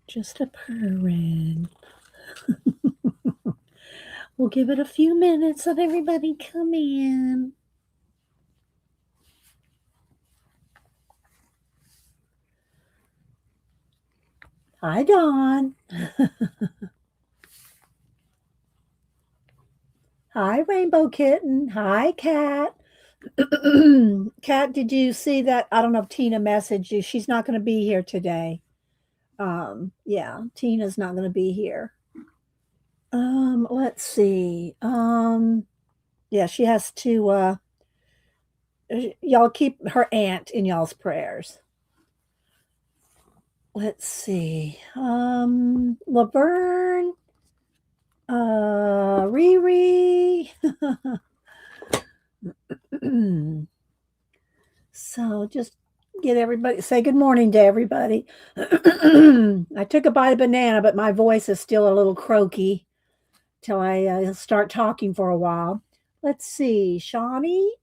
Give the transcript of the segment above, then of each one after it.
Just a purring. We'll give it a few minutes, let everybody come in. Hi, Dawn. Hi, Rainbow Kitten. Hi, Cat. Cat, did you see that? I don't know if Tina messaged you. She's not going to be here today. Yeah, Tina's not going to be here. Let's see. Yeah, she has to y'all keep her aunt in y'all's prayers. Let's see. Laverne, Riri. So just get everybody, say good morning to everybody. I took a bite of banana, but my voice is still a little croaky till I start talking for a while. Let's see, Shawnee.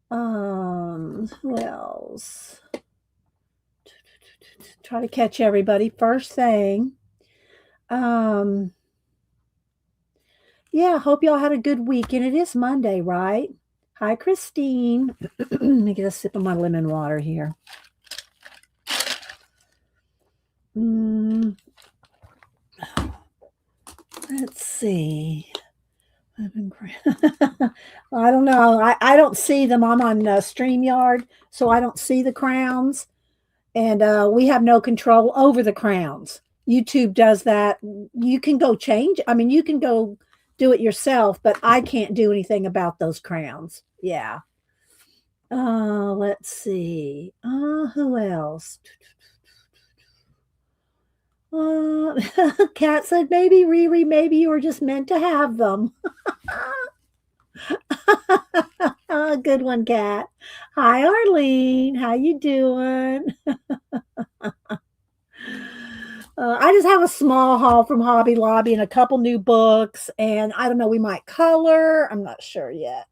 Who else? Try to catch everybody first thing. Yeah, hope y'all had a good weekend. It is Monday, right? Hi, Christine. Let me get a sip of my lemon water here. Let's see. I don't know. I don't see them. I'm on StreamYard, so I don't see the crowns. And we have no control over the crowns. YouTube does that. You can go change. I mean, you can go do it yourself, but I can't do anything about those crowns. Yeah. Let's see. Who else? Kat said maybe Riri, maybe you were just meant to have them. Good one, Kat. Hi, Arlene. How you doing? I just have a small haul from Hobby Lobby and a couple new books, and I don't know. We might color. I'm not sure yet.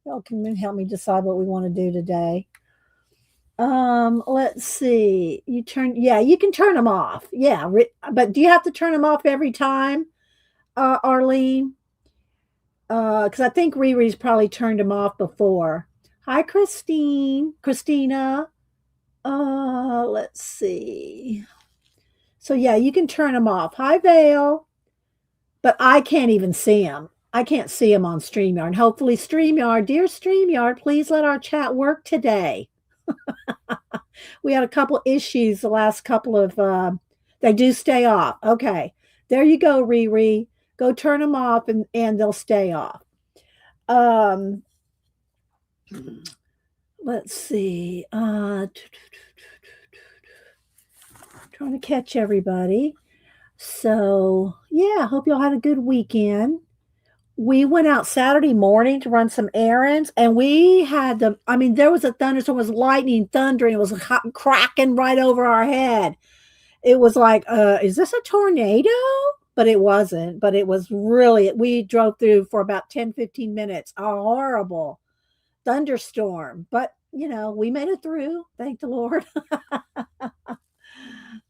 Y'all can help me decide what we want to do today. Let's see. You can turn them off. Yeah, but do you have to turn them off every time, Arlene? Because I think Riri's probably turned them off before. Hi, Christina. Let's see. So yeah, you can turn them off. Hi, Vale. But I can't even see them. I can't see them on StreamYard. Hopefully, dear StreamYard, please let our chat work today. We had a couple issues the last couple of they do stay off. Okay. There you go, Riri. Go turn them off and they'll stay off. Um let's see. Trying to catch everybody. So yeah, hope y'all had a good weekend. We went out Saturday morning to run some errands, and we had there was a thunderstorm, it was lightning, thundering, it was cracking right over our head. It was like, is this a tornado? But it wasn't. But it was really, we drove through for about 10, 15 minutes. A horrible thunderstorm. But, we made it through. Thank the Lord.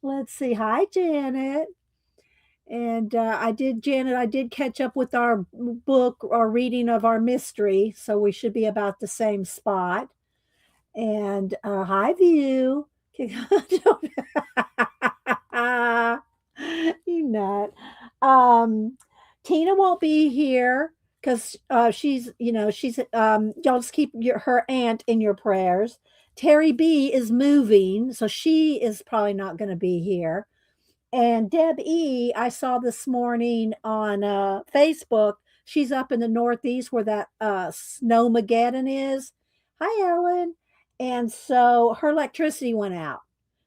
Let's see. Hi, Janet. And Janet, I did catch up with our book, our reading of our mystery. So we should be about the same spot. And hi, View. You nut. Tina won't be here because y'all just keep her aunt in your prayers. Terry B is moving, so she is probably not going to be here. And Deb E, I saw this morning on Facebook. She's up in the Northeast where that Snowmageddon is. Hi, Ellen. And so her electricity went out.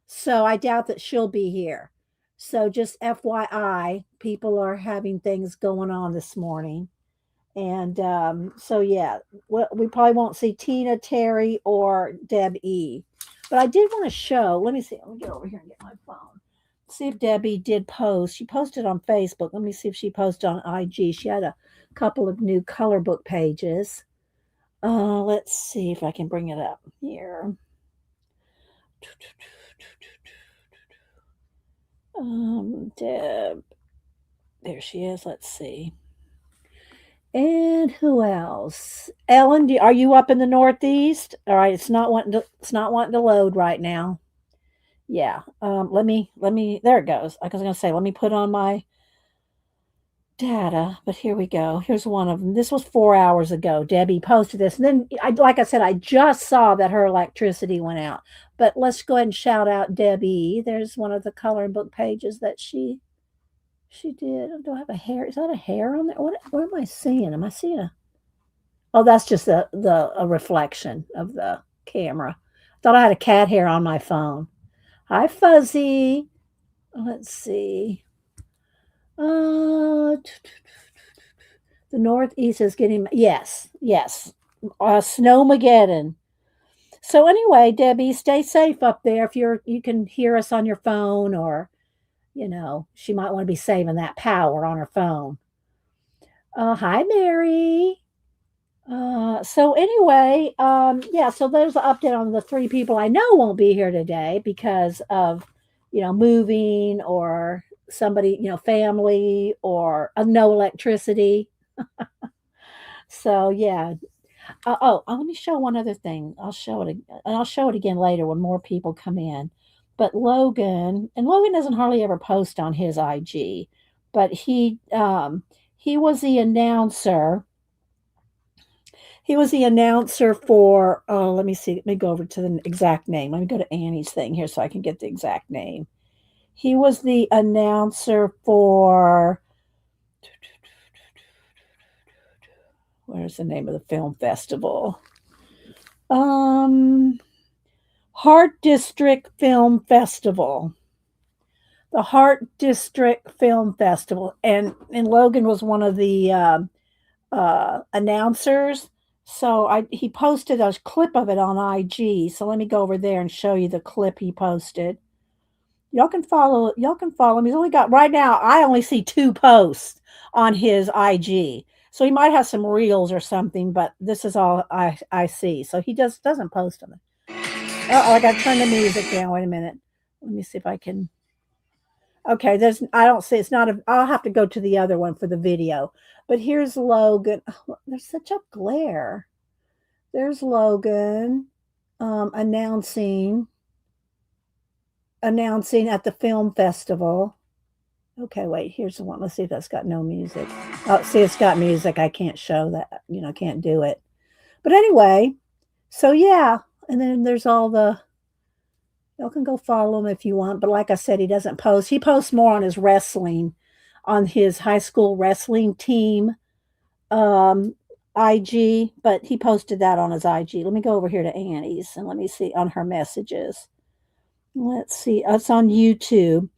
So I doubt that she'll be here. So just FYI, people are having things going on this morning. And so, yeah, we probably won't see Tina, Terry, or Deb E. But I did want to show. Let me see. Let me get over here and get my phone. See if Debbie did post. She posted on Facebook. Let me see if she posted on IG. She had a couple of new color book pages. Let's see if I can bring it up here. Deb. There she is. Let's see. And who else? Ellen, are you up in the Northeast? All right, it's not wanting to load right now. Yeah. Let me there it goes. I was gonna say, let me put on my data, but here we go. Here's one of them. This was 4 hours ago. Debbie posted this. And then like I said, I just saw that her electricity went out. But let's go ahead and shout out Debbie. There's one of the coloring book pages that she did. Do I have a hair? Is that a hair on there? What am I seeing? Am I seeing a Oh, that's just the a reflection of the camera. Thought I had a cat hair on my phone. Hi, Fuzzy. Let's see. Uh, the Northeast is getting yes. Snowmageddon. So anyway, Debbie, stay safe up there. If you can hear us on your phone, or she might want to be saving that power on her phone. Hi, Mary. So anyway, yeah, so there's an update on the three people I know won't be here today because of, moving, or somebody, family, or no electricity. So yeah. Let me show one other thing. I'll show it again later when more people come in. But Logan doesn't hardly ever post on his IG, but he was the announcer for, let me see, let me go over to the exact name. Let me go to Annie's thing here so I can get the exact name. He was the announcer for, where's the name of the film festival? Heart District Film Festival. The Heart District Film Festival. And Logan was one of the announcers. So he posted a clip of it on IG. So let me go over there and show you the clip he posted. Y'all can follow him. He's only got right now, I only see 2 posts on his IG. So he might have some reels or something, but this is all I see. So he just doesn't post them. I got to turn the music down. Wait a minute. Let me see if I can. Okay, I don't see, it's not I'll have to go to the other one for the video. But here's Logan. Oh, there's such a glare. There's Logan announcing at the film festival. Okay, wait, here's the one. Let's see if that's got no music. Oh, see, it's got music. I can't show that, can't do it. But anyway, so yeah, and then there's all the, y'all can go follow him if you want. But like I said, he doesn't post. He posts more on his wrestling, on his high school wrestling team IG, but he posted that on his IG. Let me go over here to Annie's and let me see on her messages. Let's see. It's on YouTube.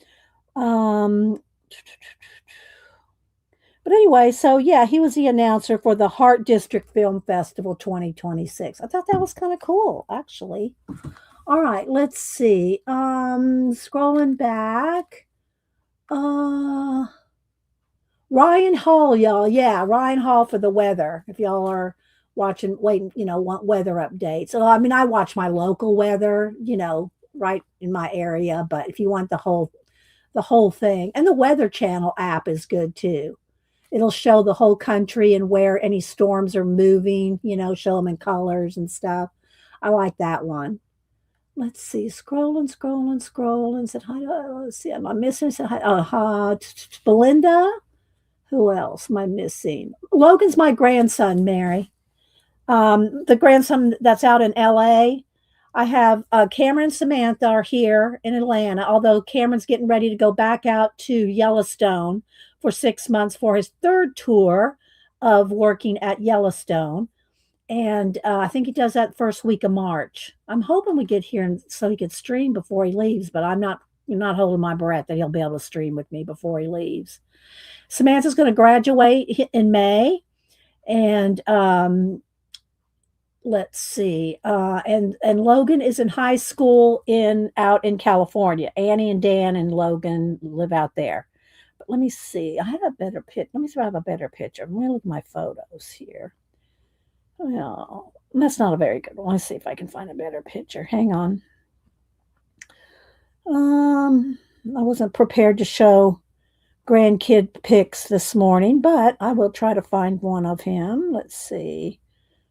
But anyway, so yeah, he was the announcer for the Heart District Film Festival 2026. I thought that was kind of cool, actually. All right, let's see. Scrolling back. Ryan Hall, y'all. Yeah, Ryan Hall for the weather. If y'all are waiting, want weather updates. So I mean, I watch my local weather, right in my area, but if you want the whole thing, and the Weather Channel app is good too. It'll show the whole country and where any storms are moving, show them in colors and stuff. I like that one. Let's see, scrolling. Said hi. Let's see, am I missing? Said hi. Belinda. Who else am I missing? Logan's my grandson, Mary. The grandson that's out in LA. I have Cameron and Samantha are here in Atlanta, although Cameron's getting ready to go back out to Yellowstone for 6 months for his third tour of working at Yellowstone. And I think he does that first week of March. I'm hoping we get here so he could stream before he leaves, but I'm not holding my breath that he'll be able to stream with me before he leaves. Samantha's going to graduate in May, and let's see, and Logan is in high school out in California. Annie and Dan and Logan live out there. But let me see. I have a better picture. Let me see if I have a better picture. I'm going to look at my photos here. Well, that's not a very good one. Let's see if I can find a better picture. Hang on. I wasn't prepared to show grandkid pics this morning, but I will try to find one of him. Let's see.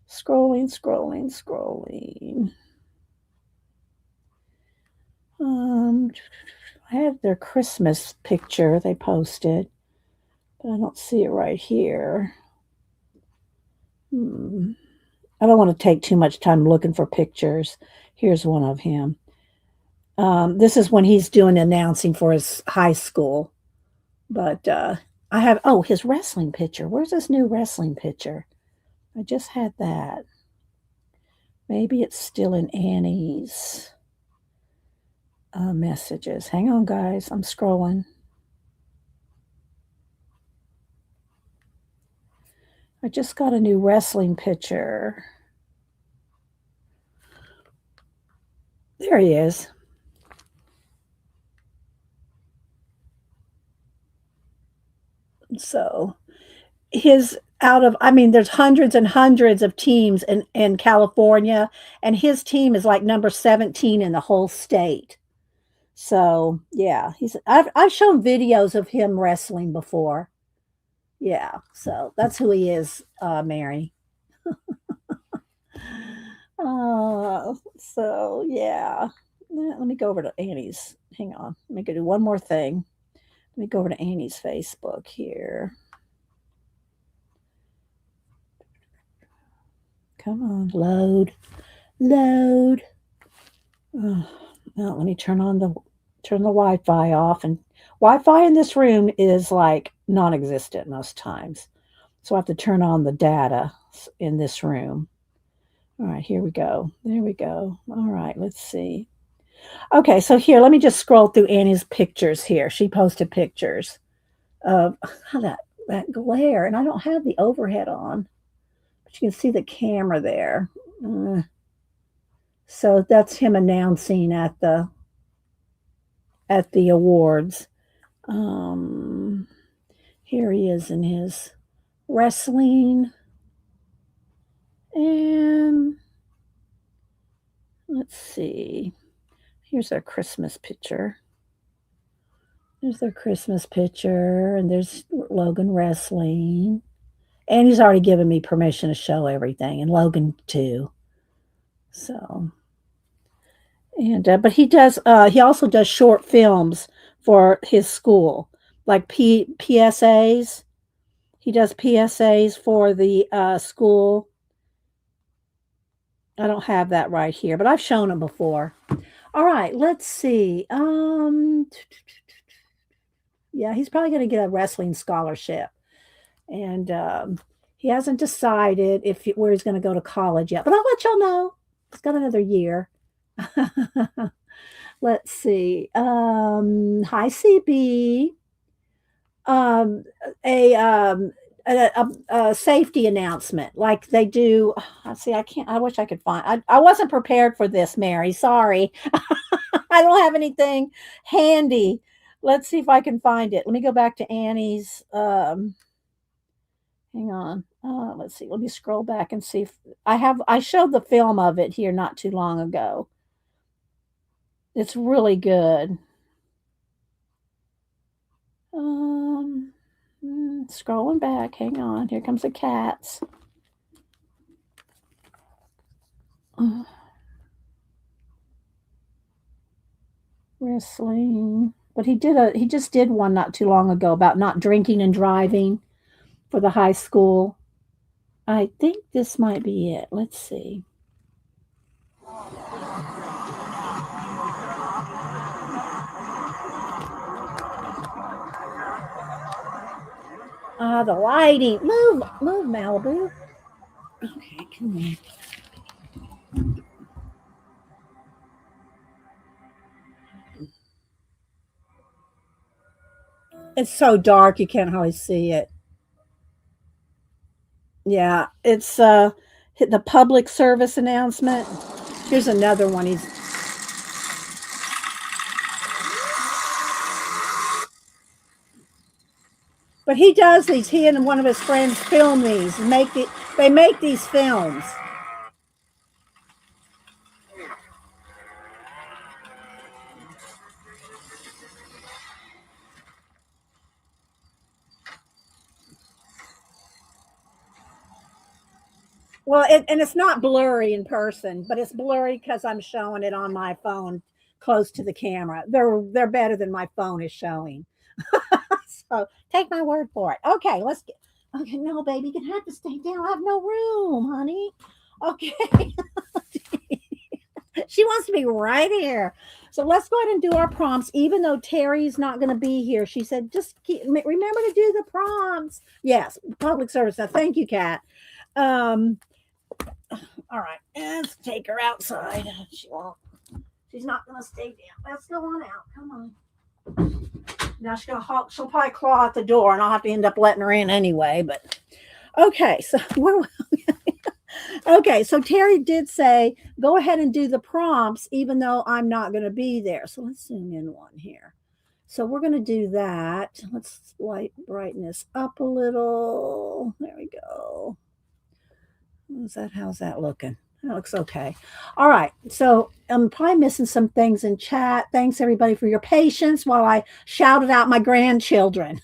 Scrolling, scrolling, scrolling. I had their Christmas picture they posted, but I don't see it right here. I don't want to take too much time looking for pictures. Here's one of him. This is when he's doing announcing for his high school. But I have, oh, his wrestling picture. Where's his new wrestling picture? I just had that. Maybe it's still in Annie's messages. Hang on, guys. I'm scrolling. I just got a new wrestling picture. There he is. So his out of, I mean, there's hundreds and hundreds of teams in California, and his team is like number 17 in the whole state. So yeah, I've shown videos of him wrestling before. Yeah, so that's who he is, Mary. So yeah. Let me go over to Annie's. Hang on. Let me go do one more thing. Let me go over to Annie's Facebook here. Come on, load. Load. Oh, now let me turn the Wi-Fi off, and Wi-Fi in this room is like non-existent most times. So I have to turn on the data in this room. All right, here we go. There we go. All right, let's see. Okay, so here, let me just scroll through Annie's pictures here. She posted pictures of that glare, and I don't have the overhead on, but you can see the camera there. So that's him announcing at the awards. Here he is in his wrestling. And let's see. Here's their Christmas picture. There's their Christmas picture, and there's Logan wrestling. And he's already given me permission to show everything, and Logan too. So, and but he does. He also does short films for his school, like PSAs. He does PSAs for the school. I don't have that right here, but I've shown him before. All right, let's see. Yeah, he's probably going to get a wrestling scholarship, and he hasn't decided where he's going to go to college yet. But I'll let y'all know. He's got another year. Let's see. Hi, CB. A safety announcement like they do. See, I wish I could find. I wasn't prepared for this, Mary. Sorry. I don't have anything handy. Let's see if I can find it. Let me go back to Annie's. Hang on. Let's see. Let me scroll back and see if I showed the film of it here not too long ago. It's really good. Scrolling back. Hang on. Here comes the cats. Wrestling. But he just did one not too long ago about not drinking and driving for the high school. I think this might be it. Let's see. The lighting. Move, Malibu. Okay, come on. It's so dark you can't hardly see it. Yeah, it's the public service announcement. Here's another one. But he does these. He and one of his friends film these and they make these films. Well, and it's not blurry in person, but it's blurry because I'm showing it on my phone close to the camera. They're better than my phone is showing. So take my word for it. Okay, let's get. Okay, no, baby, you have to stay down. I have no room, honey. Okay, she wants to be right here. So let's go ahead and do our prompts. Even though Terry's not going to be here, she said just remember to do the prompts. Yes, public service. Now, thank you, Kat. Um, all right, let's take her outside. She won't. She's not going to stay down. Let's go on out. Come on. Now she'll probably claw at the door, and I'll have to end up letting her in anyway. But okay, so okay, so Terry did say go ahead and do the prompts, even though I'm not going to be there. So let's zoom in one here. So we're going to do that. Let's light brightness up a little. There we go. How's that looking? That looks okay. All right. So I'm probably missing some things in chat. Thanks everybody for your patience while I shouted out my grandchildren.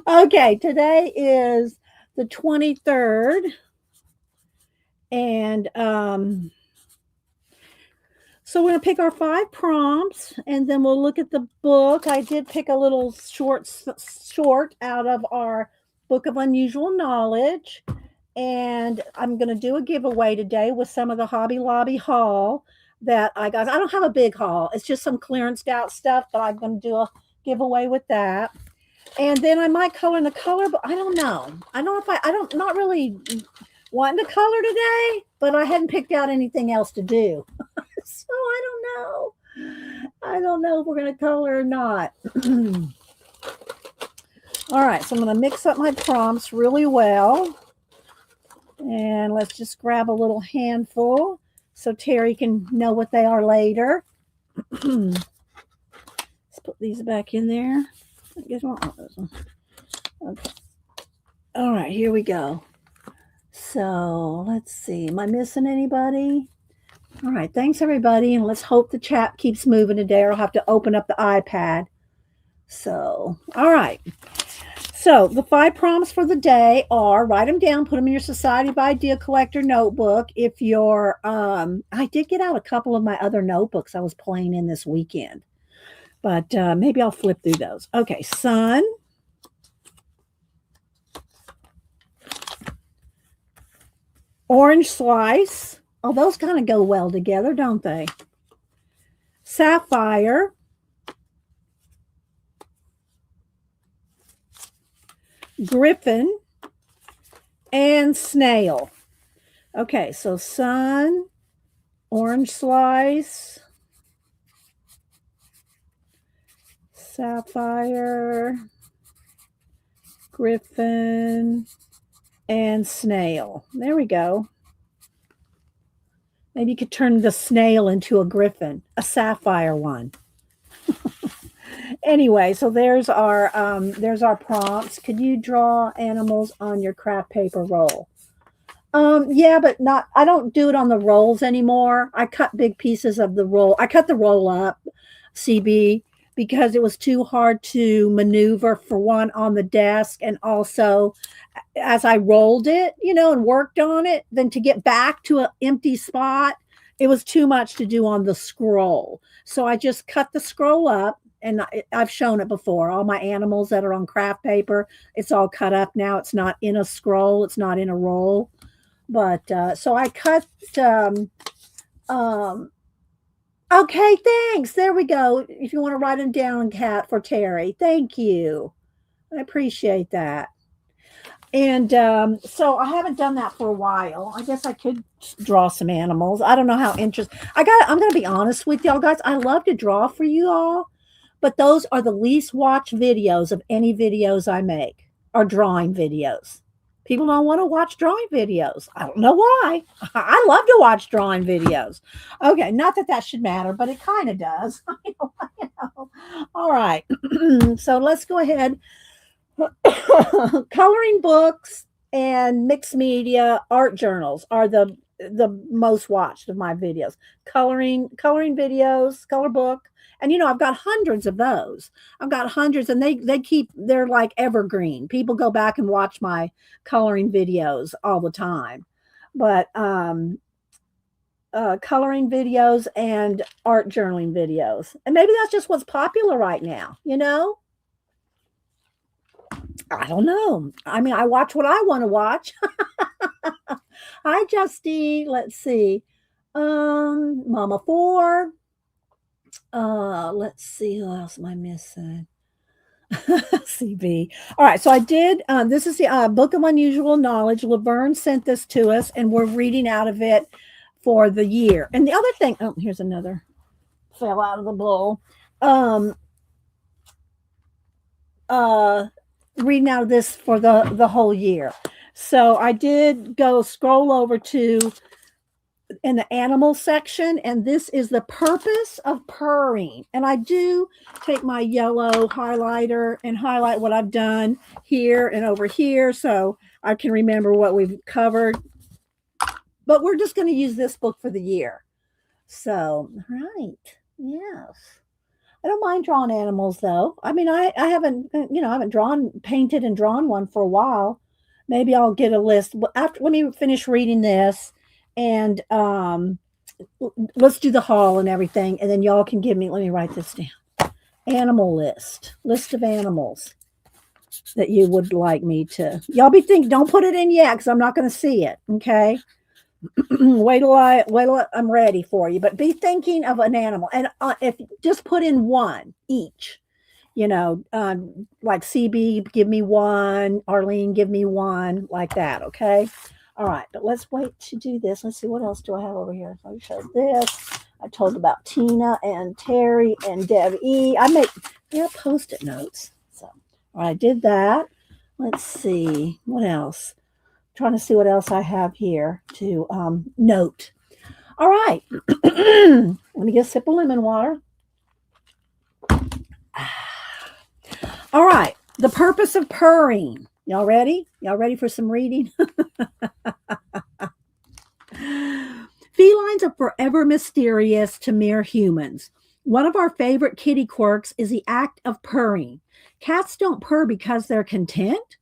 Okay, today is the 23rd. And so we're going to pick our 5 prompts and then we'll look at the book. I did pick a little short out of our Book of Unusual Knowledge. And I'm going to do a giveaway today with some of the Hobby Lobby haul that I got. I don't have a big haul. It's just some clearanced out stuff, but I'm going to do a giveaway with that. And then I might color in the color, but I don't know. I don't not really wanting to color today, but I hadn't picked out anything else to do. So I don't know. I don't know if we're going to color or not. All right, so I'm going to mix up my prompts really well. And let's just grab a little handful so Terry can know what they are later. Let's put these back in there. I guess I want those ones. Okay. All right, here we go. So let's see. Am I missing anybody? All right, thanks everybody. And let's hope the chat keeps moving today, or I'll have to open up the iPad. So, all right. So the 5 prompts for the day are write them down, put them in your Society of Idea Collector notebook. If you're, I did get out a couple of my other notebooks I was playing in this weekend, but maybe I'll flip through those. Okay, sun, orange slice. Oh, those kind of go well together, don't they? Sapphire. Griffin and snail. Okay, so sun, orange slice, sapphire, griffin, and snail. There we go. Maybe you could turn the snail into a griffin, a sapphire one. Anyway, so there's our prompts. Could you draw animals on your craft paper roll? Yeah, but not. I don't do it on the rolls anymore. I cut big pieces of the roll. I cut the roll up, CB, because it was too hard to maneuver for one on the desk, and also as I rolled it, and worked on it, then to get back to an empty spot, it was too much to do on the scroll. So I just cut the scroll up. And I've shown it before. All my animals that are on craft paper, it's all cut up now. It's not in a scroll. It's not in a roll. But so I cut. Okay, thanks. There we go. If you want to write them down, Kat, for Terry. Thank you. I appreciate that. And so I haven't done that for a while. I guess I could draw some animals. I don't know how interesting. I'm going to be honest with y'all guys. I love to draw for you all. But those are the least watched videos of any videos I make, are drawing videos. People don't want to watch drawing videos. I don't know why. I love to watch drawing videos. Okay, not that that should matter, but it kind of does. All right, so let's go ahead. Coloring books and mixed media art journals are the the most watched of my videos. Coloring videos, color book. And I've got hundreds of those. I've got hundreds, and they're like evergreen. People go back and watch my coloring videos all the time. But coloring videos and art journaling videos. And maybe that's just what's popular right now. I don't know. I mean, I watch what I want to watch. Hi, Justine. Let's see. Mama 4. Let's see. Who else am I missing? CB. All right. So I did. This is the Book of Unusual Knowledge. Laverne sent this to us, and we're reading out of it for the year. And the other thing. Oh, here's another. Fell out of the bowl. Reading out of this for the whole year. So I did go scroll over to in the animal section, and this is the purpose of purring. And I do take my yellow highlighter and highlight what I've done here and over here so I can remember what we've covered. But we're just going to use this book for the year. So, right. Yes. I don't mind drawing animals though. I mean, I haven't, I haven't painted and drawn one for a while. Maybe I'll get a list. After, let me finish reading this, and let's do the haul and everything, and then y'all can give me. Let me write this down. Animal list of animals that you would like me to. Y'all be thinking. Don't put it in yet, because I'm not going to see it. Okay. wait till I'm ready for you. But be thinking of an animal, and if just put in one each. Like CB, give me one. Arlene, give me one, like that. Okay. All right. But let's wait to do this. Let's see. What else do I have over here? So I showed this. I told about Tina and Terry and Deb E. I make Post-it notes. So I did that. Let's see. What else? I'm trying to see what else I have here to note. All right. Let me get a sip of lemon water. All right. The purpose of purring. Y'all ready? Y'all ready for some reading? Felines are forever mysterious to mere humans. One of our favorite kitty quirks is the act of purring. Cats don't purr because they're content? ?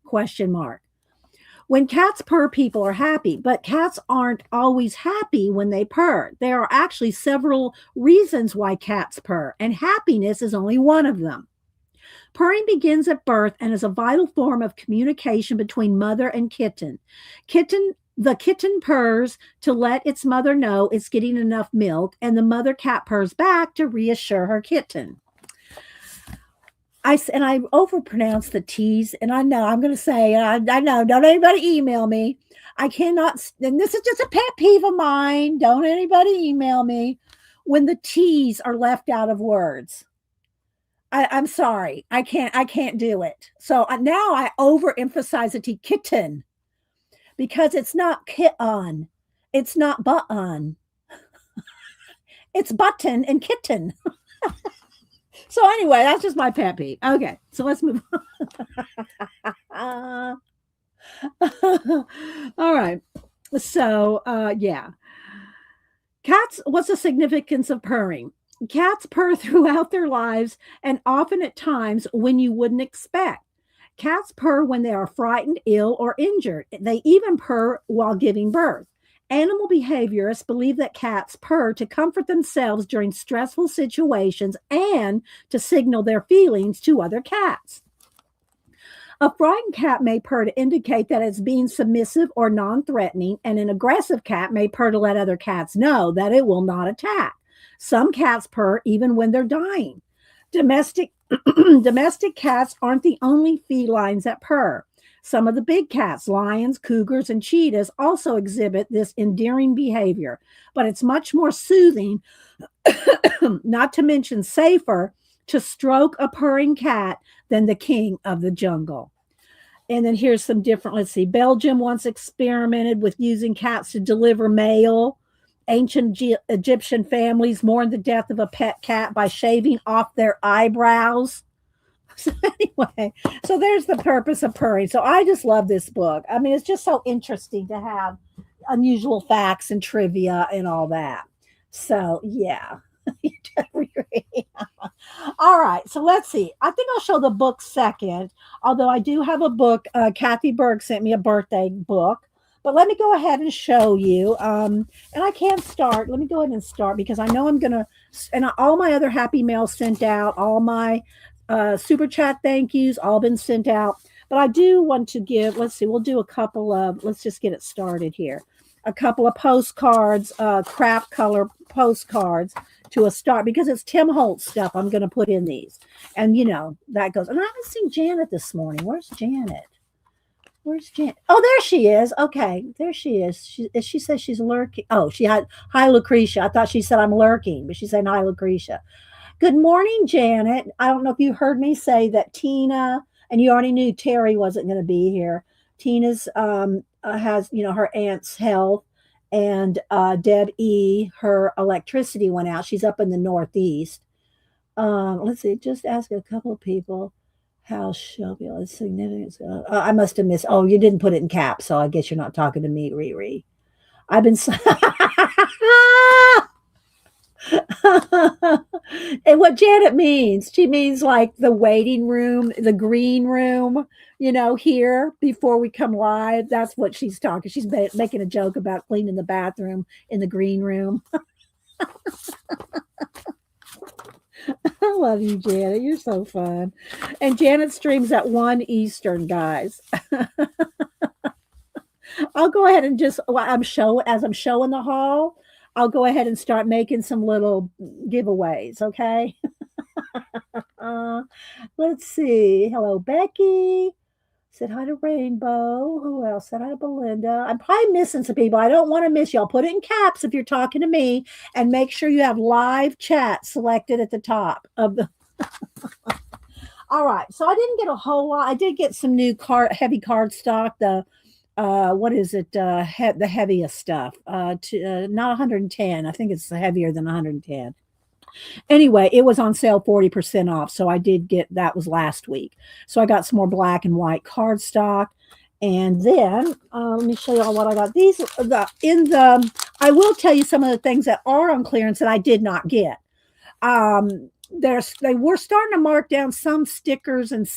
When cats purr, people are happy, but cats aren't always happy when they purr. There are actually several reasons why cats purr, and happiness is only one of them. Purring begins at birth and is a vital form of communication between mother and kitten. The kitten purrs to let its mother know it's getting enough milk, and the mother cat purrs back to reassure her kitten. I overpronounce the T's, and I know I'm going to say, I know, don't anybody email me. I cannot, and this is just a pet peeve of mine. Don't anybody email me when the T's are left out of words. I'm sorry. I can't do it. So now I overemphasize the T, kitten, because it's not kitten. It's not button. It's button and kitten. So anyway, that's just my pet peeve. Okay, so let's move on. All right. So yeah. Cats, what's the significance of purring? Cats purr throughout their lives, and often at times when you wouldn't expect. Cats purr when they are frightened, ill, or injured. They even purr while giving birth. Animal behaviorists believe that cats purr to comfort themselves during stressful situations and to signal their feelings to other cats. A frightened cat may purr to indicate that it's being submissive or non-threatening, and an aggressive cat may purr to let other cats know that it will not attack. Some cats purr even when they're dying. Domestic cats aren't the only felines that purr. Some of the big cats, lions, cougars, and cheetahs, also exhibit this endearing behavior, but it's much more soothing, not to mention safer, to stroke a purring cat than the king of the jungle. And then here's some different, let's see. Belgium once experimented with using cats to deliver mail. Ancient Egyptian families mourned the death of a pet cat by shaving off their eyebrows. So anyway, so there's the purpose of purring. So I just love this book. I mean, it's just so interesting to have unusual facts and trivia and all that. So yeah. All right, so let's see. I think I'll show the book second, although I do have a book. Kathy Berg sent me a birthday book, but let me go ahead and show you. And I can't start. Let me go ahead and start because I know I'm gonna. And all my other happy mail sent out. All my super chat thank yous all been sent out. But I do want to give. Let's see. We'll do a couple of. Let's just get it started here. A couple of postcards, craft color postcards to a start because it's Tim Holtz stuff I'm going to put in these. And, that goes. And I haven't seen Janet this morning. Where's Janet? Where's Janet? Oh, there she is. Okay, there she is. She says she's lurking. Oh, she had, hi, Lucretia. I thought she said I'm lurking, but she's saying hi, Lucretia. Good morning, Janet. I don't know if you heard me say that Tina, and you already knew Terry wasn't going to be here. Tina's has, her aunt's health, and Deb E, her electricity went out. She's up in the Northeast. Let's see, just ask a couple of people how Shelby is significant. I must have missed. Oh, you didn't put it in caps, so I guess you're not talking to me, Riri. I've been. And what Janet means, she means like the waiting room, the green room, here before we come live. That's what she's talking. She's making a joke about cleaning the bathroom in the green room. I love you, Janet. You're so fun. And Janet streams at 1 Eastern, guys. I'll go ahead and as I'm showing the haul, I'll go ahead and start making some little giveaways, okay? Let's see. Hello, Becky. Said hi to Rainbow. Who else? Said hi to Belinda. I'm probably missing some people. I don't want to miss y'all. Put it in caps if you're talking to me, and make sure you have live chat selected at the top of the. All right. So I didn't get a whole lot. I did get some new heavy card stock. The what is it? The heaviest stuff. Not 110. I think it's heavier than 110. Anyway, it was on sale 40% off. So I did get that was last week. So I got some more black and white cardstock. And then let me show you all what I got. I will tell you some of the things that are on clearance that I did not get. They were starting to mark down some stickers and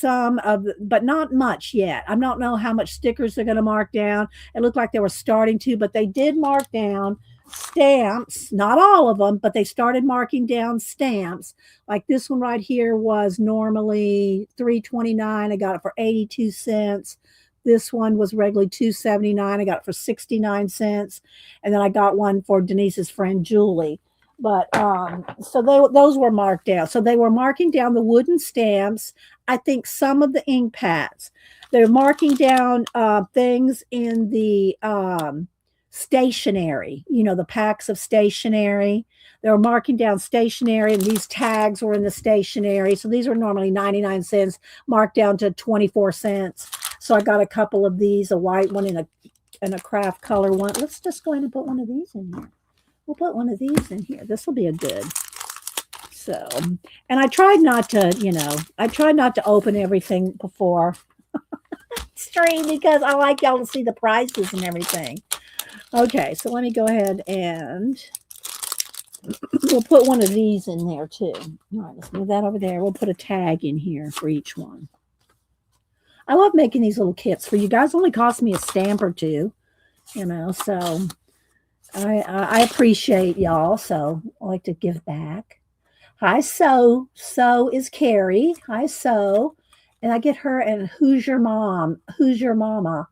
but not much yet. I don't know how much stickers they're going to mark down. It looked like they were starting to, but they did mark down stamps, not all of them, but they started marking down stamps. Like this one right here was normally $3.29. I got it for 82 cents. This one was regularly $2.79. I got it for 69 cents. And then I got one for Denise's friend Julie. But so those were marked down. So they were marking down the wooden stamps. I think some of the ink pads. They're marking down things in the stationery, the packs of stationery. They were marking down stationery, and these tags were in the stationery. So these were normally 99 cents, marked down to 24 cents. So I got a couple of these, a white one and a craft color one. Let's just go ahead and put one of these in here. We'll put one of these in here. This will be a good. So, and I tried not to open everything before stream because I like y'all to see the prices and everything. Okay, so let me go ahead and we'll put one of these in there too. All right, let's move that over there. We'll put a tag in here for each one. I love making these little kits for you guys. Only cost me a stamp or two, so I appreciate y'all. So I like to give back. Hi, So is Carrie. Hi, So. And I get her, and Who's Your Mom? Who's Your Mama?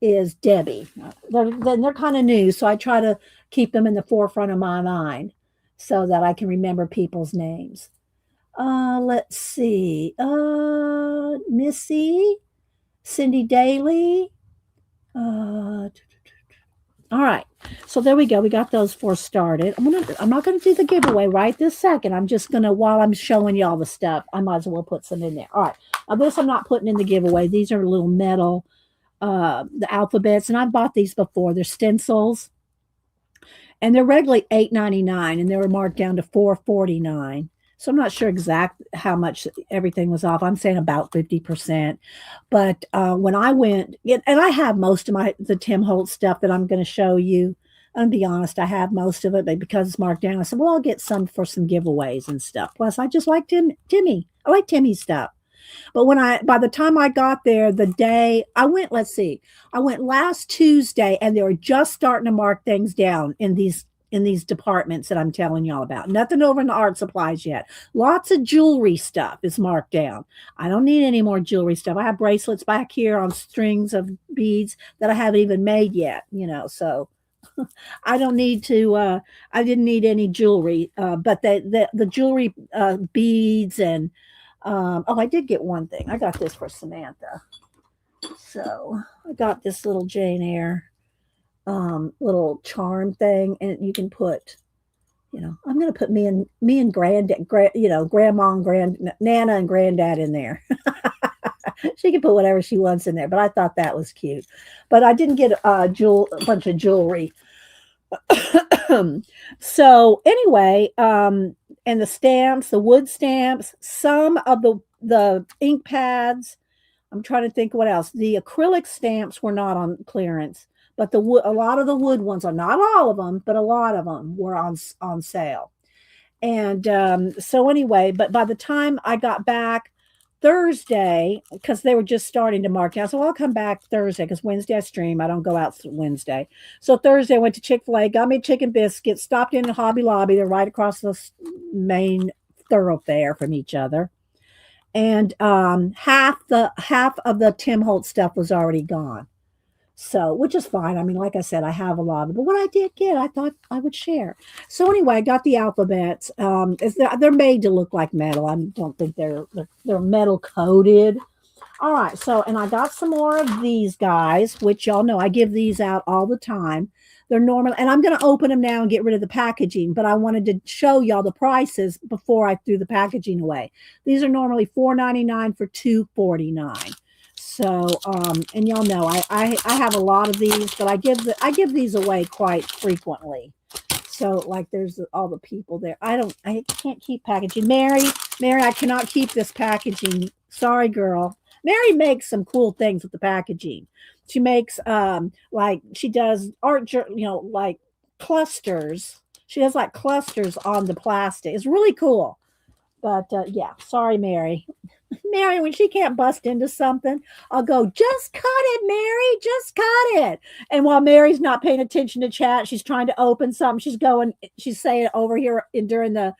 Is Debbie. They're kind of new, so I try to keep them in the forefront of my mind so that I can remember people's names. Let's see. Missy, Cindy Daly. All right. So there we go. We got those four started. I'm not gonna do the giveaway right this second. I'm just gonna, while I'm showing y'all the stuff, I might as well put some in there. All right. Now this I'm not putting in the giveaway. These are little metal the alphabets, and I've bought these before. They're stencils, and they're regularly $8.99, and they were marked down to $4.49. So I'm not sure exact how much everything was off. I'm saying about 50%. But when I went, and I have most of the Tim Holtz stuff that I'm going to show you. And be honest, I have most of it, but because it's marked down, I said, well, I'll get some for some giveaways and stuff. Plus, I just like Timmy. I like Timmy's stuff. But by the time I got there, the day I went, let's see, I went last Tuesday, and they were just starting to mark things down in these departments that I'm telling y'all about. Nothing over in the art supplies yet. Lots of jewelry stuff is marked down. I don't need any more jewelry stuff. I have bracelets back here on strings of beads that I haven't even made yet, so I don't need to I didn't need any jewelry, but the jewelry beads and oh, I did get one thing. I got this for Samantha. So I got this little Jane Eyre little charm thing, and you can put, I'm gonna put me and grandma and Nana and granddad in there. She can put whatever she wants in there, but I thought that was cute. But I didn't get a bunch of jewelry. So anyway, and the stamps, the wood stamps, some of the ink pads. I'm trying to think what else. The acrylic stamps were not on clearance, but a lot of the wood ones are, not all of them, but a lot of them were on sale. And so anyway, but by the time I got back Thursday, because they were just starting to mark down, so I'll come back Thursday because Wednesday I stream. I don't go out Wednesday. So Thursday I went to Chick-fil-A, got me chicken biscuits, stopped in Hobby Lobby. They're right across the main thoroughfare from each other. And half of the Tim Holtz stuff was already gone. So, which is fine. I mean, like I said, I have a lot of it, but what I did get, I thought I would share. So anyway, I got the alphabets. They're made to look like metal. I don't think they're metal coated. All right. So, and I got some more of these guys, which y'all know I give these out all the time. They're normal, and I'm going to open them now and get rid of the packaging. But I wanted to show y'all the prices before I threw the packaging away. These are normally $4.99 for $2.49. So, and y'all know I have a lot of these, but I give these away quite frequently. So, like, there's all the people there. I can't keep packaging. Mary, I cannot keep this packaging. Sorry, girl. Mary makes some cool things with the packaging. She makes like she does art, like clusters. She does like clusters on the plastic. It's really cool. But yeah, sorry, Mary. Mary, when she can't bust into something, I'll go, just cut it, Mary, just cut it. And while Mary's not paying attention to chat, she's trying to open something. She's saying over here during her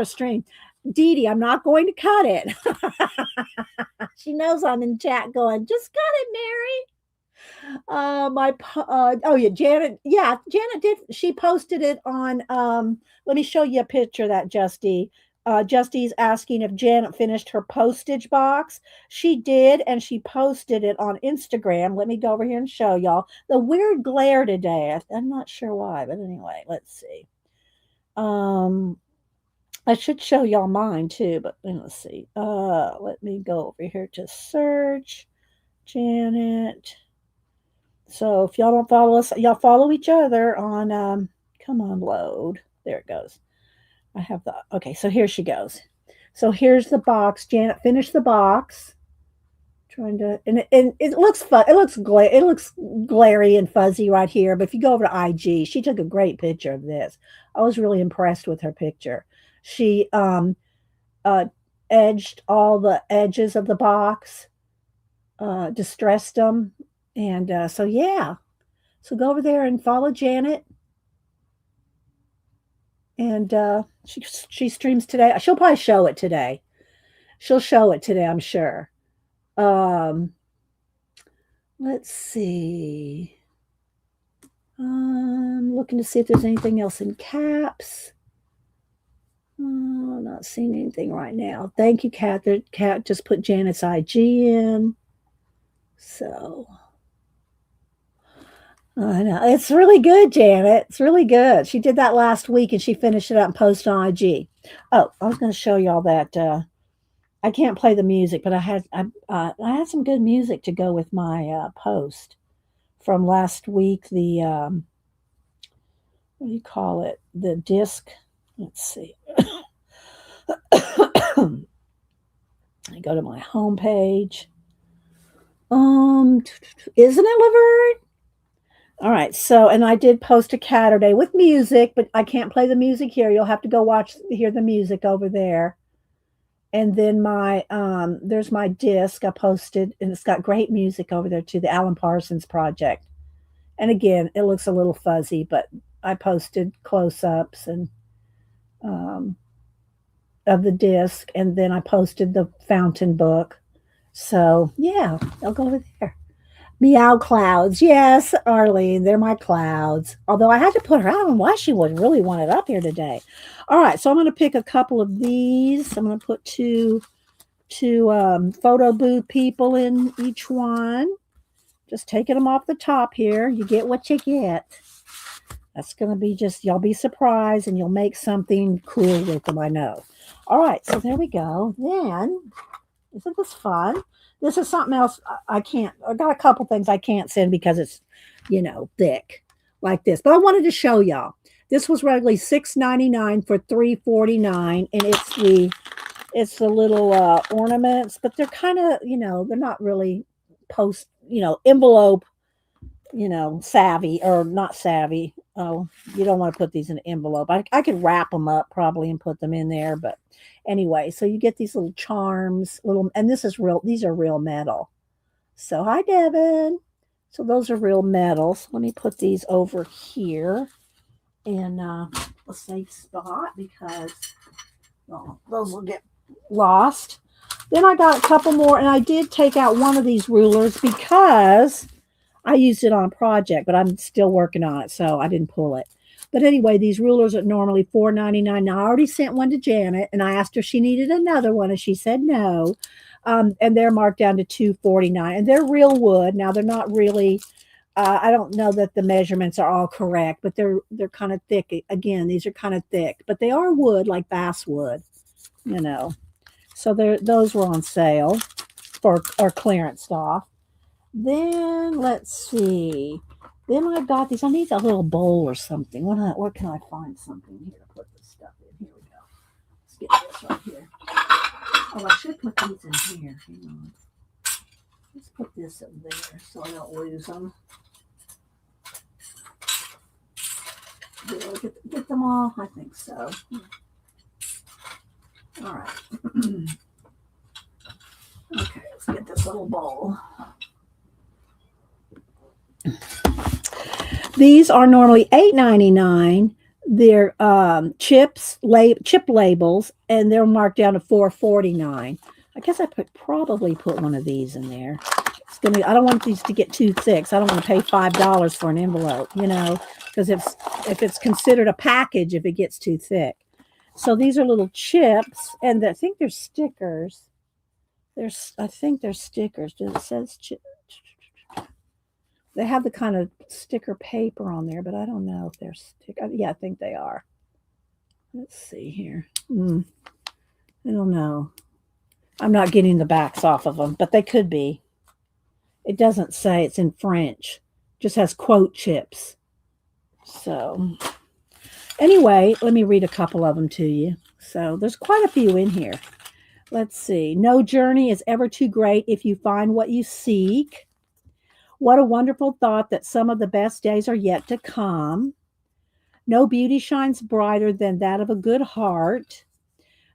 stream, Dee Dee, I'm not going to cut it. She knows I'm in chat going, just cut it, Mary. Oh yeah, Janet. Yeah, Janet did. She posted it on. Let me show you a picture of that, Justy. Justy's asking if Janet finished her postage box. She did, and she posted it on Instagram. Let me go over here and show y'all the weird glare today. I'm not sure why, but anyway, let's see. I should show y'all mine too, but let's see. Let me go over here to search Janet. So if y'all don't follow us, y'all follow each other on, come on, load. There it goes. I have okay, so here she goes. So here's the box. Janet finished the box. Trying to, and it looks fun. It looks glary and fuzzy right here. But if you go over to IG, she took a great picture of this. I was really impressed with her picture. She edged all the edges of the box, distressed them. And so, yeah. So go over there and follow Janet. And she streams today. She'll probably show it today. She'll show it today, I'm sure. Let's see. I'm looking to see if there's anything else in caps. I'm not seeing anything right now. Thank you, Kat. Kat just put Janet's IG in. So I know. It's really good, Janet. It's really good. She did that last week and she finished it up and posted on IG. Oh, I was going to show y'all that. I can't play the music, but I had some good music to go with my post from last week. The what do you call it? The disc. Let's see. I go to my homepage. Isn't it, Laverne? All right. So, and I did post a Catterday with music, but I can't play the music here. You'll have to go hear the music over there. And then there's my disc I posted, and it's got great music over there too. The Alan Parsons Project. And again, it looks a little fuzzy, but I posted close-ups and um, of the disc, and then I posted the fountain book. So yeah, I'll go over there. Meow clouds. Yes, Arlene, they're my clouds. Although I had to put her, I don't know why she would really want it up here today. All right, so I'm going to pick a couple of these. I'm going to put two photo booth people in each one. Just taking them off the top here. You get what you get. That's going to be just, y'all be surprised and you'll make something cool with them, I know. All right, so there we go. Then, isn't this fun? This is something else I can't, I got a couple things I can't send because it's, thick like this. But I wanted to show y'all. This was regularly $6.99 for $3.49, and it's the little ornaments, but they're kind of, they're not really envelope, savvy or not savvy. Oh, you don't want to put these in an envelope. I could wrap them up probably and put them in there, but anyway, so you get these little charms, and these are real metal. So hi, Devin. So those are real metals. Let me put these over here in a safe spot because those will get lost. Then I got a couple more, and I did take out one of these rulers because I used it on a project, but I'm still working on it, so I didn't pull it. But anyway, these rulers are normally $4.99. Now, I already sent one to Janet, and I asked her if she needed another one, and she said no. And they're marked down to $2.49, and they're real wood. Now, they're not really. I don't know that the measurements are all correct, but they're kind of thick. Again, these are kind of thick, but they are wood, like basswood, So those were on sale for our clearance stuff. Then let's see. Then I got these. I need a little bowl or something. Where can I find something here to put this stuff in? Here we go. Let's get this right here. Oh, I should put these in here. Hang on. Let's put this in there so I don't lose them. Did I get them all? I think so. All right. Okay, let's get this little bowl. These are normally $8.99. They're chip labels, and they're marked down to $4.49. I guess I probably put one of these in there. I don't want these to get too thick. So I don't want to pay $5 for an envelope, because if it's considered a package if it gets too thick. So these are little chips, and I think they're stickers. I think they're stickers. Does it says chip? They have the kind of sticker paper on there, but I don't know if they're sticker. Yeah, I think they are. Let's see here. I don't know. I'm not getting the backs off of them, but they could be. It doesn't say, it's in French. It just has quote chips. So anyway, let me read a couple of them to you. So there's quite a few in here. Let's see. No journey is ever too great if you find what you seek. What a wonderful thought that some of the best days are yet to come. No beauty shines brighter than that of a good heart.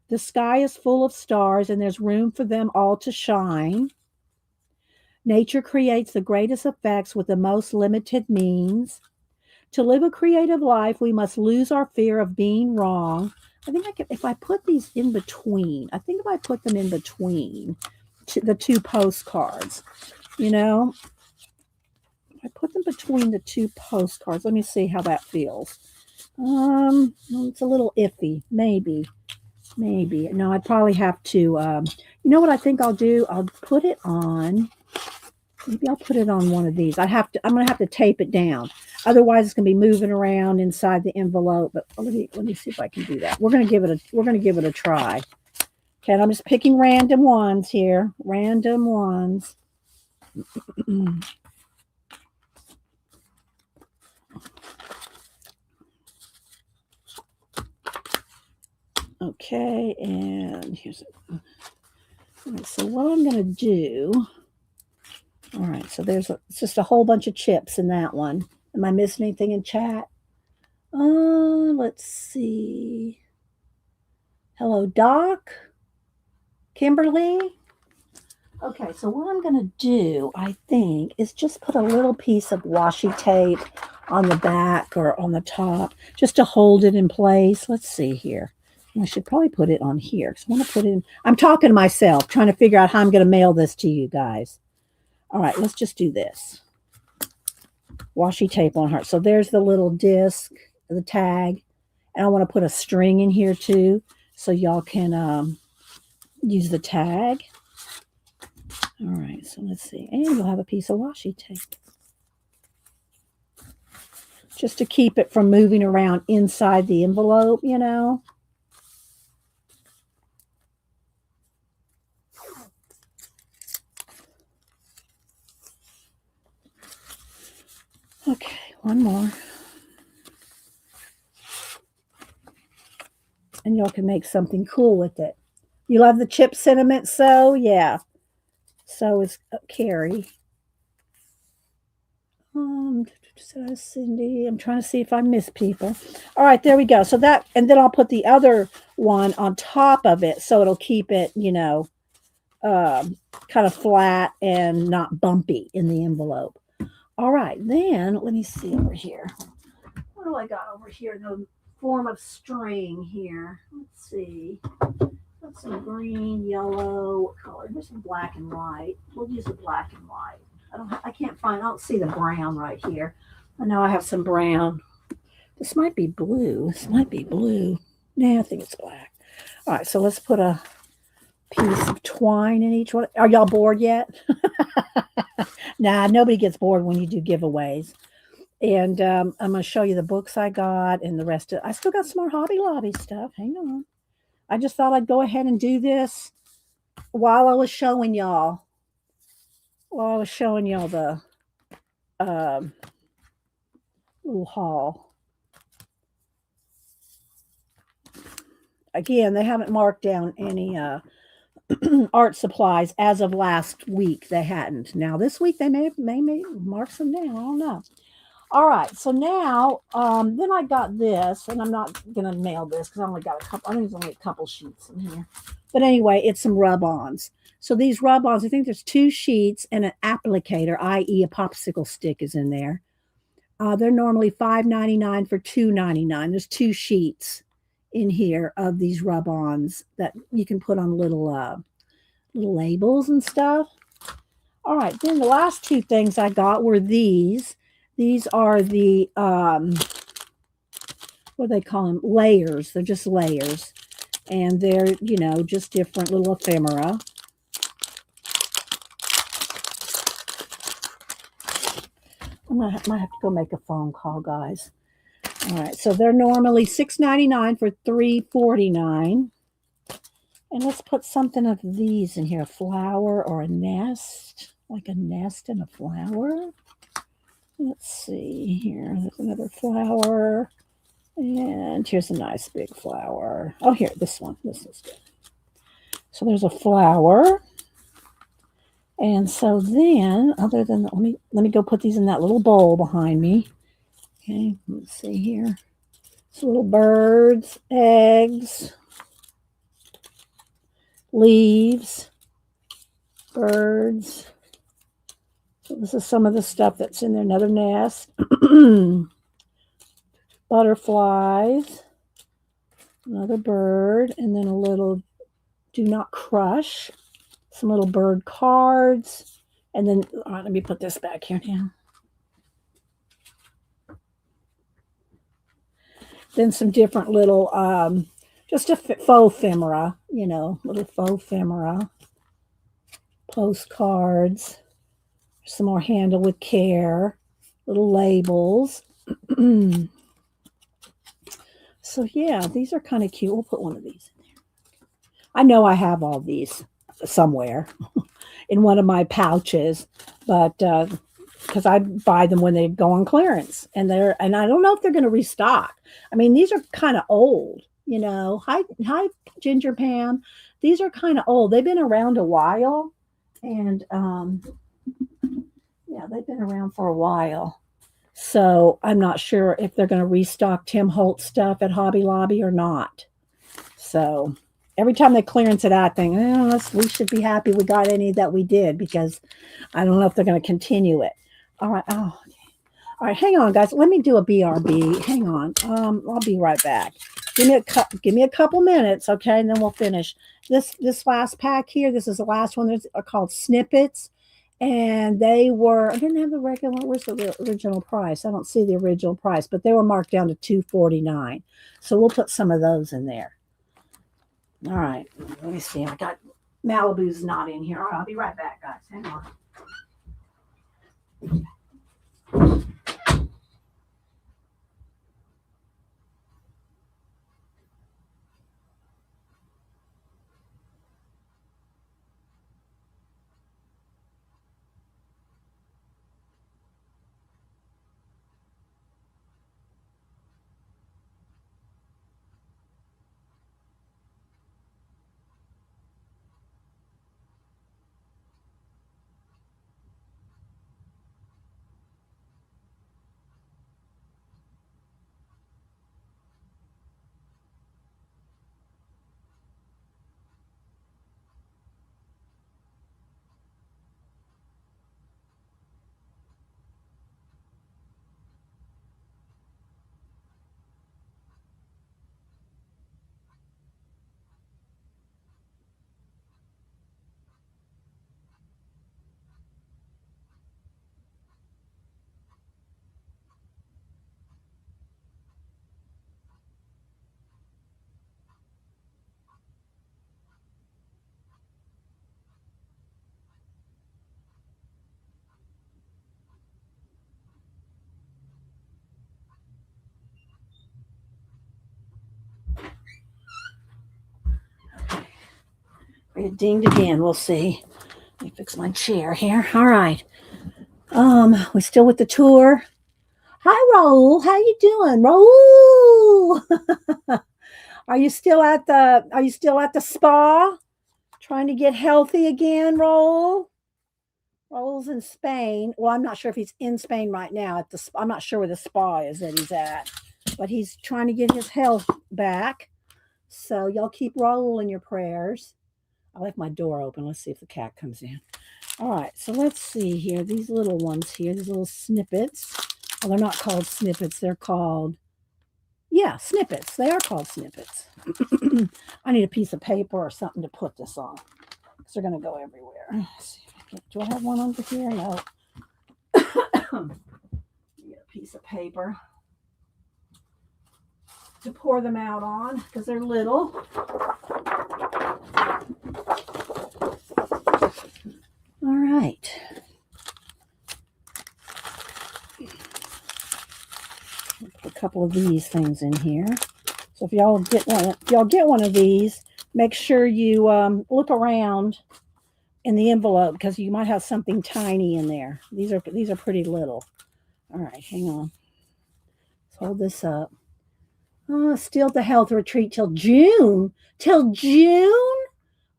The sky is full of stars, and there's room for them all to shine. Nature creates the greatest effects with the most limited means. To live a creative life, we must lose our fear of being wrong. I think if I put these in between, I put them in between the two postcards, I put them between the two postcards. Let me see how that feels. It's a little iffy. Maybe. No, I'd probably have to. You know what I think I'll do? I'll put it on. Maybe I'll put it on one of these. I'm gonna have to tape it down. Otherwise, it's gonna be moving around inside the envelope. But let me see if I can do that. We're gonna give it a try. Okay, I'm just picking random ones here. Random ones. Okay, and here's it. All right, so what I'm going to do, all right, so it's just a whole bunch of chips in that one. Am I missing anything in chat? Let's see. Hello, Doc. Kimberly. Okay, so what I'm going to do, I think, is just put a little piece of washi tape on the back or on the top just to hold it in place. Let's see here. I should probably put it on here because I want to put it in. I'm talking to myself, trying to figure out how I'm going to mail this to you guys. All right, let's just do this. Washi tape on her. So there's the little disc, the tag. And I want to put a string in here too so y'all can use the tag. All right, so let's see. And you'll have a piece of washi tape. Just to keep it from moving around inside the envelope, you know. Okay, one more. And y'all can make something cool with it. You love the chip sentiment, so yeah. So is Carrie. Cindy. I'm trying to see if I miss people. All right, there we go. So that, and then I'll put the other one on top of it so it'll keep it, you know, kind of flat and not bumpy in the envelope. All right, then let me see over here. What do I got over here in the form of string here? Let's see. Got some green, yellow. What color? There's some black and white. We'll use the black and white. I don't see the brown right here. I know I have some brown. This might be blue. Nah, I think it's black. All right, so let's put a piece of twine in each one. Are y'all bored yet? Nah, nobody gets bored when you do giveaways. And I'm going to show you the books I got and the rest of. I still got some more Hobby Lobby stuff. Hang on. I just thought I'd go ahead and do this while I was showing y'all. The little haul. Again, they haven't marked down any art supplies as of last week. They hadn't. Now this week they may mark some down. I don't know. All right, so now then I got this, and I'm not gonna mail this because I only got a couple. I think there's only a couple sheets in here. But anyway, it's some rub-ons. So these rub-ons, I think there's 2 sheets and an applicator, i.e., a popsicle stick is in there. They're normally $5.99 for $2.99. There's 2 sheets in here of these rub-ons that you can put on little labels and stuff. All right, then the last 2 things I got were these. These are the what do they call them? Layers. They're just layers, and they're, you know, just different little ephemera. Might have to go make a phone call, guys. All right, so they're normally $6.99 for $3.49. And let's put something of these in here, a flower or a nest, like a nest and a flower. Let's see here. There's another flower. And here's a nice big flower. Oh, here, this one. This is good. So there's a flower. And so then, other than let me go put these in that little bowl behind me. Okay, let's see here. Some little birds, eggs, leaves, birds. So this is some of the stuff that's in there. Another nest, butterflies, another bird, and then a little do not crush. Some little bird cards, and then all right, let me put this back here now. Then some different little, just a faux ephemera, you know, little faux ephemera, postcards, some more handle with care, little labels. So yeah, these are kind of cute. We'll put one of these in there. I know I have all these somewhere in one of my pouches, but because I buy them when they go on clearance, and I don't know if they're going to restock. I mean, these are kind of old, You know, hi, Ginger Pam. These are kind of old. They've been around a while, and yeah, they've been around for a while. So I'm not sure if they're going to restock Tim Holtz stuff at Hobby Lobby or not. So every time they clearance it out, I think, we should be happy we got any that we did because I don't know if they're going to continue it. All right. Oh, all right. Hang on, guys. Let me do a BRB. Hang on. I'll be right back. Give me a couple minutes, okay, and then we'll finish this last pack here. This is the last one. There's called Snippets, and they were. I didn't have the regular. Where's the original price? I don't see the original price, but they were marked down to $2.49. So we'll put some of those in there. All right. Let me see. I got Malibu's not in here. All right, I'll be right back, guys. Hang on. It dinged again. We'll see. Let me fix my chair here. All right. We're still with the tour. Hi, Raul. How you doing, Raul? Are you still at the spa? Trying to get healthy again, Raul? Raul's in Spain. Well, I'm not sure if he's in Spain right now. I'm not sure where the spa is that he's at, but he's trying to get his health back. So y'all keep Raul in your prayers. I left my door open. Let's see if the cat comes in. All right, so let's see here. These little ones here, these little snippets. Well, they're not called snippets. They're called, yeah, snippets. They are called snippets. I need a piece of paper or something to put this on because they're going to go everywhere. Let's see if I can. Do I have one under here? No. Get a piece of paper to pour them out on because they're little. All right. Put a couple of these things in here. So if y'all get one of these, make sure you look around in the envelope because you might have something tiny in there. These are pretty little. All right, hang on. Let's hold this up. Oh, still at the health retreat till June. Till June,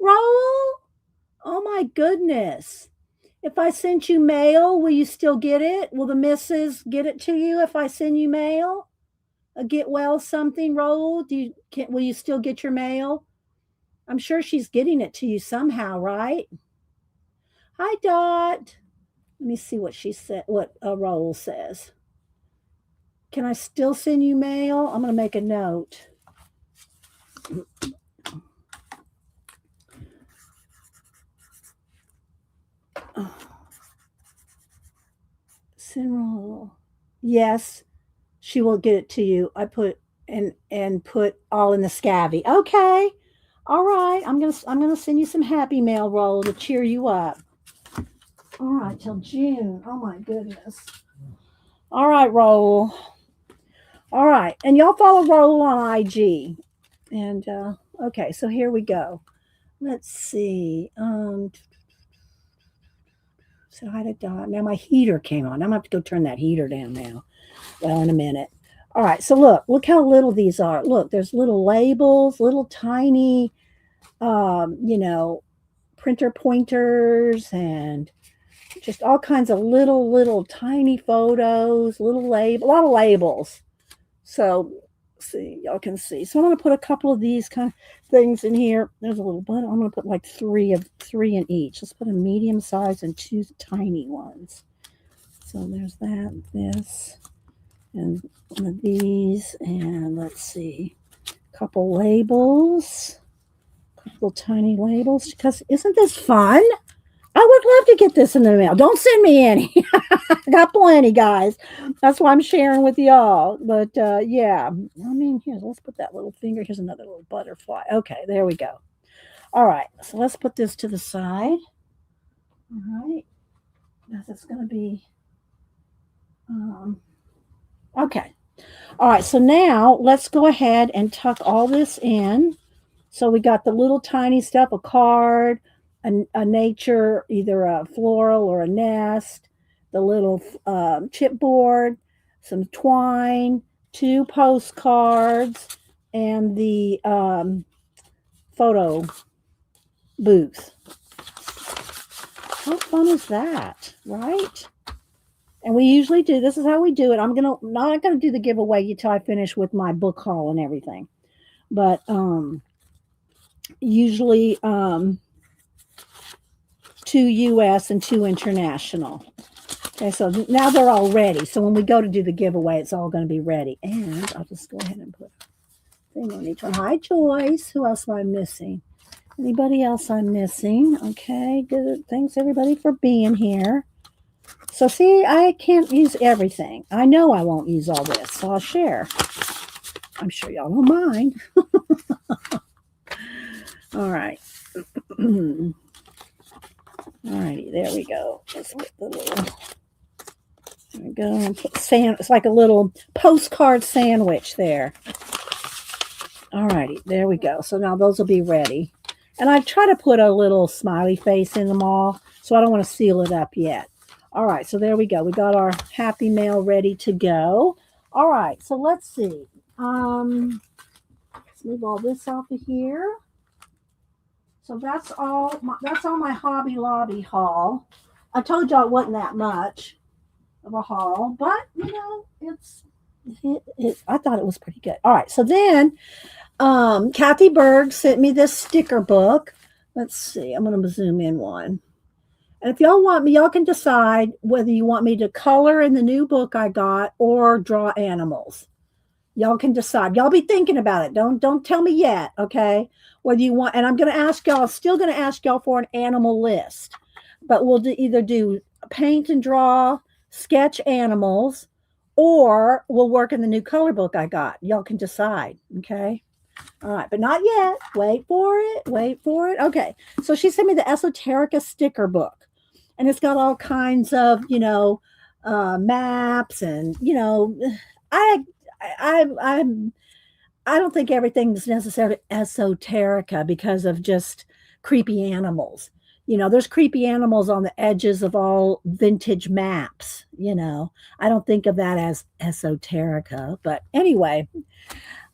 Raul? Oh my goodness. If I sent you mail, will you still get it? Will the missus get it to you if I send you mail? A get well something, Raul? Will you still get your mail? I'm sure she's getting it to you somehow, right? Hi, Dot. Let me see what she said. What Raul says. Can I still send you mail? I'm going to make a note. Send Raul. Yes, she will get it to you. I put and put all in the scabby. Okay. All right. I'm gonna send you some happy mail, Raul, to cheer you up. All right, till June. Oh my goodness. All right, Raul. All right, and y'all follow Raul on IG. And okay, so here we go. Let's see. So hi to Dot. Now my heater came on. I'm gonna have to go turn that heater down now. Well, in a minute. All right, so look how little these are. Look, there's little labels, little tiny, you know, printer pointers and just all kinds of little tiny photos, a lot of labels. So see, y'all can see. So I'm going to put a couple of these kind of things in here. There's a little button. I'm going to put like three in each. Let's put a medium size and two tiny ones. So there's that, this, and one of these, and let's see, a couple labels, a couple tiny labels. Because isn't this fun? I would love to get this in the mail. Don't send me any. I got plenty, guys. That's why I'm sharing with y'all. But yeah, I mean, here, let's put that little finger. Here's another little butterfly. Okay, there we go. All right, so let's put this to the side. All right, that's going to be okay. All right, so now let's go ahead and tuck all this in. So we got the little tiny stuff, a card, a nature, either a floral or a nest, the little chipboard, some twine, two postcards, and the photo booth. How fun is that, right? And we usually do. This is how we do it. Not gonna do the giveaway until I finish with my book haul and everything. But usually 2 US and 2 international. Okay, so now they're all ready. So when we go to do the giveaway, it's all going to be ready. And I'll just go ahead and put a thing on each one. Hi, Joyce. Who else am I missing? Anybody else I'm missing? Okay, good. Thanks, everybody, for being here. So see, I can't use everything. I know I won't use all this, so I'll share. I'm sure y'all won't mind. All right. All righty, there we go. Let's get the little. There we go. And put it's like a little postcard sandwich there. All righty, there we go. So now those will be ready. And I try to put a little smiley face in them all, so I don't want to seal it up yet. All right, so there we go. We got our happy mail ready to go. All right, so let's see. Let's move all this off of here. So that's all my Hobby Lobby haul. I told y'all it wasn't that much of a haul, but you know, I thought it was pretty good. All right, so then Kathy Berg sent me this sticker book. Let's see, I'm gonna zoom in one. And if y'all want me, y'all can decide whether you want me to color in the new book I got or draw animals. Y'all can decide. Y'all be thinking about it. Don't tell me yet, okay? Whether you want, and I'm going to ask y'all, still going to ask y'all for an animal list, but we'll either do paint and draw, sketch animals, or we'll work in the new color book I got. Y'all can decide, okay? All right, but not yet. Wait for it. Wait for it. Okay. So she sent me the Esoterica sticker book, and it's got all kinds of, maps, and I I don't think everything's necessarily esoterica because of just creepy animals. There's creepy animals on the edges of all vintage maps. I don't think of that as esoterica, but anyway.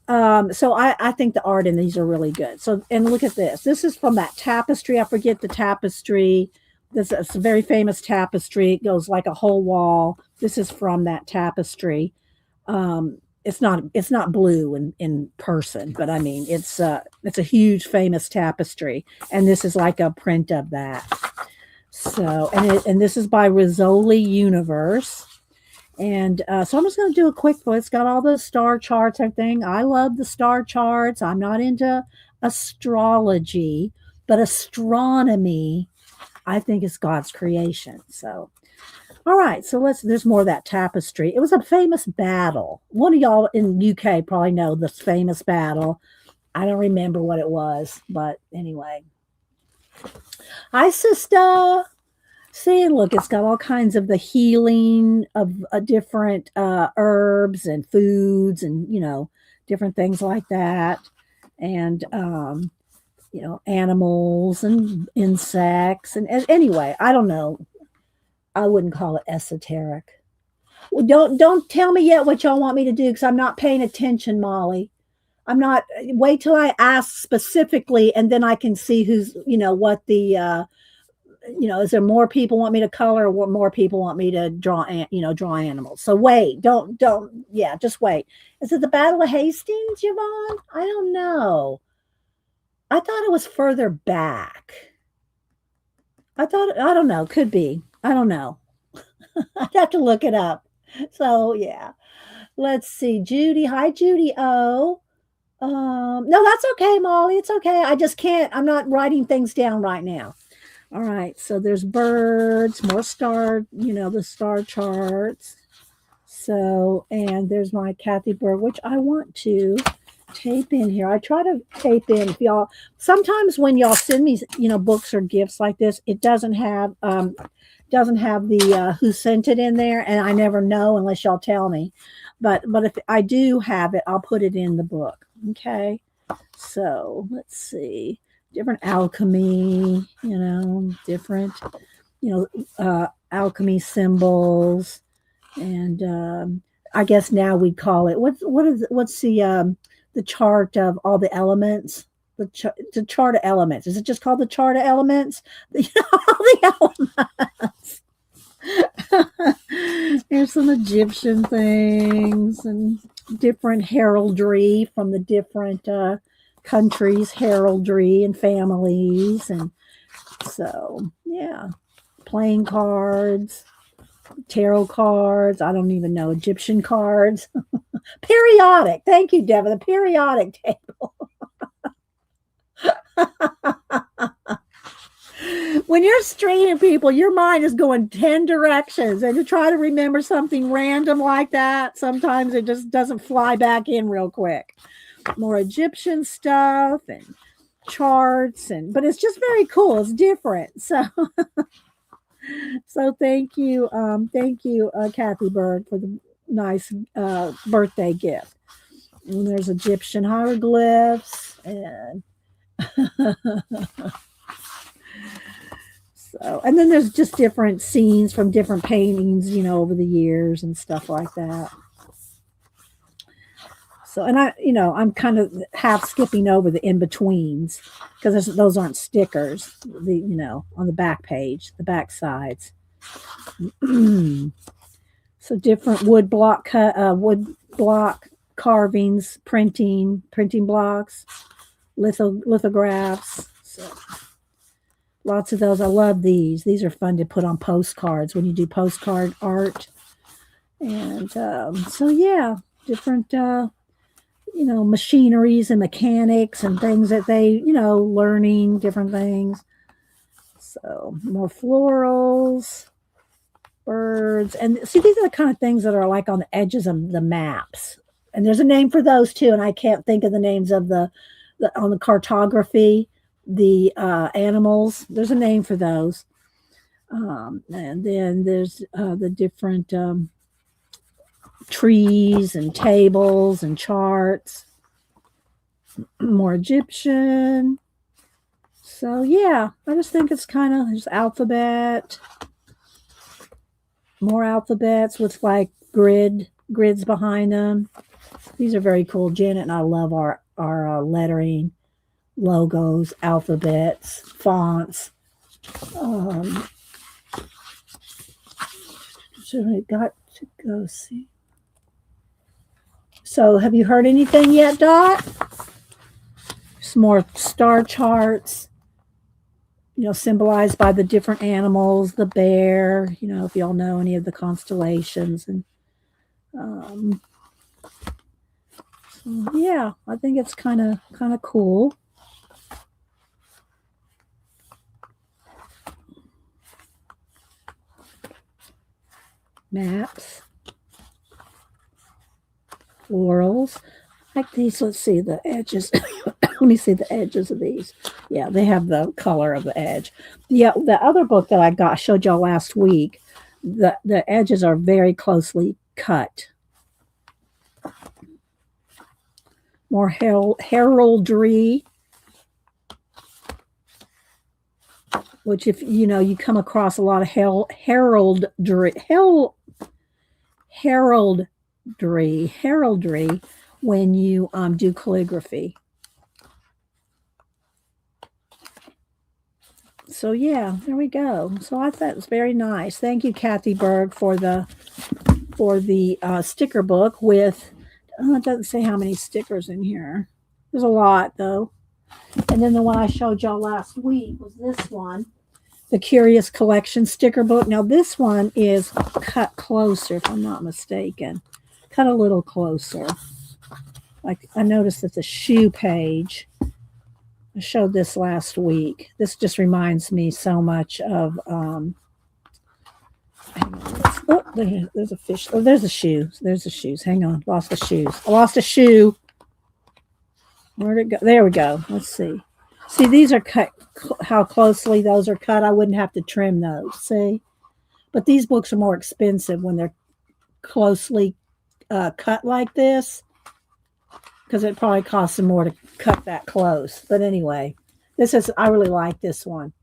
So I think the art in these are really good. So, and look at this. This is from that tapestry. I forget the tapestry. This is a very famous tapestry. It goes like a whole wall. This is from that tapestry. It's not blue in person, but I mean it's a huge famous tapestry, and this is like a print of that. So and this is by Rizzoli Universe. And so I'm just going to do a quick one. It's got all the star charts, everything. I love the star charts. I'm not into astrology, but astronomy, I think, is God's creation. So, all right. So there's more of that tapestry. It was a famous battle. One of y'all in UK probably know this famous battle. I don't remember what it was, but anyway. Hi, sister. See, look, it's got all kinds of the healing of different herbs and foods and, different things like that. And, animals and insects. And anyway, I don't know. I wouldn't call it esoteric. Well, don't tell me yet what y'all want me to do because I'm not paying attention, Molly. I'm not. Wait till I ask specifically, and then I can see who's what the is there more people want me to color, or what more people want me to draw? Draw animals. So wait, don't. Yeah, just wait. Is it the Battle of Hastings, Yvonne? I don't know. I thought it was further back. I thought I don't know. Could be. I don't know. I'd have to look it up. So yeah. Let's see. Judy. Hi, Judy. Oh. No, that's okay, Molly. It's okay. I just can't. I'm not writing things down right now. All right. So there's birds, more star, the star charts. So, and there's my Kathy Bird, which I want to tape in here. I try to tape in if y'all sometimes when y'all send me, books or gifts like this, it doesn't have the who sent it in there, and I never know unless y'all tell me. But if I do have it, I'll put it in the book. Okay. So let's see. Different alchemy, different, alchemy symbols. And I guess now we call it what's the chart of all the elements? The chart of elements. Is it just called the chart of elements? All the elements. There's some Egyptian things and different heraldry from the different countries, heraldry and families. And so, yeah, playing cards, tarot cards. I don't even know, Egyptian cards. Periodic. Thank you, Devin. The periodic table. When you're straining people, your mind is going 10 directions. And to try to remember something random like that, sometimes it just doesn't fly back in real quick. More Egyptian stuff and charts, but it's just very cool. It's different. So thank you, Kathy Bird, for the nice birthday gift. And there's Egyptian hieroglyphs and so, and then there's just different scenes from different paintings, over the years and stuff like that. So, and I'm kind of half skipping over the in betweens because those aren't stickers. On the back page, the back sides. So different wood block carvings, printing blocks, lithographs. So lots of those. I love these. These are fun to put on postcards when you do postcard art. And so yeah, different machineries and mechanics and things that they learning different things. So more florals, birds, and see, these are the kind of things that are like on the edges of the maps. And there's a name for those too, and I can't think of the names of the on the cartography, the animals. There's a name for those. And then there's the different trees and tables and charts. More Egyptian. So yeah, I just think it's kind of just alphabet. More alphabets with like grids behind them. These are very cool. Janet and I love our lettering, logos, alphabets, fonts. So I got to go see. So have you heard anything yet, Dot? Some more star charts, symbolized by the different animals, the bear, if y'all know any of the constellations. And so yeah, I think it's kind of cool. Maps, florals, like these. Let's see the edges. Let me see the edges of these. Yeah, they have the color of the edge. Yeah, the other book that I showed y'all last week, the edges are very closely cut. More heraldry, which if you come across a lot of heraldry, heraldry when you do calligraphy. So yeah, there we go. So I thought it was very nice. Thank you, Kathy Berg, for the sticker book with. Oh, it doesn't say how many stickers in here. There's a lot though. And then the one I showed y'all last week was this one, the Curious Collection sticker book. Now this one is cut closer, if I'm not mistaken. Cut a little closer. Like I noticed that the shoe page. I showed this last week. This just reminds me so much of oh, there's a fish. Oh, there's a shoe. There's the shoes. Hang on. Lost the shoes. I lost a shoe. Where'd it go? There we go. Let's see. See, these are cut, how closely those are cut. I wouldn't have to trim those. See? But these books are more expensive when they're closely cut like this, because it probably costs them more to cut that close. But anyway, I really like this one.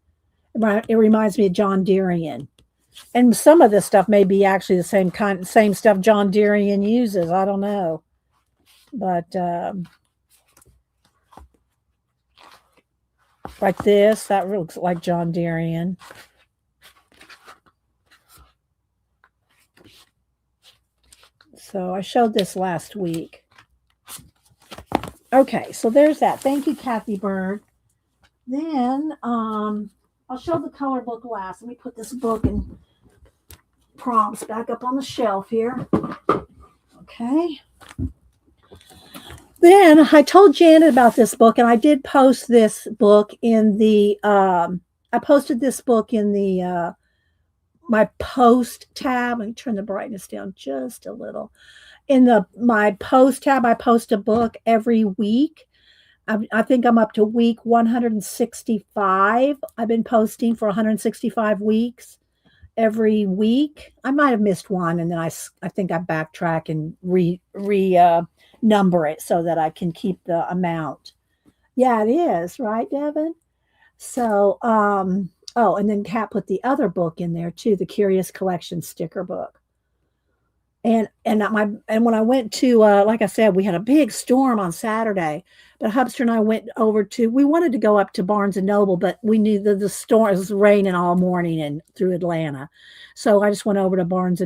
It reminds me of John Derian. And some of this stuff may be actually the same stuff John Derian uses. I don't know. But like this, that looks like John Derian. So I showed this last week. Okay, so there's that. Thank you, Kathy Berg. Then I'll show the color book last. Let me put this book and prompts back up on the shelf here. Okay. Then I told Janet about this book, and I did post this book in the I posted this book in the my post tab. Let me turn the brightness down just a little. In my post tab, I post a book every week. I think I'm up to week 165. I've been posting for 165 weeks every week. I might have missed one, and then I think I backtrack and number it so that I can keep the amount. Yeah, it is, right, Devin? So, oh, and then Kat put the other book in there too, the Curious Collection sticker book. And when I went to like I said, we had a big storm on Saturday, but Hubster and I went over we wanted to go up to Barnes and Noble, but we knew that the storm was raining all morning and through Atlanta. So I just went over to Books A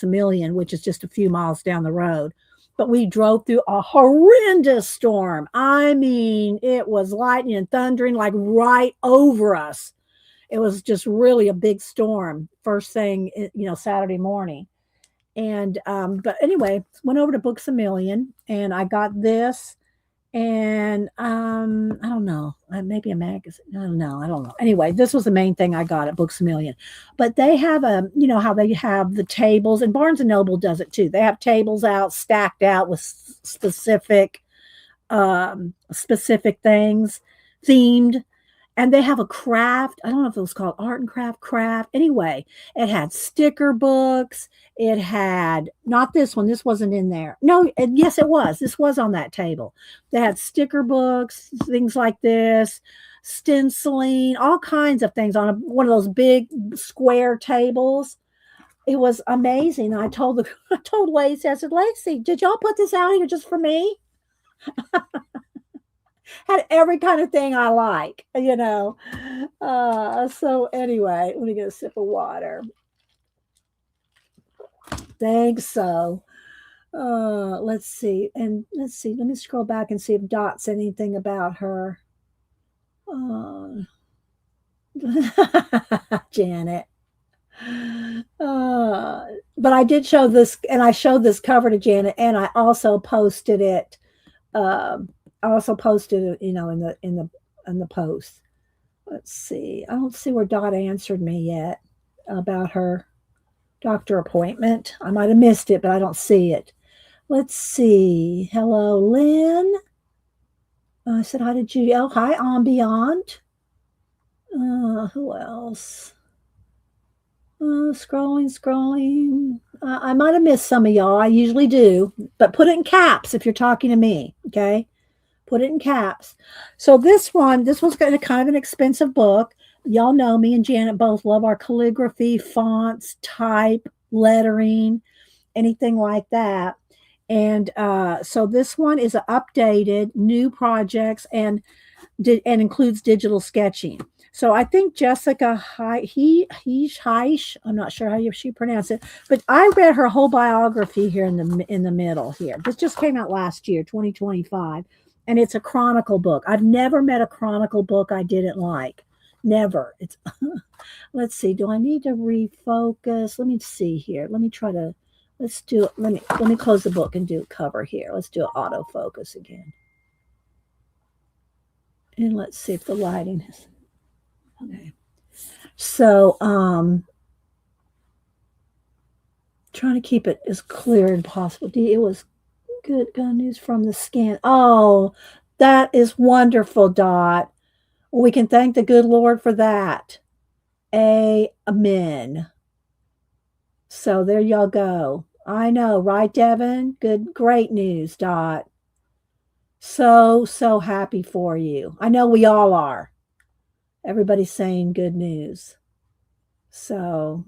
Million, which is just a few miles down the road. But we drove through a horrendous storm. I mean, it was lightning and thundering like right over us. It was just really a big storm first thing, Saturday morning. And but anyway, went over to Books A Million, and I got this, and I don't know, maybe a magazine. I don't know. Anyway, this was the main thing I got at Books A Million. But they have how they have the tables, and Barnes and Noble does it too. They have tables out, stacked out with specific things, themed. And they have a craft. I don't know if it was called art and craft. Anyway, it had sticker books. It had, not this one. This wasn't in there. No, yes, it was. This was on that table. They had sticker books, things like this, stenciling, all kinds of things on one of those big square tables. It was amazing. I told Lacey, I said, Lacey, did y'all put this out here just for me? Had every kind of thing I like, So anyway, let me get a sip of water. Thanks. So let's see. Let me scroll back and see if Dot said anything about her. Janet. But I did show this, and I showed this cover to Janet, and I also posted it. In the post. Let's see. I don't see where Dot answered me yet about her doctor appointment. I might have missed it, but I don't see it. Let's see. Hello, Lynn. I said hi to Judy. Oh, hi, Ambient. Who else? Scrolling. I might have missed some of y'all. I usually do, but put it in caps if you're talking to me. Okay. Put it in caps. So this was kind of an expensive book. Y'all know me and Janet both love our calligraphy, fonts, type, lettering. anything like that. And so this one is a updated new projects and includes digital sketching. So I think Jessica Heish, I'm not sure how she pronounced it, but I read her whole biography here in the middle here. This just came out last year, 2025, and it's a chronicle book. I've never met a chronicle book I didn't like. Never. It's let's see. Do I need to refocus? Let me see here. Let me try to let's do it. Let me close the book and do cover here. Let's do autofocus again. And let's see if the lighting is okay. So trying to keep it as clear as possible. It was good news from the scan. Oh, that is wonderful, Dot. We can thank the good Lord for that. Amen. So there y'all go. I know, right, Devin? Great news, Dot. So happy for you. I know we all are. Everybody's saying good news. So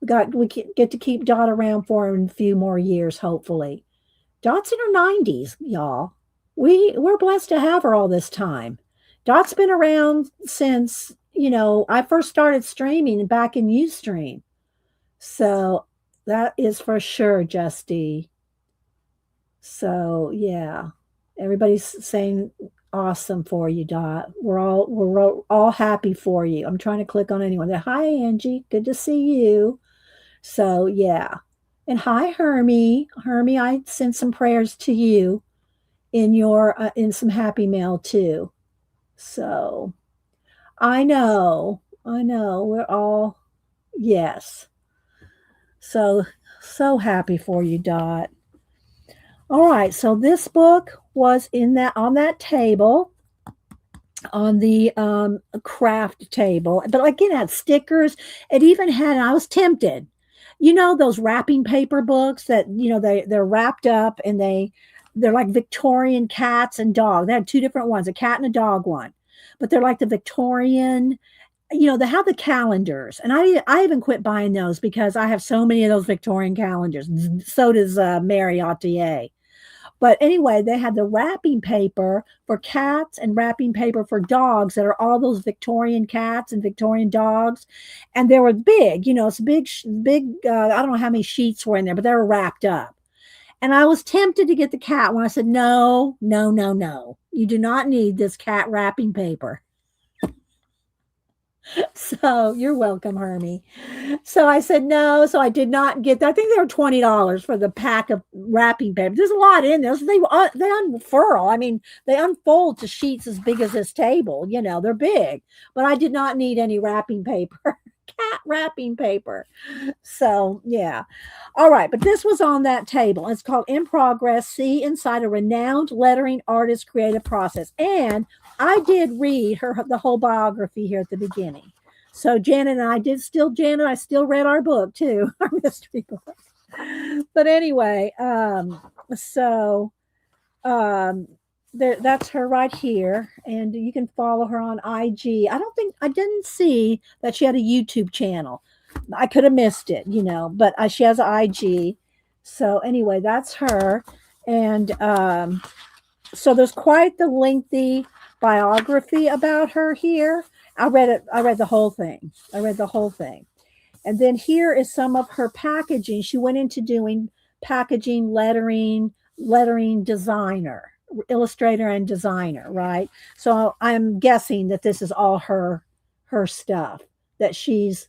we get to keep Dot around for a few more years, hopefully. Dot's in her 90s, y'all. We're blessed to have her all this time. Dot's been around since, I first started streaming back in Ustream. So that is for sure, Justy. So yeah, everybody's saying awesome for you, Dot. We're all happy for you. I'm trying to click on anyone. Hi, Angie. Good to see you. So yeah, and hi, Hermie. Hermie, I sent some prayers to you in your in some happy mail too. So I know. We're all yes. So happy for you, Dot. All right, so this book was on that table, on the craft table, but again, it had stickers. It even had, I was tempted. Those wrapping paper books that they're wrapped up and they're like Victorian cats and dogs. They had two different ones, a cat and a dog one, but they're like the Victorian. They have the calendars, and I even quit buying those because I have so many of those Victorian calendars. So does Mary Attier. But anyway, they had the wrapping paper for cats and wrapping paper for dogs that are all those Victorian cats and Victorian dogs. And they were big, it's big, I don't know how many sheets were in there, but they were wrapped up. And I was tempted to get the cat one. I said, no. You do not need this cat wrapping paper. So you're welcome, Hermie. So I said no. So I did not get that. I think they were $20 for the pack of wrapping paper. There's a lot in there. So they unfurl. I mean, they unfold to sheets as big as this table. They're big. But I did not need any wrapping paper. Cat wrapping paper. So yeah. All right. But this was on that table. It's called In Progress. See inside a renowned lettering artist creative process. And I did read the whole biography here at the beginning. So Janet and I still read our book too, our mystery book. But anyway, that's her right here, and you can follow her on IG. I didn't see that she had a YouTube channel. I could have missed it, but she has an IG. So anyway, that's her, and so there's quite the lengthy biography about her here. I read the whole thing. And then here is some of her packaging. She went into doing packaging, lettering designer, illustrator and designer, right? So I'm guessing that this is all her stuff, that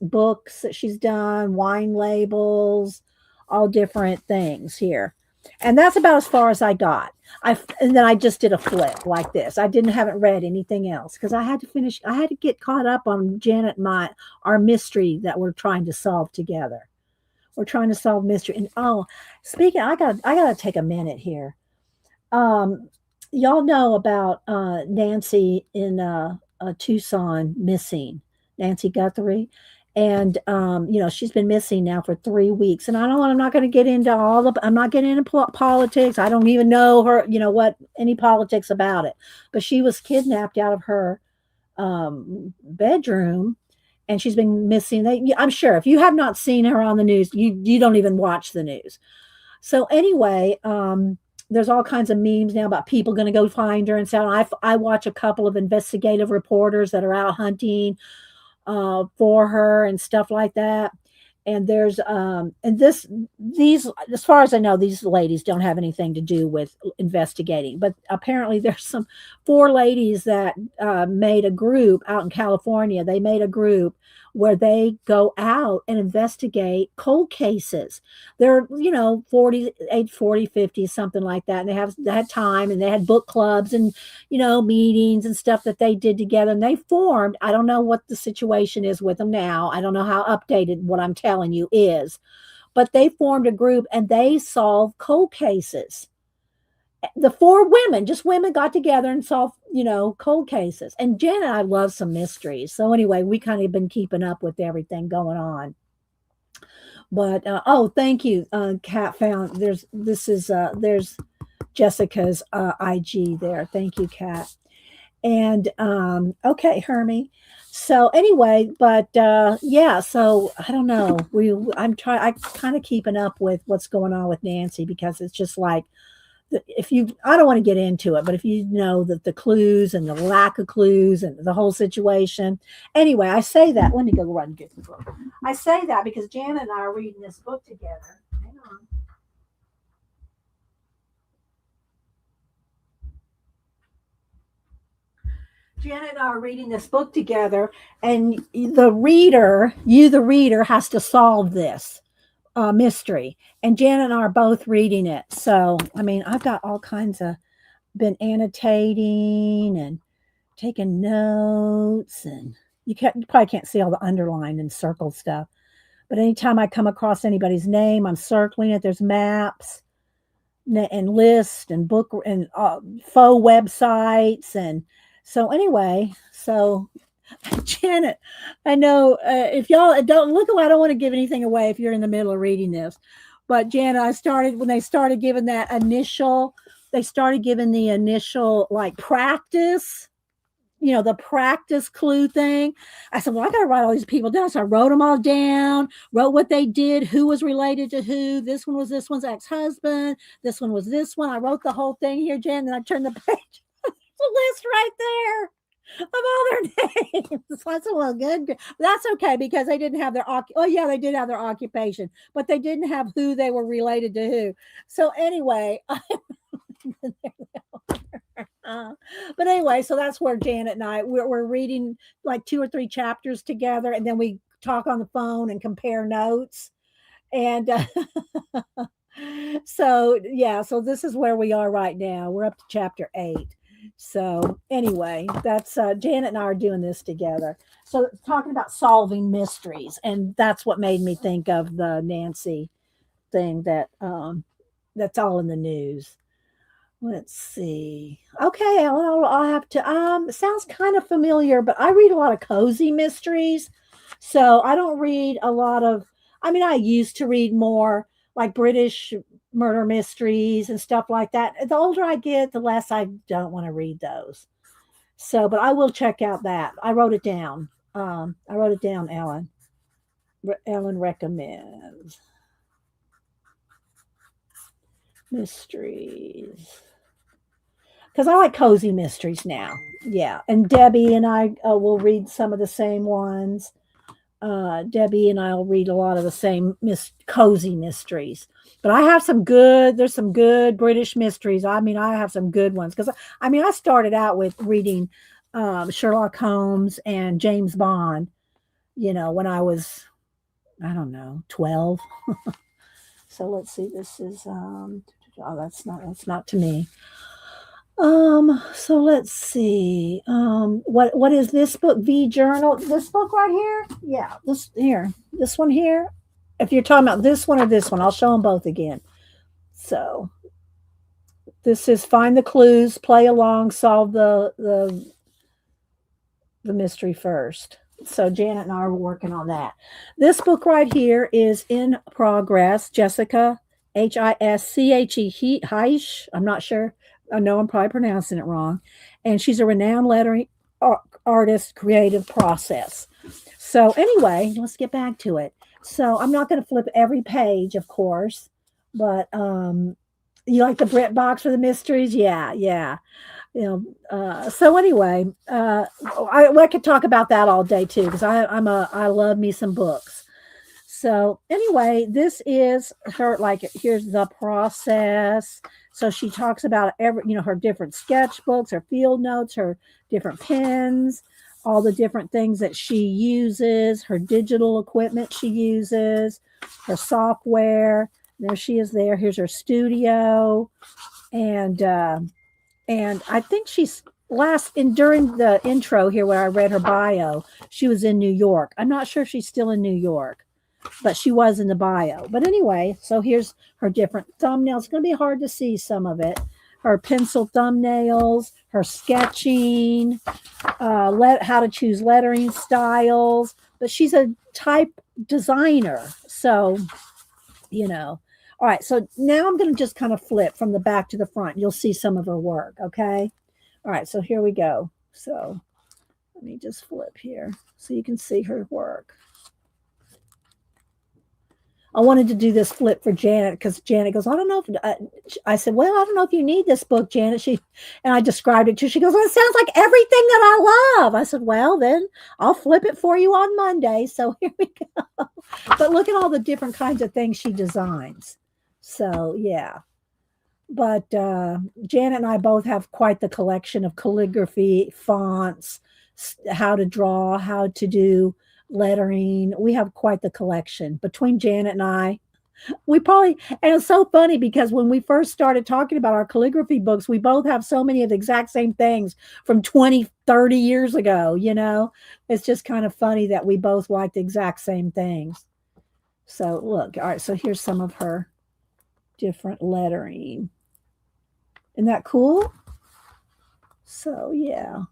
books that she's done, wine labels, all different things here. And that's about as far as I got. And then I just did a flip like this. I haven't read anything else because I had to get caught up on Janet and our mystery that we're trying to solve together. We're trying to solve mystery. And speaking, I gotta take a minute here. Y'all know about Nancy in Tucson missing, Nancy Guthrie. And she's been missing now for 3 weeks, and I'm not going to get into I'm not getting into politics. I don't even know her, any politics about it, but she was kidnapped out of her bedroom, and she's been missing. I'm sure if you have not seen her on the news, you don't even watch the news, So anyway, there's all kinds of memes now about people going to go find her and so on. I watch a couple of investigative reporters that are out hunting for her and stuff like that. And there's and these, as far as I know, these ladies don't have anything to do with investigating, but apparently there's some four ladies that made a group out in California. They made a group where they go out and investigate cold cases. They're, 40, age 40, 50, something like that. And they had time, and they had book clubs and, meetings and stuff that they did together. And they formed, I don't know what the situation is with them now. I don't know how updated what I'm telling you is, but they formed a group and they solved cold cases. The four women, just women, got together and solved, cold cases. And Jen and I love some mysteries. So anyway, we kind of been keeping up with everything going on. But oh, thank you, Kat found there's Jessica's IG there. Thank you, Kat. And okay, Hermie. So anyway, but yeah, so I don't know. I kind of keeping up with what's going on with Nancy, because it's just like, if you, I don't want to get into it, but if you know that the clues and the lack of clues and the whole situation. Anyway, I say that. Let me go run and get the book. I say that because Janet and I are reading this book together. Hang on. Janet and I are reading this book together, and the reader, has to solve this mystery. And Janet and I are both reading it. So, I mean, I've got all kinds of, been annotating and taking notes, and you probably can't see all the underlined and circled stuff. But anytime I come across anybody's name, I'm circling it. There's maps and lists and book and faux websites. And so anyway, so Janet, I know if y'all don't look away, I don't want to give anything away if you're in the middle of reading this. But Janet, when they started giving the initial like practice, the practice clue thing. I said, well, I got to write all these people down. So I wrote them all down, wrote what they did, who was related to who. This one was this one's ex-husband. This one was this one. I wrote the whole thing here, Jen, and I turned the page. The list right there of all their names. So I said, well, good. That's okay, because they didn't have their yeah, they did have their occupation, but they didn't have who they were related to who. So anyway, but anyway, so that's where Janet and I we're reading like 2 or 3 chapters together, and then we talk on the phone and compare notes. And so yeah, so this is where we are right now. We're up to chapter 8. So anyway, that's Janet and I are doing this together. So talking about solving mysteries, and that's what made me think of the Nancy thing that's all in the news. Let's see. Okay, I'll have to. It sounds kind of familiar, but I read a lot of cozy mysteries, so I don't read a lot of. I mean, I used to read more like British murder mysteries and stuff like that. The older I get, the less I don't want to read those. So, but I will check out that. I wrote it down. I wrote it down, Ellen. Ellen recommends mysteries. Because I like cozy mysteries now. Yeah. And Debbie and I will read some of the same ones. Debbie and I will read a lot of the same cozy mysteries. But I have there's some good British mysteries. I mean, I have some good ones. Because, I mean, I started out with reading Sherlock Holmes and James Bond, when I was, I don't know, 12. So let's see. This is, that's not to me. So let's see. What is this book? V Journal. This book right here? Yeah, this one here. If you're talking about this one or this one, I'll show them both again. So this is find the clues, play along, solve the mystery first. So Janet and I are working on that. This book right here is in progress. Jessica Hische Heisch. I'm not sure. I know I'm probably pronouncing it wrong. And she's a renowned lettering artist, creative process. So anyway, let's get back to it. So I'm not going to flip every page, of course. But you like the Brit box for the mysteries? Yeah, yeah. So anyway, I could talk about that all day too because I love me some books. So anyway, this is her, like, here's the process. So she talks about her different sketchbooks, her field notes, her different pens, all the different things that she uses, her digital equipment she uses, her software. There she is there. Here's her studio. And I think she's during the intro here where I read her bio, she was in New York. I'm not sure if she's still in New York, but she was in the bio. But anyway, so here's her different thumbnails. It's going to be hard to see some of it. Her pencil thumbnails, her sketching, how to choose lettering styles. But she's a type designer. So, you know. All right, so now I'm going to just kind of flip from the back to the front. You'll see some of her work, okay? All right, so here we go. So let me just flip here so you can see her work. I wanted to do this flip for Janet because Janet goes, I don't know if I said, well, I don't know if you need this book, Janet. And I described it to her. She goes, well, it sounds like everything that I love. I said, well, then I'll flip it for you on Monday. So here we go. But look at all the different kinds of things she designs. So yeah. But Janet and I both have quite the collection of calligraphy, fonts, how to draw, how to do lettering. We have quite the collection between Janet and I. We probably, and it's so funny because when we first started talking about our calligraphy books, we both have so many of the exact same things from 20, 30 years ago, It's just kind of funny that we both like the exact same things. So look, all right, so here's some of her different lettering. Isn't that cool? So yeah.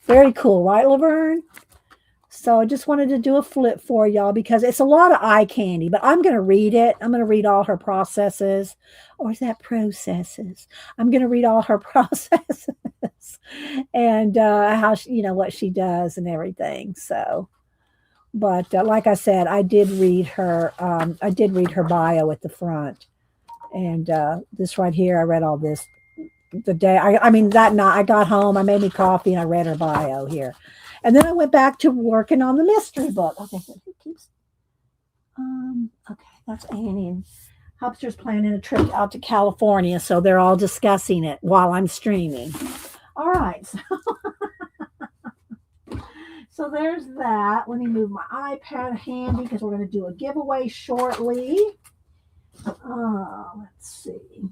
Very cool, right, Laverne? So I just wanted to do a flip for y'all because it's a lot of eye candy, but I'm going to read it. I'm going to read all her processes. Or is that processes? I'm going to read all her processes and how what she does and everything. So, but like I said, I did read her. I did read her bio at the front, and this right here, I read all this the day. I mean that night I got home, I made me coffee, and I read her bio here. And then I went back to working on the mystery book. Okay, so who keeps? Okay, that's Annie and Hubster's planning a trip out to California, so they're all discussing it while I'm streaming. All right, so there's that. Let me move my iPad handy because we're going to do a giveaway shortly. Let's see.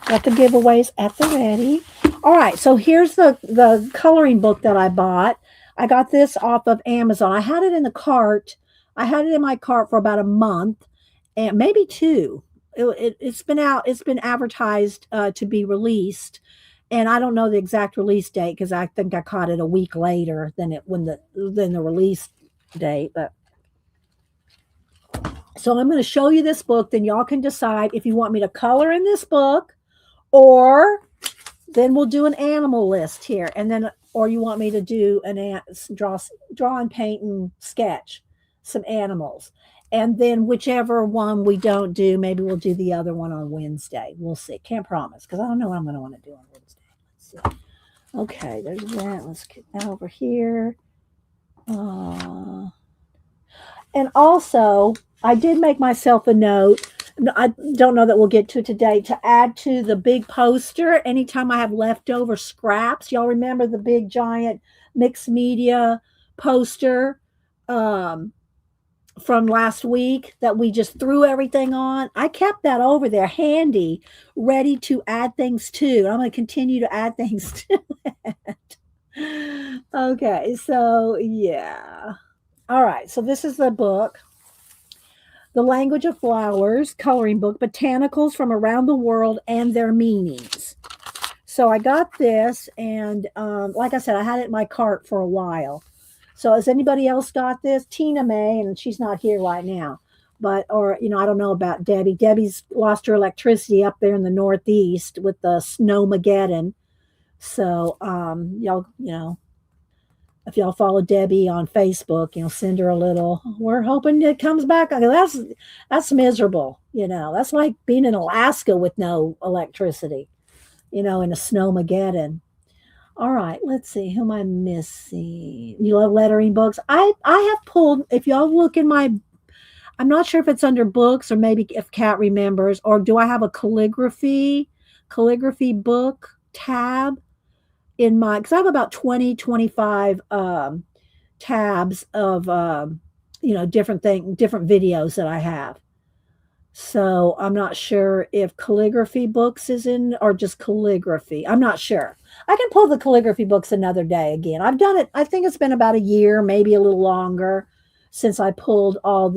Got the giveaways at the ready. All right, so here's the coloring book that I bought. I got this off of Amazon. I had it in the cart. I had it in my cart for about a month, and maybe two. It's been out. It's been advertised to be released, and I don't know the exact release date because I think I caught it a week later than the release date. But so I'm going to show you this book. Then y'all can decide if you want me to color in this book, or then we'll do an animal list here, and then, or you want me to do draw and paint and sketch some animals, and then whichever one we don't do, maybe we'll do the other one on Wednesday. We'll see. Can't promise because I don't know what I'm going to want to do on Wednesday. Let's see. Okay, there's that. Let's get that over here. And also, I did make myself a note. I don't know that we'll get to it today, to add to the big poster anytime I have leftover scraps. Y'all remember the big giant mixed media poster from last week that we just threw everything on? I kept that over there handy, ready to add things to. I'm going to continue to add things to it. Okay, so yeah. All right, so this is the book. The Language of Flowers coloring book, botanicals from around the world and their meanings. So I got this, and like I said, I had it in my cart for a while. So has anybody else got this? Tina May, and she's not here right now. But, or, I don't know about Debbie. Debbie's lost her electricity up there in the Northeast with the Snowmageddon. So, y'all, If y'all follow Debbie on Facebook, send her a little. We're hoping it comes back. That's miserable. That's like being in Alaska with no electricity. In a snowmageddon. All right, let's see. Who am I missing? You love lettering books. I have pulled. If y'all look in my, I'm not sure if it's under books or maybe if Kat remembers, or do I have a calligraphy book tab in my? Because I have about 20, 25 tabs of different different videos that I have. So I'm not sure if calligraphy books is in or just calligraphy. I'm not sure. I can pull the calligraphy books another day again. I've done it. I think it's been about a year, maybe a little longer, since I pulled all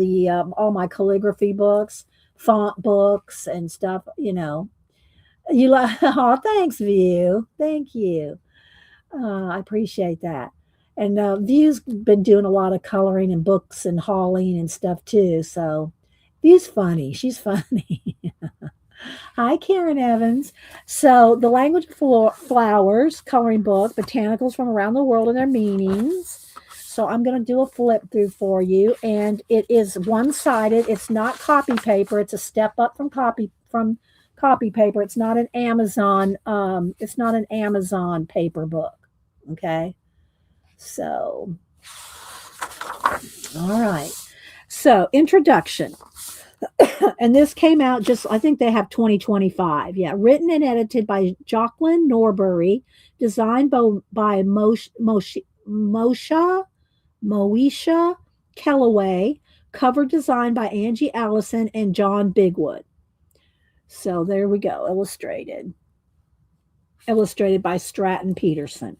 my calligraphy books, font books, and stuff. You like? Oh, thanks, View. Thank you. I appreciate that. And View's been doing a lot of coloring and books and hauling and stuff too. So View's funny. She's funny. Hi, Karen Evans. So, The Language of Flowers, coloring book, botanicals from around the world and their meanings. So, I'm going to do a flip through for you, and it is one-sided. It's not copy paper. It's a step up from copy paper. It's not an Amazon. It's not an Amazon paper book. Okay. So, all right. So, introduction. And this came out I think they have 2025. Yeah. Written and edited by Jocelyn Norbury, designed by Moesha Kellaway, cover design by Angie Allison and John Bigwood. So there we go. Illustrated by Stratton Peterson.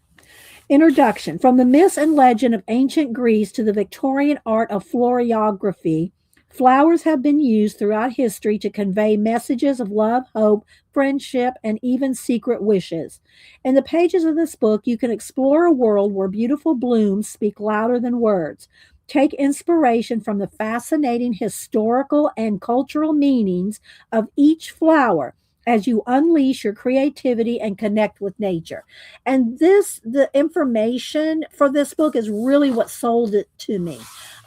Introduction. From the myths and legend of ancient Greece to the Victorian art of florography, flowers have been used throughout history to convey messages of love, hope, friendship, and even secret wishes. In the pages of this book, you can explore a world where beautiful blooms speak louder than words. Take inspiration from the fascinating historical and cultural meanings of each flower as you unleash your creativity and connect with nature. And the information for this book is really what sold it to me.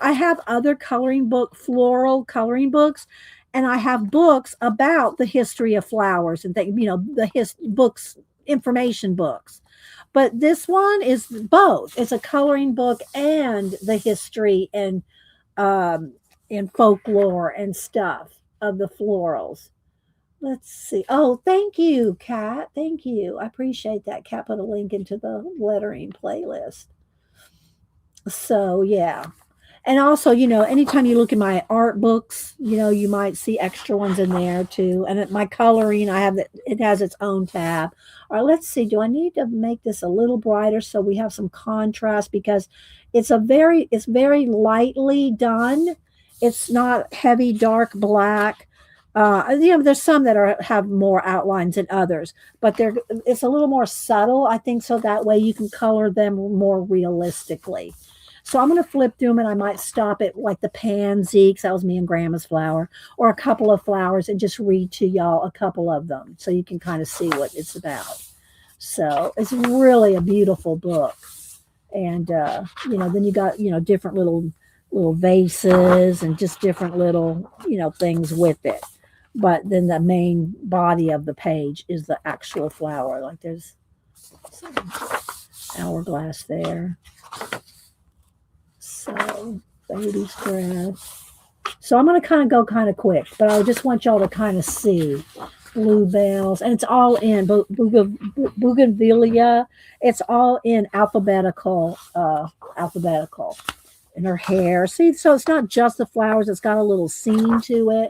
I have other floral coloring books, and I have books about the history of flowers and things, books, information books. But this one is both. It's a coloring book and the history and folklore and stuff of the florals. Let's see. Oh, thank you, Kat. Thank you. I appreciate that. Kat put a link into the lettering playlist. So, yeah. And also, anytime you look at my art books, you might see extra ones in there too. And my coloring, it has its own tab. All right, let's see. Do I need to make this a little brighter so we have some contrast? Because it's very lightly done. It's not heavy, dark black. There's some that have more outlines than others, but it's a little more subtle, I think, so that way you can color them more realistically. So I'm going to flip through them, and I might stop at like the pansy, because that was me and Grandma's flower, or a couple of flowers, and just read to y'all a couple of them so you can kind of see what it's about. So it's really a beautiful book. And, then you got, different little vases and just different little, things with it. But then the main body of the page is the actual flower. Like there's some hourglass there. So baby's breath. So I'm going to kind of go kind of quick, but I just want y'all to kind of see bluebells, and it's all in bougainvillea. It's all in alphabetical. And her hair. See, so it's not just the flowers. It's got a little scene to it.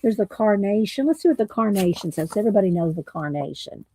There's the carnation. Let's see what the carnation says. Everybody knows the carnation.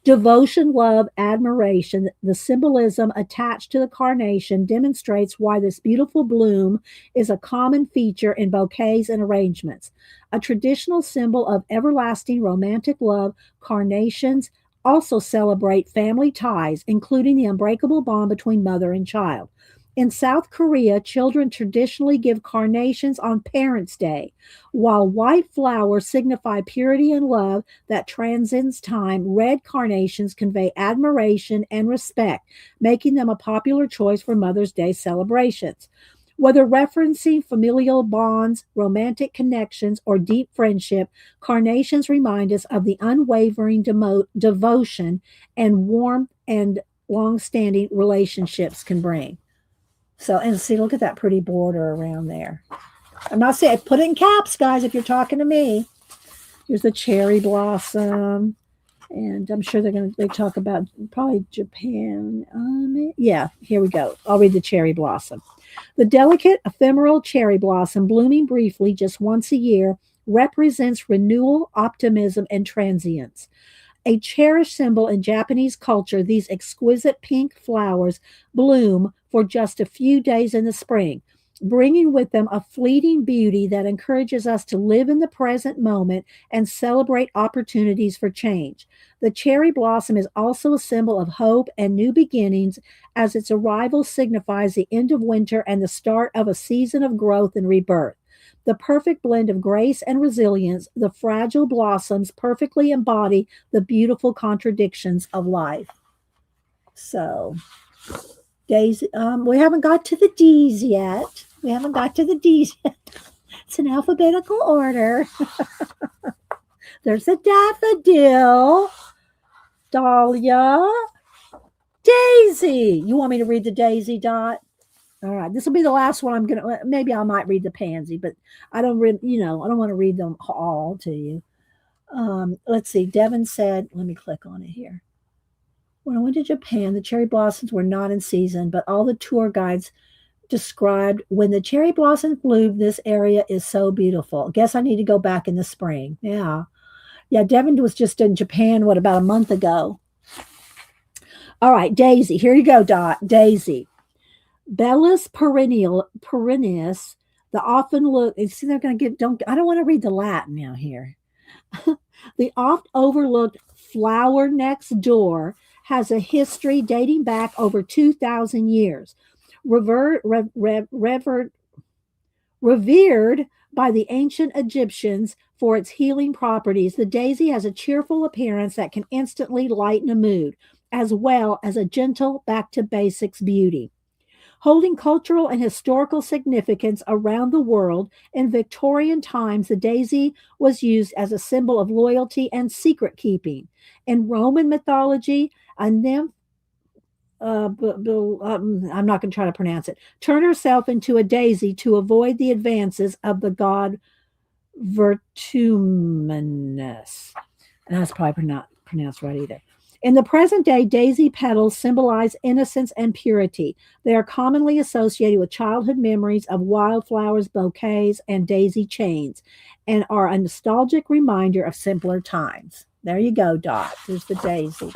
Devotion, love, admiration. The symbolism attached to the carnation demonstrates why this beautiful bloom is a common feature in bouquets and arrangements. A traditional symbol of everlasting romantic love, carnations also celebrate family ties, including the unbreakable bond between mother and child. In South Korea, children traditionally give carnations on Parents' Day. While white flowers signify purity and love that transcends time, red carnations convey admiration and respect, making them a popular choice for Mother's Day celebrations. Whether referencing familial bonds, romantic connections, or deep friendship, carnations remind us of the unwavering devotion and warmth and long-standing relationships can bring. So, and see, look at that pretty border around there. I'm not saying, put it in caps, guys, if you're talking to me. Here's the cherry blossom. And I'm sure they talk about probably Japan. Yeah, here we go. I'll read the cherry blossom. The delicate, ephemeral cherry blossom, blooming briefly just once a year, represents renewal, optimism, and transience. A cherished symbol in Japanese culture, these exquisite pink flowers bloom for just a few days in the spring, bringing with them a fleeting beauty that encourages us to live in the present moment and celebrate opportunities for change. The cherry blossom is also a symbol of hope and new beginnings, as its arrival signifies the end of winter and the start of a season of growth and rebirth. The perfect blend of grace and resilience, the fragile blossoms perfectly embody the beautiful contradictions of life. So, Daisy, we haven't got to the D's yet. We haven't got to the D's yet. It's in alphabetical order. There's a daffodil, dahlia, daisy. You want me to read the daisy, Dot? All right, this will be the last one. Maybe I might read the pansy, but I don't read. I don't want to read them all to you. Let's see. Devin said, let me click on it here. When I went to Japan, the cherry blossoms were not in season, but all the tour guides described when the cherry blossoms bloom, this area is so beautiful. Guess I need to go back in the spring. Yeah. Yeah, Devin was just in Japan, about a month ago? All right, Daisy. Here you go, Dot. Daisy. Bellis perennius, the often look, see, they're going to I don't want to read the Latin now here. The oft overlooked flower next door has a history dating back over 2,000 years. Revered by the ancient Egyptians for its healing properties, the daisy has a cheerful appearance that can instantly lighten a mood, as well as a gentle back to basics beauty. Holding cultural and historical significance around the world, in Victorian times, the daisy was used as a symbol of loyalty and secret keeping. In Roman mythology, a nymph, I'm not going to try to pronounce it, turned herself into a daisy to avoid the advances of the god Vertumnus. And that's probably not pronounced right either. In the present day, daisy petals symbolize innocence and purity. They are commonly associated with childhood memories of wildflowers, bouquets, and daisy chains, and are a nostalgic reminder of simpler times. There you go, Dot. There's the daisy.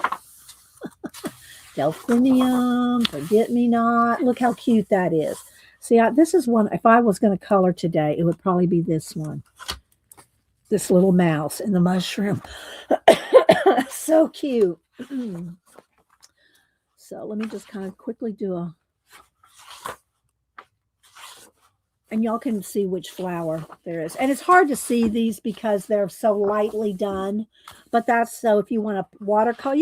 Delphinium, forget me not. Look how cute that is. See, this is one, if I was going to color today, it would probably be this one. This little mouse in the mushroom. So cute. So let me just kind of quickly do and y'all can see which flower there is. And it's hard to see these because they're so lightly done, but that's so if you want to watercolor,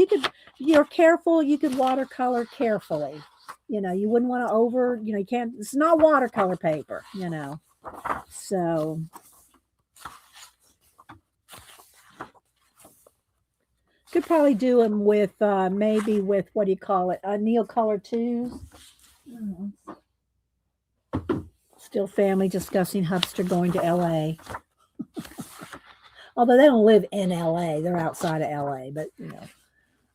you're careful, you could watercolor carefully. You wouldn't want to you can't, it's not watercolor paper, so. Could probably do them with maybe with what do you call it? Neocolor twos. Still family discussing Hubster going to LA. Although they don't live in LA, they're outside of LA. But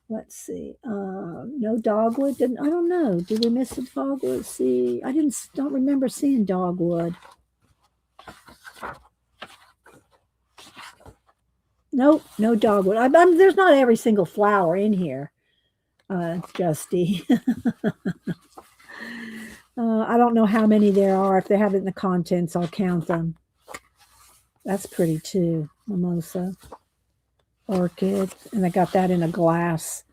let's see. No dogwood. I don't know. Did we miss a dogwood? Let's see. I don't remember seeing dogwood. Nope, no dogwood. There's not every single flower in here, Justy. I don't know how many there are. If they have it in the contents, I'll count them. That's pretty too. Mimosa, orchid, and I got that in a glass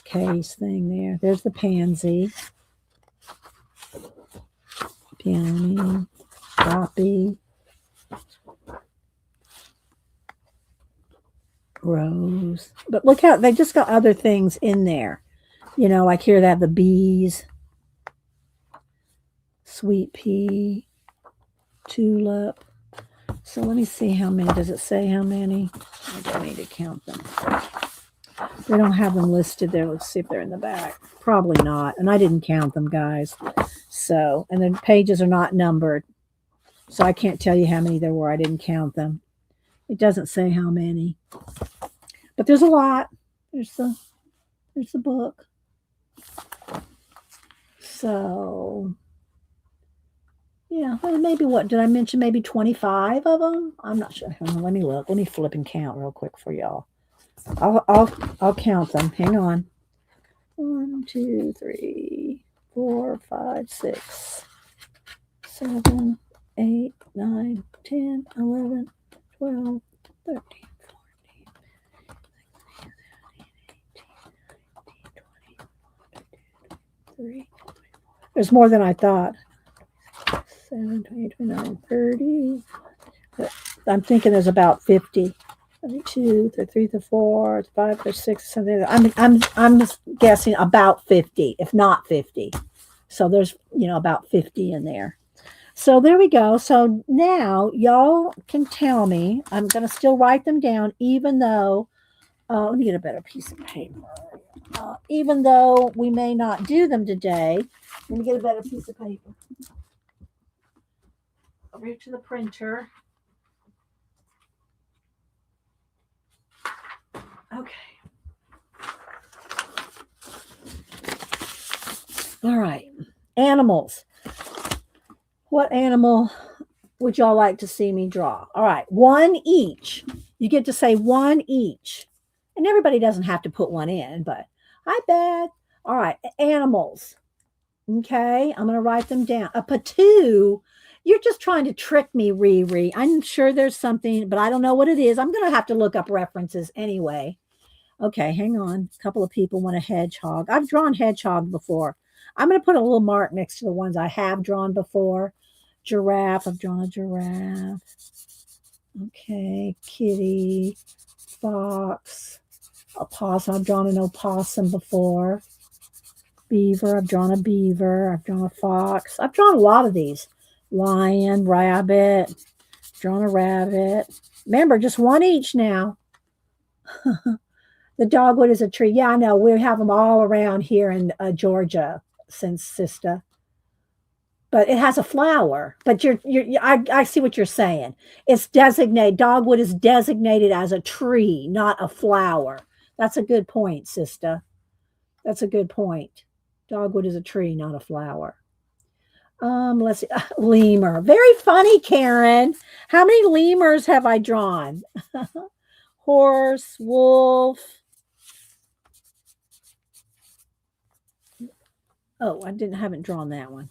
case thing there. There's the pansy. peony, poppy, rose. But look how they just got other things in there. You know, like here they have the bees, sweet pea, tulip. So let me see how many. Does it say how many? I don't need to count them. They don't have them listed there. Let's see if they're in the back. Probably not. And I didn't count them, guys. So, and the pages are not numbered. So I can't tell you how many there were. I didn't count them. It doesn't say how many. But there's a lot. There's the book. So yeah, well, maybe what did I mention? Maybe 25 of them. I'm not sure. Let me look. Let me flip and count real quick for y'all. I'll count them. Hang on. 1, 2, 3, 4, 5, 6, 7, 8, 9, 10, 11, 12, 13, 14, 15, 16, 17, 18, 19, 20, 21, 22, 23. There's more than I thought. 7, 20, 29, 30. But I'm thinking there's about 50. 32, 33, 34, 35, 36, something. I'm just guessing about 50, if not 50. So there's about 50 in there. So there we go. So now y'all can tell me. I'm gonna still write them down, even though let me get a better piece of paper. Even though we may not do them today, let me get a better piece of paper. Over here to the printer. Okay. All right. Animals. What animal would y'all like to see me draw? All right. One each. You get to say one each. And everybody doesn't have to put one in, but I bet. All right. Animals. Okay. I'm going to write them down. A patoo. You're just trying to trick me, Riri. I'm sure there's something, but I don't know what it is. I'm going to have to look up references anyway. Okay, hang on. A couple of people want a hedgehog. I've drawn hedgehog before. I'm going to put a little mark next to the ones I have drawn before. Giraffe. I've drawn a giraffe. Okay, kitty, fox, opossum. I've drawn an opossum before. Beaver. I've drawn a beaver. I've drawn a fox. I've drawn a lot of these. Lion, rabbit. Drawn a rabbit. Remember, just one each now. The dogwood is a tree. Yeah, I know. We have them all around here in Georgia, since sister. But it has a flower. But I see what you're saying. It's designated. Dogwood is designated as a tree, not a flower. That's a good point, sister. That's a good point. Dogwood is a tree, not a flower. Let's see. Lemur. Very funny, Karen. How many lemurs have I drawn? Horse, wolf. Oh, haven't drawn that one.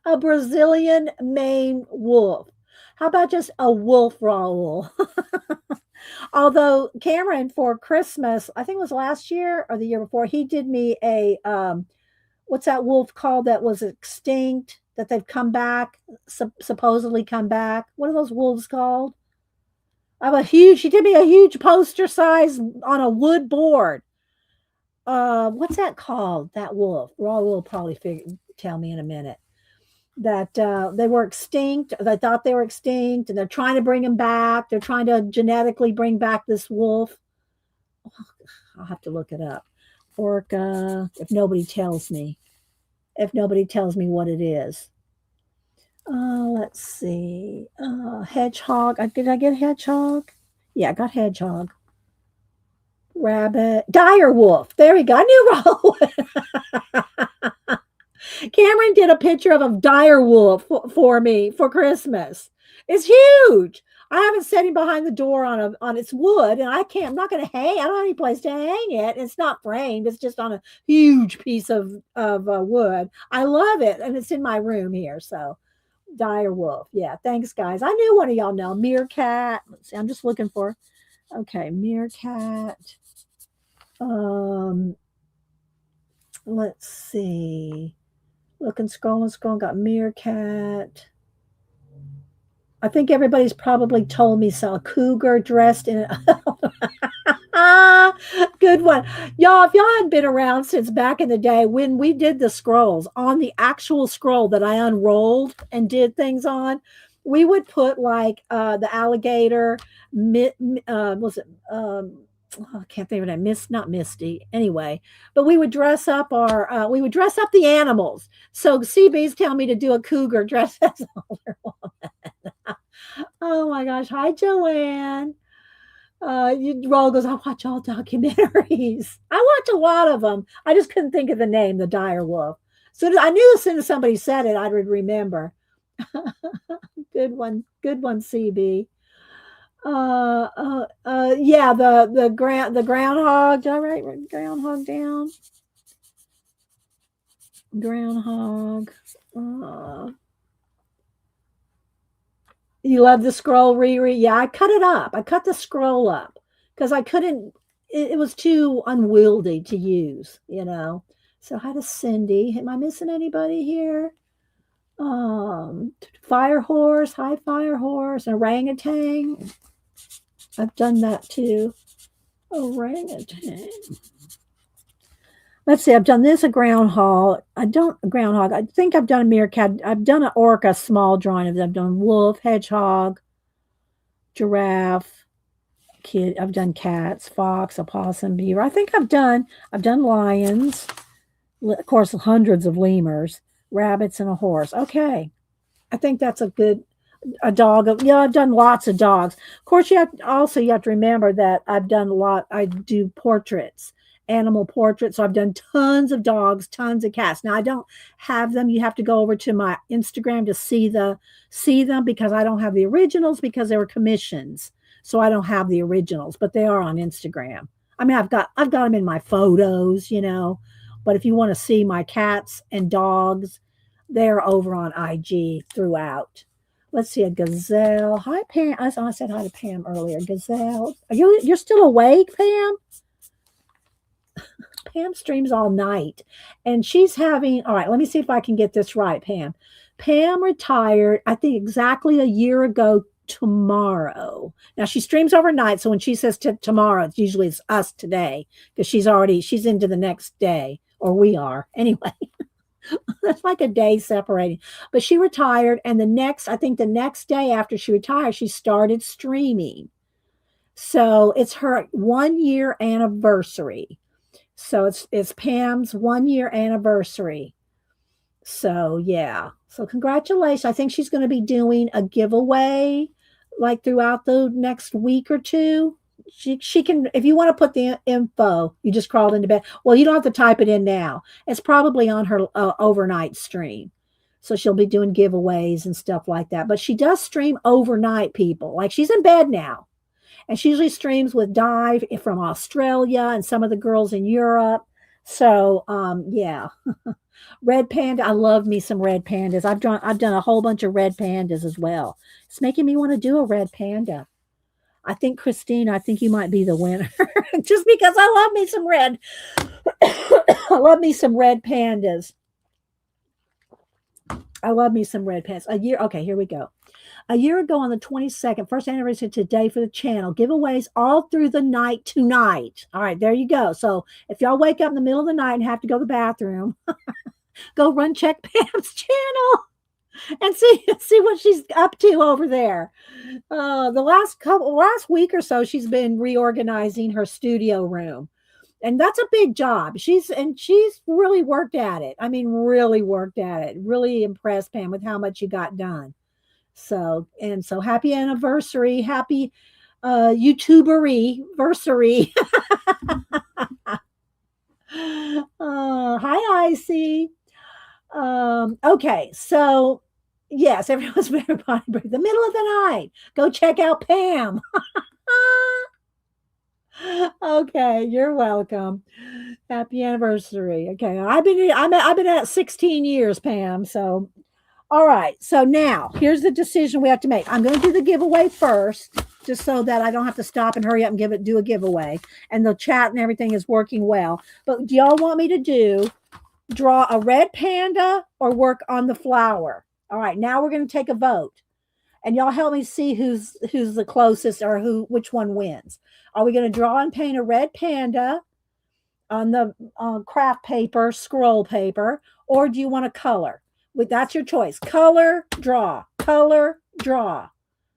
A Brazilian Maine wolf. How about just a wolf, Raoul? Although Cameron, for Christmas, I think it was last year or the year before, he did me a what's that wolf called that was extinct that they've come back, supposedly come back? What are those wolves called? He did me a huge poster size on a wood board. What's that called? That wolf. Raw will probably tell me in a minute. That they were extinct. They thought they were extinct, and they're trying to bring them back. They're trying to genetically bring back this wolf. I'll have to look it up. Orca. If nobody tells me what it is. Let's see. Hedgehog. Did I get hedgehog? Yeah, I got hedgehog. Rabbit. Dire wolf. There we go. I knew Cameron did a picture of a dire wolf for me for Christmas. It's huge. I haven't set him behind the door on its wood, and I'm not going to hang. I don't have any place to hang it. It's not framed. It's just on a huge piece of wood. I love it, and it's in my room here. So, dire wolf. Yeah, thanks, guys. I knew one of y'all know meerkat. Let's see. I'm just looking for. Okay, meerkat. Let's see. Looking, scrolling, got meerkat. I think everybody's probably told me so. A cougar dressed in good one. Y'all, if y'all hadn't been around since back in the day when we did the scrolls, on the actual scroll that I unrolled and did things on, we would put like the alligator, was it I can't think of that. Not Misty. Anyway, but we would dress up we would dress up the animals. So CB's telling me to do a cougar dress as older woman. Oh my gosh. Hi, Joanne. Roll goes, I watch all documentaries. I watch a lot of them. I just couldn't think of the name, the dire wolf. So I knew as soon as somebody said it, I would remember. Good one, CB. Yeah, the groundhog. Did I write groundhog down? Groundhog. You love the scroll, Riri? Yeah, I cut it up. I cut the scroll up because I couldn't. It was too unwieldy to use, you know. So hi to Cindy. Am I missing anybody here? Fire horse. Hi, fire horse. Orangutan. I've done that too. Orangutan. Let's see. I've done this a groundhog. I think I've done a meerkat. I've done an orca small drawing of them. I've done wolf, hedgehog, giraffe, kid. I've done cats, fox, opossum, beaver. I think I've done lions. Of course, hundreds of lemurs, rabbits, and a horse. Okay, I think that's a dog. Yeah, I've done lots of dogs. Of course, you have to remember that I've done a lot. I do portraits, animal portraits. So I've done tons of dogs, tons of cats. Now I don't have them. You have to go over to my Instagram to see them because I don't have the originals because they were commissions. So I don't have the originals, but they are on Instagram. I mean, I've got them in my photos, you know. But if you want to see my cats and dogs, they're over on IG throughout. Let's see, a gazelle. Hi, Pam. I said hi to Pam earlier. Gazelle. You're still awake, Pam? Pam streams all night. And she's having, all right, let me see if I can get this right, Pam. Pam retired, I think, exactly a year ago tomorrow. Now, she streams overnight. So when she says tomorrow, it's usually us today because she's into the next day, or we are. Anyway. That's like a day separating. But she retired, and the next day after she retired, she started streaming. So it's her 1 year anniversary. So it's Pam's 1 year anniversary. So yeah. So congratulations. I think she's going to be doing a giveaway like throughout the next week or two. She can, if you want to put the info, you just crawled into bed. Well, you don't have to type it in now. It's probably on her overnight stream. So she'll be doing giveaways and stuff like that. But she does stream overnight, people. Like she's in bed now. And she usually streams with Dive from Australia and some of the girls in Europe. So yeah. Red panda. I love me some red pandas. I've done a whole bunch of red pandas as well. It's making me want to do a red panda. I think Christine, I think you might be the winner just because I love me some red. I love me some red pandas. I love me some red pandas. Okay, here we go. A year ago on the 22nd, first anniversary today for the channel, giveaways all through the night tonight. All right, there you go. So if y'all wake up in the middle of the night and have to go to the bathroom, go run check Pam's channel and see what she's up to over there. The last week or so, she's been reorganizing her studio room, and that's a big job. She's really worked at it. I mean, really worked at it. Really impressed, Pam, with how much you got done. So happy anniversary, happy YouTubery-versary. Hi, Icy. Okay, so yes, everyone's very body break. The middle of the night. Go check out Pam. Okay, you're welcome. Happy anniversary. Okay, I've been at 16 years, Pam. So, all right. So now here's the decision we have to make. I'm going to do the giveaway first, just so that I don't have to stop and hurry up and do a giveaway. And the chat and everything is working well. But do y'all want me to do draw a red panda or work on the flower. All right, now we're going to take a vote. And y'all help me see who's the closest or which one wins. Are we going to draw and paint a red panda on the craft paper, scroll paper, or do you want to color? That's your choice. Color, draw. Color, draw.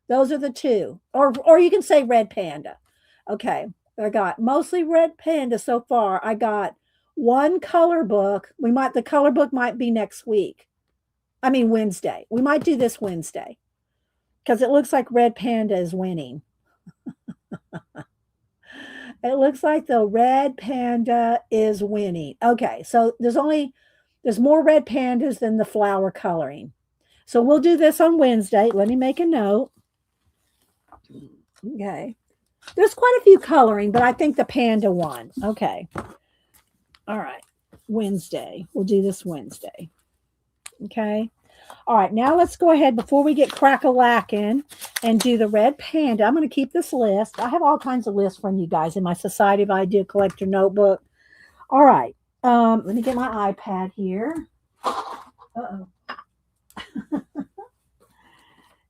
Those are the two. Or you can say red panda. Okay. I got mostly red panda so far. I got one color book. The color book might be next week. I mean Wednesday. We might do this Wednesday. Because it looks like red panda is winning. It looks like the red panda is winning. Okay, so there's more red pandas than the flower coloring. So we'll do this on Wednesday. Let me make a note. Okay. There's quite a few coloring, but I think the panda won. Okay. All right. Wednesday. We'll do this Wednesday. Okay. All right. Now let's go ahead before we get crack-a-lacking and do the red panda. I'm going to keep this list. I have all kinds of lists from you guys in my Society of Idea Collector notebook. All right. Let me get my iPad here. Uh-oh.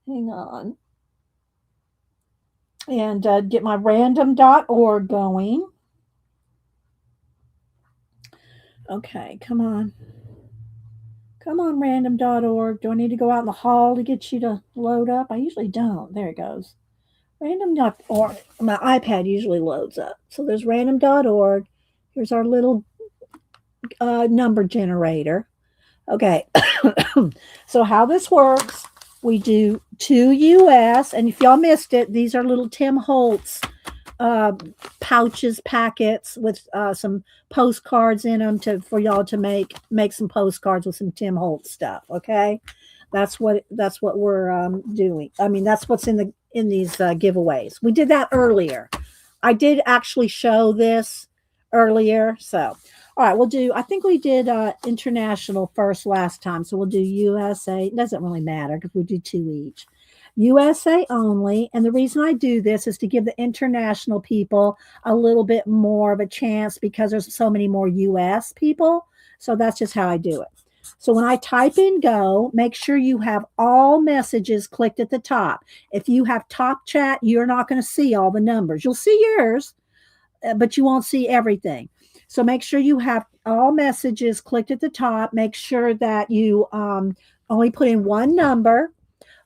Hang on. And get my random.org going. Okay, come on. Come on, random.org. Do I need to go out in the hall to get you to load up? I usually don't. There it goes. Random.org. My iPad usually loads up. So there's random.org. Here's our little number generator. Okay. So how this works, we do 2 US, and if y'all missed it, these are little Tim Holtz pouches, packets with some postcards in them for y'all to make some postcards with some Tim Holtz stuff. Okay, that's what we're doing. I mean, that's what's in these giveaways. We did that earlier. I did actually show this earlier. So, all right, I think we did international first last time. So we'll do USA. It doesn't really matter because we do 2 each. USA only. And the reason I do this is to give the international people a little bit more of a chance because there's so many more US people. So that's just how I do it. So when I type in go, make sure you have all messages clicked at the top. If you have top chat, you're not going to see all the numbers. You'll see yours, but you won't see everything. So make sure you have all messages clicked at the top. Make sure that you only put in one number.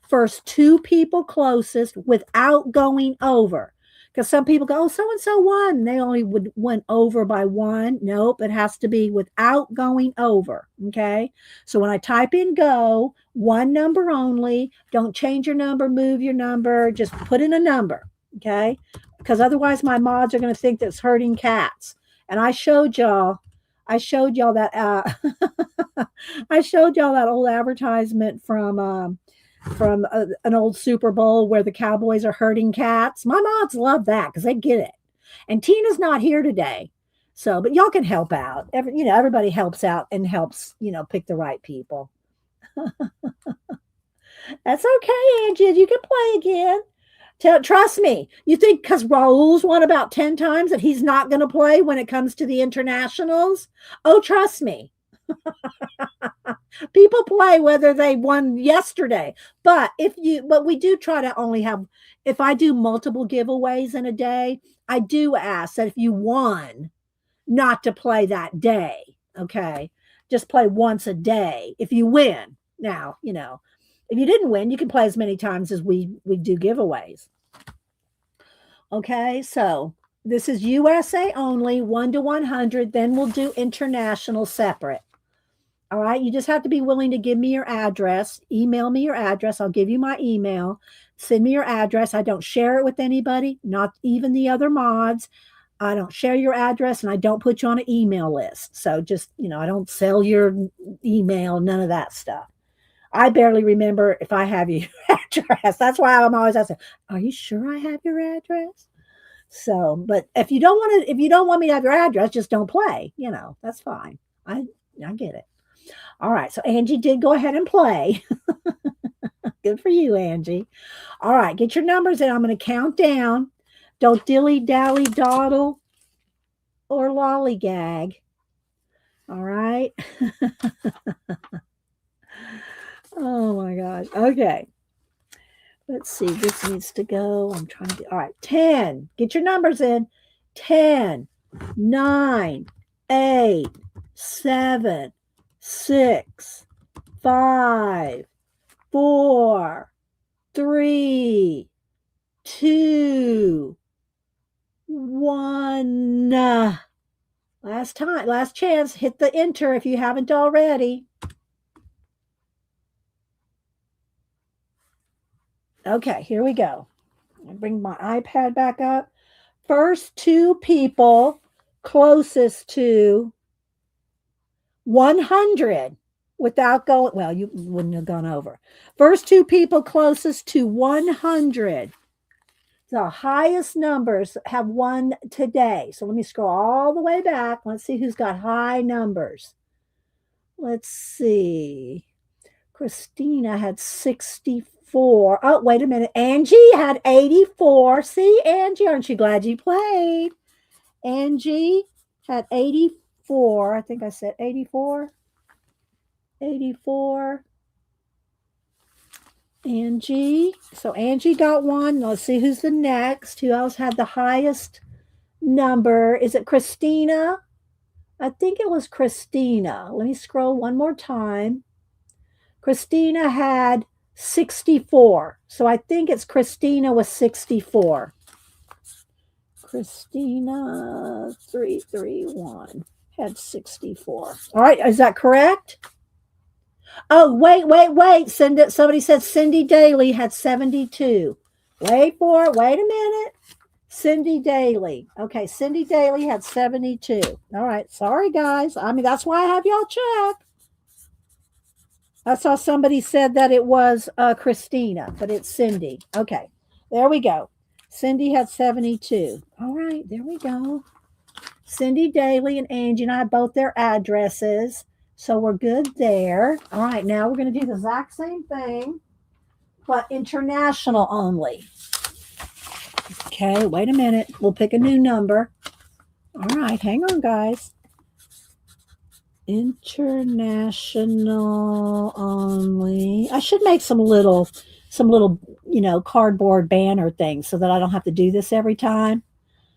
First 2 people closest without going over. Because some people go, oh, so-and-so won. They only went over by 1. Nope, it has to be without going over. Okay. So when I type in go, one number only. Don't change your number, move your number. Just put in a number. Okay. Because otherwise my mods are going to think that's herding cats. And I showed y'all that I showed y'all that old advertisement from an old Super Bowl where the Cowboys are herding cats. My mods love that because they get it. And Tina's not here today. So, but y'all can help out. Everybody helps out and helps, pick the right people. That's okay, Angie. You can play again. Trust me. You think because Raul's won about 10 times that he's not going to play when it comes to the internationals? Oh, trust me. People play whether they won yesterday. But we do try to only have, if I do multiple giveaways in a day, I do ask that if you won, not to play that day. Okay. Just play once a day if you win. Now, if you didn't win, you can play as many times as we do giveaways. Okay, so this is USA only, 1 to 100. Then we'll do international separate. All right, you just have to be willing to give me your address. Email me your address. I'll give you my email. Send me your address. I don't share it with anybody, not even the other mods. I don't share your address and I don't put you on an email list. So just, I don't sell your email, none of that stuff. I barely remember if I have your address. That's why I'm always asking, are you sure I have your address? So, but if you don't want me to have your address, just don't play. That's fine. I get it. All right. So Angie did go ahead and play. Good for you, Angie. All right. Get your numbers in. I'm going to count down. Don't dilly-dally, dawdle, or lollygag. All right. Oh my gosh. Okay. Let's see. This needs to go. I'm trying to. All right. 10. Get your numbers in. 10, 9, 8, 7, 6, 5, 4, 3, 2, 1. Last time, last chance. Hit the enter if you haven't already. Okay, here we go. I'll bring my iPad back up. First two people closest to 100 without going, well, you wouldn't have gone over. First two people closest to 100. The highest numbers have won today. So let me scroll all the way back. Let's see who's got high numbers. Let's see. Christina had 64. Oh, wait a minute. Angie had 84. See, Angie, aren't you glad you played? Angie had 84. I think I said 84. 84. Angie. So Angie got one. Let's see who's the next. Who else had the highest number? Is it Christina? I think it was Christina. Let me scroll one more time. Christina had 64. So I think it's Christina with 64. Christina 331 had 64. All right, is that correct? Oh, wait. Somebody said Cindy Daly had 72. Wait for it. Wait a minute. Cindy Daly. Okay, Cindy Daly had 72. All right. Sorry, guys. I mean, that's why I have y'all check. I saw somebody said that it was Christina, but it's Cindy. Okay. There we go. Cindy had 72. All right. There we go. Cindy Daly and Angie and I have both their addresses. So we're good there. All right, now we're going to do the exact same thing, but international only. Okay, wait a minute. We'll pick a new number. All right, hang on, guys. International only. I should make some little, cardboard banner things so that I don't have to do this every time.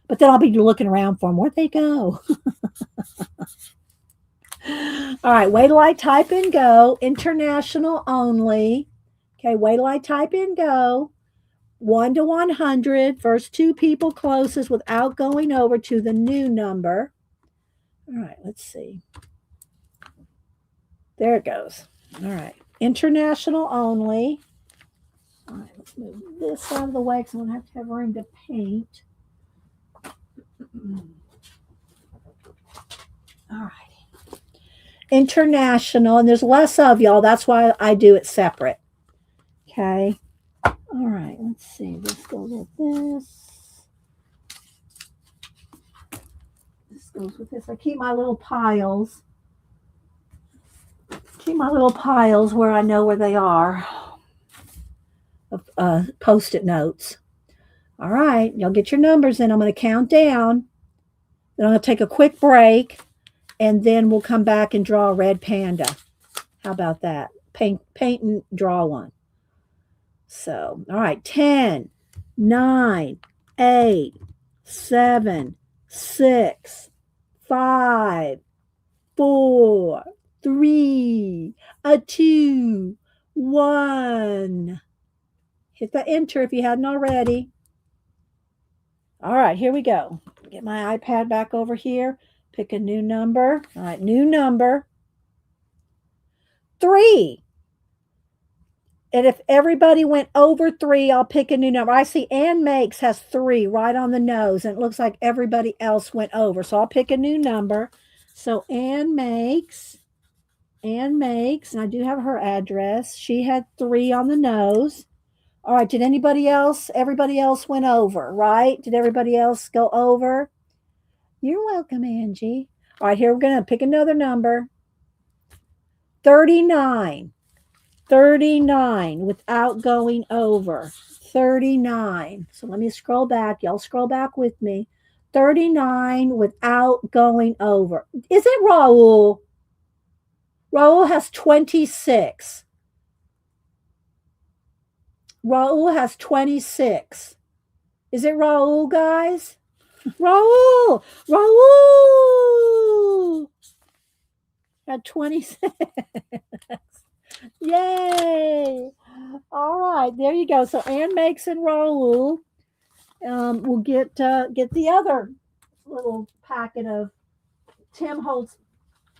But then I'll be looking around for them. Where'd they go? All right, wait till I type in go. International only. Okay, wait till I type in go. 1 to 100. First two people closest without going over to the new number. All right, let's see. There it goes. All right, international only. All right, let's move this out of the way because I'm going to have room to paint. All right. International, and there's less of y'all. That's why I do it separate. Okay. All right. Let's see. This goes with this. This goes with this. I keep my little piles. Keep my little piles where I know where they are. Of Post-it notes. All right. Y'all get your numbers in. I'm going to count down. Then I'm going to take a quick break. And then we'll come back and draw a red panda. How about that? Paint and draw one. So, all right. 10, 9, 8, 7, 6, 5, 4, 3, 2, 1. Hit the enter if you hadn't already. All right, here we go. Get my iPad back over here. Pick a new number. All right, new number. 3. And if everybody went over 3, I'll pick a new number. I see Ann Makes has 3 right on the nose, and it looks like everybody else went over. So I'll pick a new number. So Ann Makes, and I do have her address. She had 3 on the nose. All right, did everybody else went over, right? Did everybody else go over? You're welcome, Angie. All right, here we're going to pick another number. 39. 39 without going over. 39. So let me scroll back. Y'all scroll back with me. 39 without going over. Is it Raul? Raul has 26. Raul has 26. Is it Raul, guys? Raul! Raul! At 26. Yay! All right, there you go. So Ann makes and Raul will get the other little packet of Tim Holtz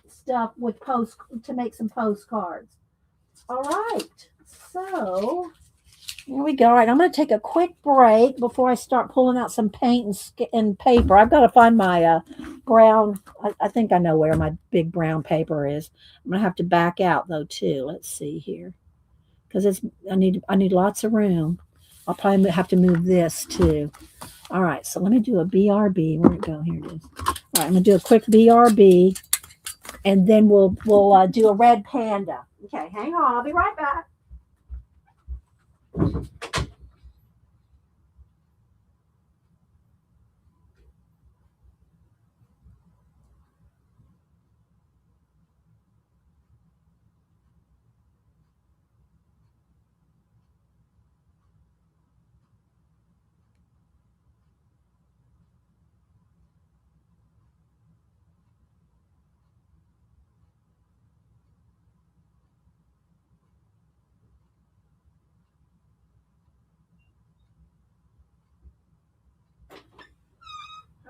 stuff with post to make some postcards. All right, so here we go. All right, I'm going to take a quick break before I start pulling out some paint and paper. I've got to find my brown. I think I know where my big brown paper is. I'm going to have to back out though too. Let's see here, because I need lots of room. I'll probably have to move this too. All right, so let me do a BRB. Where'd it go? Here it is. All right, I'm going to do a quick BRB, and then we'll do a red panda. Okay, hang on. I'll be right back.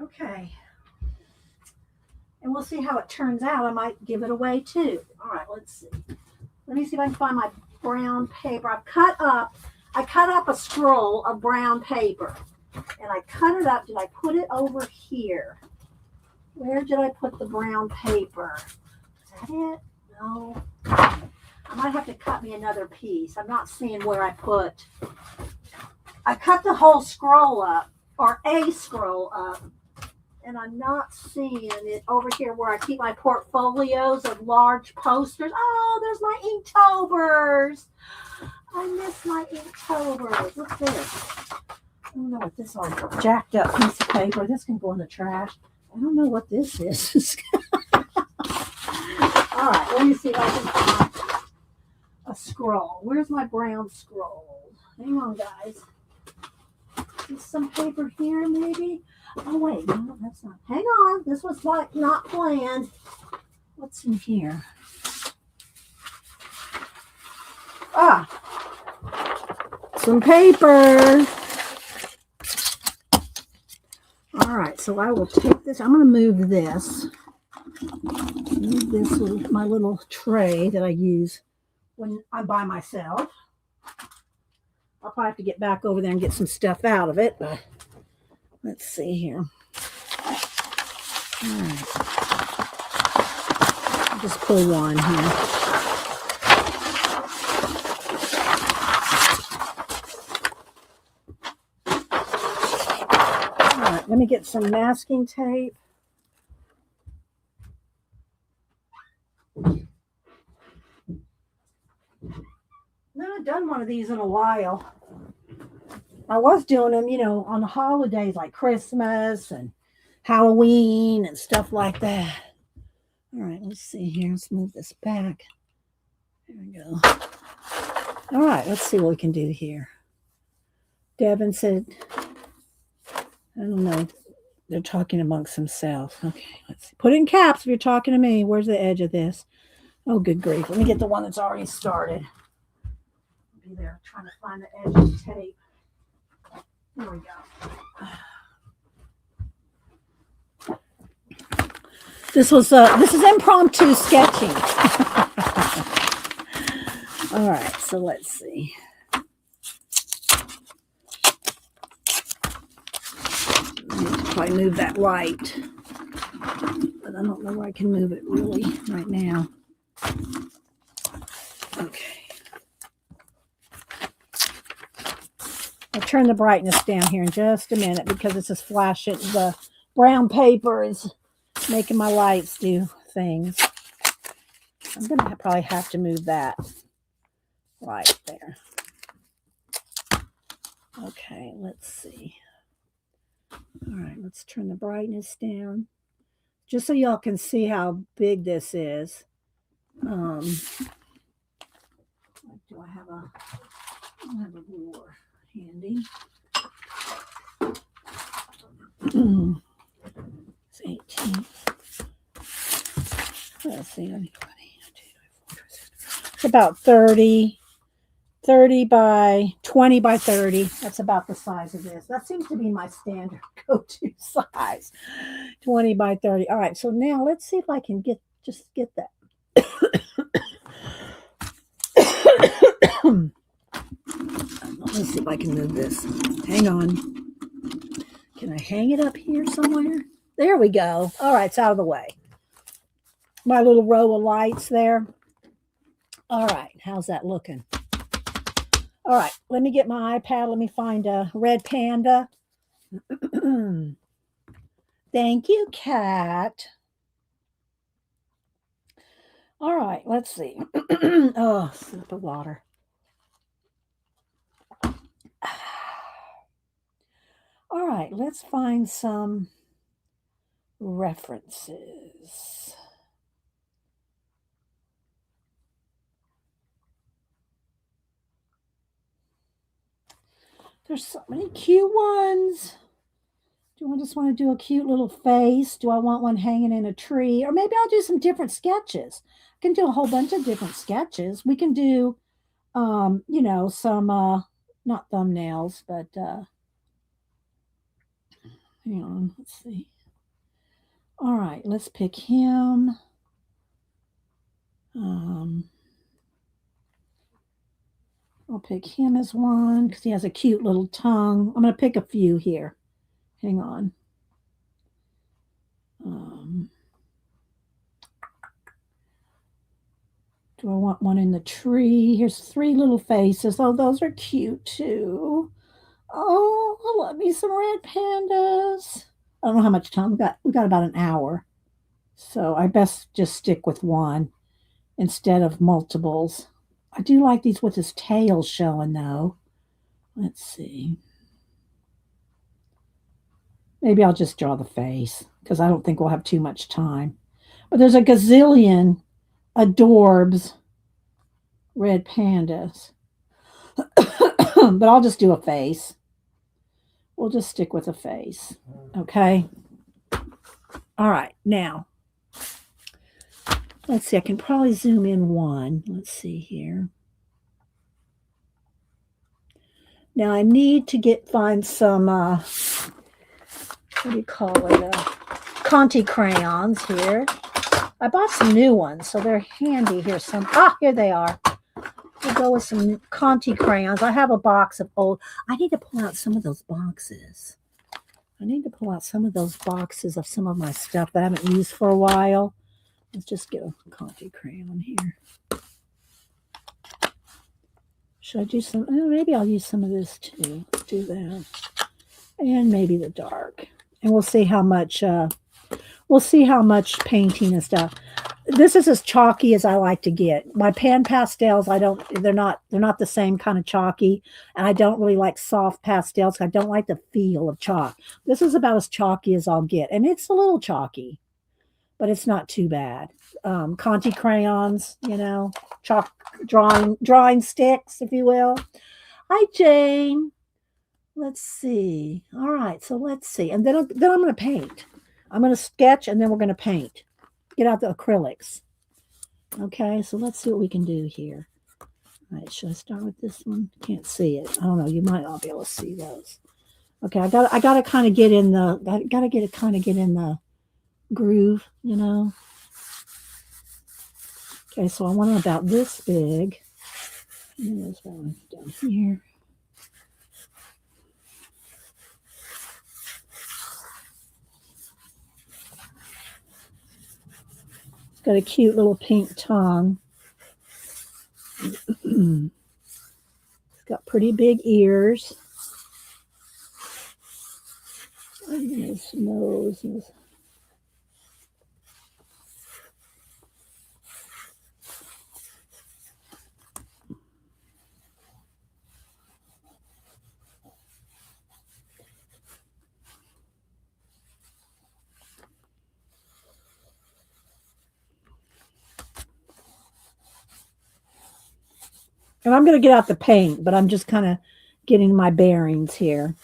Okay. And we'll see how it turns out. I might give it away too. All right, let's see. Let me see if I can find my brown paper. I cut up a scroll of brown paper. And I cut it up. Did I put it over here? Where did I put the brown paper? Is that it? No. I might have to cut me another piece. I'm not seeing where I put. I cut the whole scroll up, or a scroll up. And I'm not seeing it over here where I keep my portfolios of large posters. Oh, there's my Inktober's. I miss my Inktober's. What's this? I don't know what this is. Jacked up piece of paper. This can go in the trash. I don't know what this is. All right, let me see if I can find a scroll. Where's my brown scroll? Hang on, guys. Is some paper here, maybe? Oh, wait, no, that's not. Hang on. This was like not planned. What's in here? Ah, some paper. All right, so I will take this. I'm going to move this. Move this with my little tray that I use when I'm by myself. I'll probably have to get back over there and get some stuff out of it, but let's see here. All right. I'll just pull one here. All right, let me get some masking tape. I haven't done one of these in a while. I was doing them, on the holidays like Christmas and Halloween and stuff like that. All right, let's see here. Let's move this back. There we go. All right, let's see what we can do here. Devin said, I don't know. They're talking amongst themselves. Okay, let's see. Put it in caps if you're talking to me. Where's the edge of this? Oh, good grief. Let me get the one that's already started. I'll be there trying to find the edge of the tape. There we go. This is impromptu sketching. All right, so let's see. I need to probably move that light, but I don't know where I can move it really right now. Okay. I'll turn the brightness down here in just a minute because it's just flashing. The brown paper is making my lights do things. I'm going to probably have to move that light there. Okay, let's see. All right, let's turn the brightness down just so y'all can see how big this is. Do I have a ruler handy? It's 18. Let's see. It's about 30 by 20 by 30. That's about the size of this. That seems to be my standard go-to size. 20 by 30. All right, so now let's see if I can get that. Let's see if I can move this. Hang on. Can I hang it up here somewhere? There we go. All right, it's out of the way. My little row of lights there. All right, how's that looking? All right, let me get my iPad. Let me find a red panda. Thank you, Kat. All right, let's see. Oh, sip of water. All right, let's find some references. There's so many cute ones. Do I just want to do a cute little face? Do I want one hanging in a tree? Or maybe I'll do some different sketches. I can do a whole bunch of different sketches. We can do, some, not thumbnails, but, hang on, let's see. All right, let's pick him. I'll pick him as one because he has a cute little tongue. I'm going to pick a few here. Hang on. Do I want one in the tree? Here's 3 little faces. Oh, those are cute too. Oh, I love me some red pandas. I don't know how much time we got about an hour. So I best just stick with one instead of multiples. I do like these with his tail showing though. Let's see. Maybe I'll just draw the face because I don't think we'll have too much time. But there's a gazillion adorbs red pandas. But I'll just do a face. We'll just stick with a face. Okay. All right. Now, let's see. I can probably zoom in one. Let's see here. Now I need to find some, what do you call it? Conte crayons here. I bought some new ones, so they're handy here. Here they are. We'll go with some Conte crayons. I have a box of old. I need to pull out some of those boxes. I need to pull out some of those boxes of some of my stuff that I haven't used for a while. Let's just get a Conte crayon here. Should I do some? Maybe I'll use some of this too. Let's do that. And maybe the dark. And we'll see how much painting and stuff. This is as chalky as I like to get. My pan pastels, they're not the same kind of chalky. And I don't really like soft pastels. I don't like the feel of chalk. This is about as chalky as I'll get. And it's a little chalky, but it's not too bad. Conte crayons, chalk drawing sticks, if you will. Hi, Jane. Let's see. All right, so let's see. And then I'm going to paint. I'm going to sketch, and then we're going to paint. Get out the acrylics. Okay, so let's see what we can do here. All right, should I start with this one? Can't see it. I don't know. You might not be able to see those. Okay, I got to kind of get in the groove, Okay, so I want it about this big. And there's one down here. It's got a cute little pink tongue. It's got pretty big ears. And his nose is. And I'm going to get out the paint, but I'm just kind of getting my bearings here.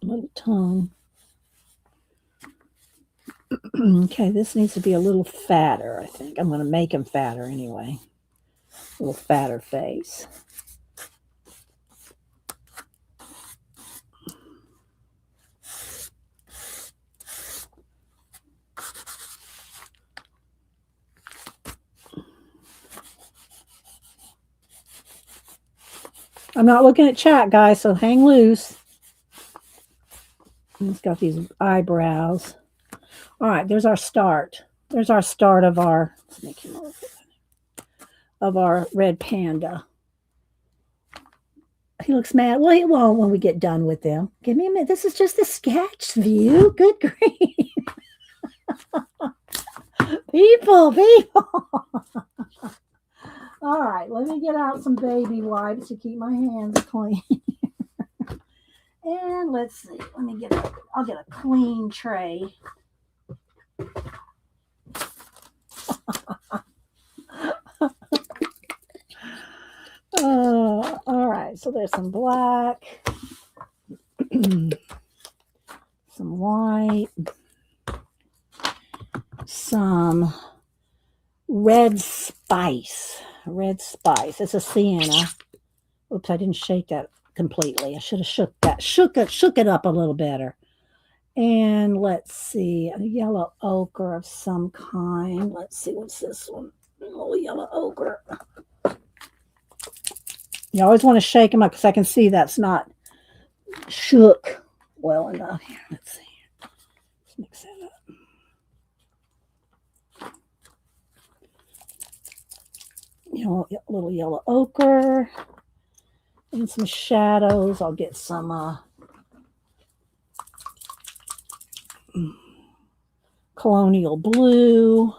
Little tongue. Okay, this needs to be a little fatter, I think. I'm going to make him fatter anyway. A little fatter face. I'm not looking at chat, guys, so hang loose. He's got these eyebrows. All right, there's our start. There's our start of our red panda. He looks mad. Well, he won't when we get done with them. Give me a minute. This is just a sketch view. Good grief. People. All right, let me get out some baby wipes to keep my hands clean. And let's see. I'll get a clean tray. All right, so there's some black, some white, some red spice. It's a sienna. Oops, I didn't shake that completely. I should have shook it up a little better. And let's see, a yellow ochre of some kind. Let's see, what's this one? A little yellow ochre. You always want to shake them up because I can see that's not shook well enough. Here, let's see. Let's mix that up. Little yellow ochre and some shadows. I'll get some colonial blue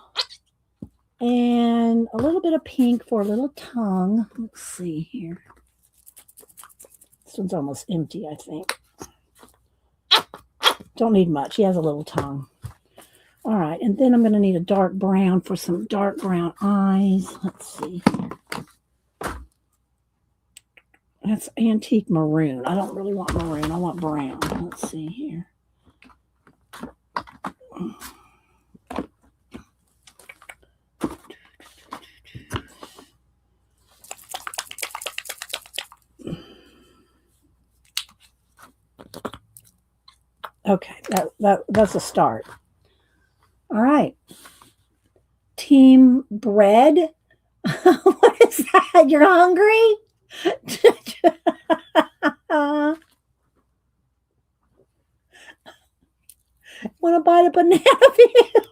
and a little bit of pink for a little tongue. Let's see here. This one's almost empty, I think. Don't need much. He has a little tongue. All right, and then I'm going to need a dark brown for some dark brown eyes. Let's see. That's antique maroon. I don't really want maroon. I want brown. Let's see here. Okay, that's a start. All right. Team bread. What is that? You're hungry? Want to bite a banana peel?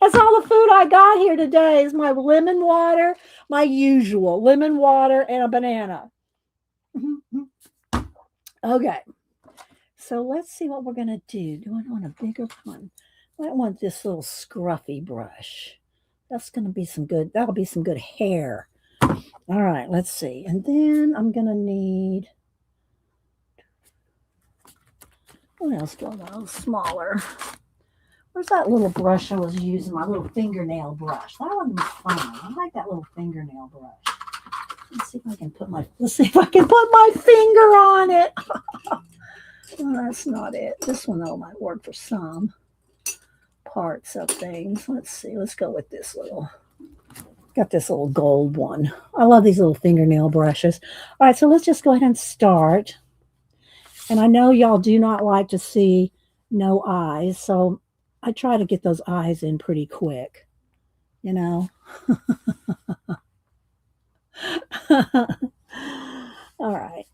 That's all the food I got here today is my lemon water, my usual lemon water and a banana. Okay. So let's see what we're going to do. Do I want a bigger one? I might want this little scruffy brush. That's going to be some good, that'll be some good hair. All right, let's see. And then I'm going to need, what else do I want? Smaller. Where's that little brush I was using? My little fingernail brush. That one was fun. I like that little fingernail brush. Let's see if I can put my finger on it. Well, that's not it. This one, though, might work for some parts of things. Let's see. Let's go with this little. Got this little gold one. I love these little fingernail brushes. All right, so let's just go ahead and start. And I know y'all do not like to see no eyes, so I try to get those eyes in pretty quick, you know. All right.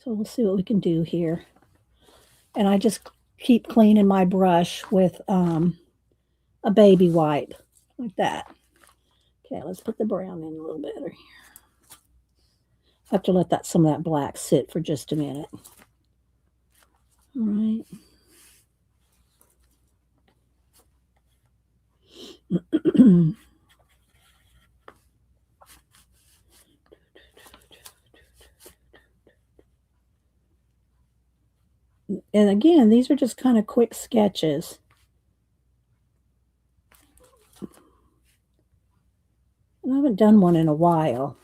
So we'll see what we can do here. And I just keep cleaning my brush with a baby wipe like that. Okay, let's put the brown in a little better here. I have to let that some of that black sit for just a minute. All right. And again, these are just kind of quick sketches. And I haven't done one in a while.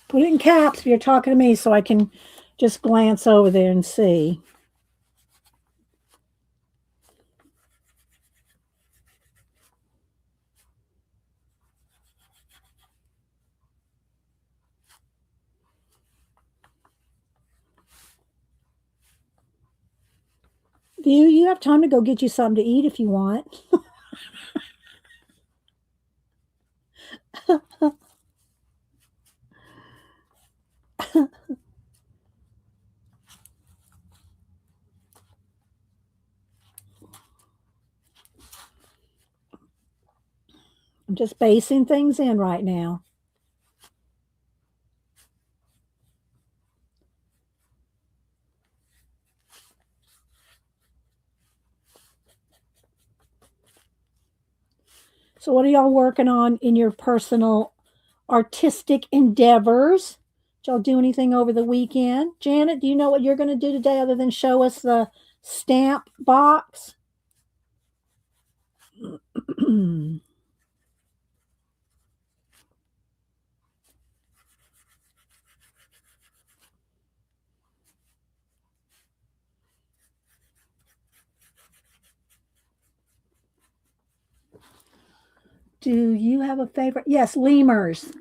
Put it in caps if you're talking to me so I can just glance over there and see. View, you have time to go get you something to eat if you want. I'm just basing things in right now. So what are y'all working on in your personal artistic endeavors? Did y'all do anything over the weekend? Janet, do you know what you're going to do today other than show us the stamp box? Do you have a favorite? Yes, lemurs.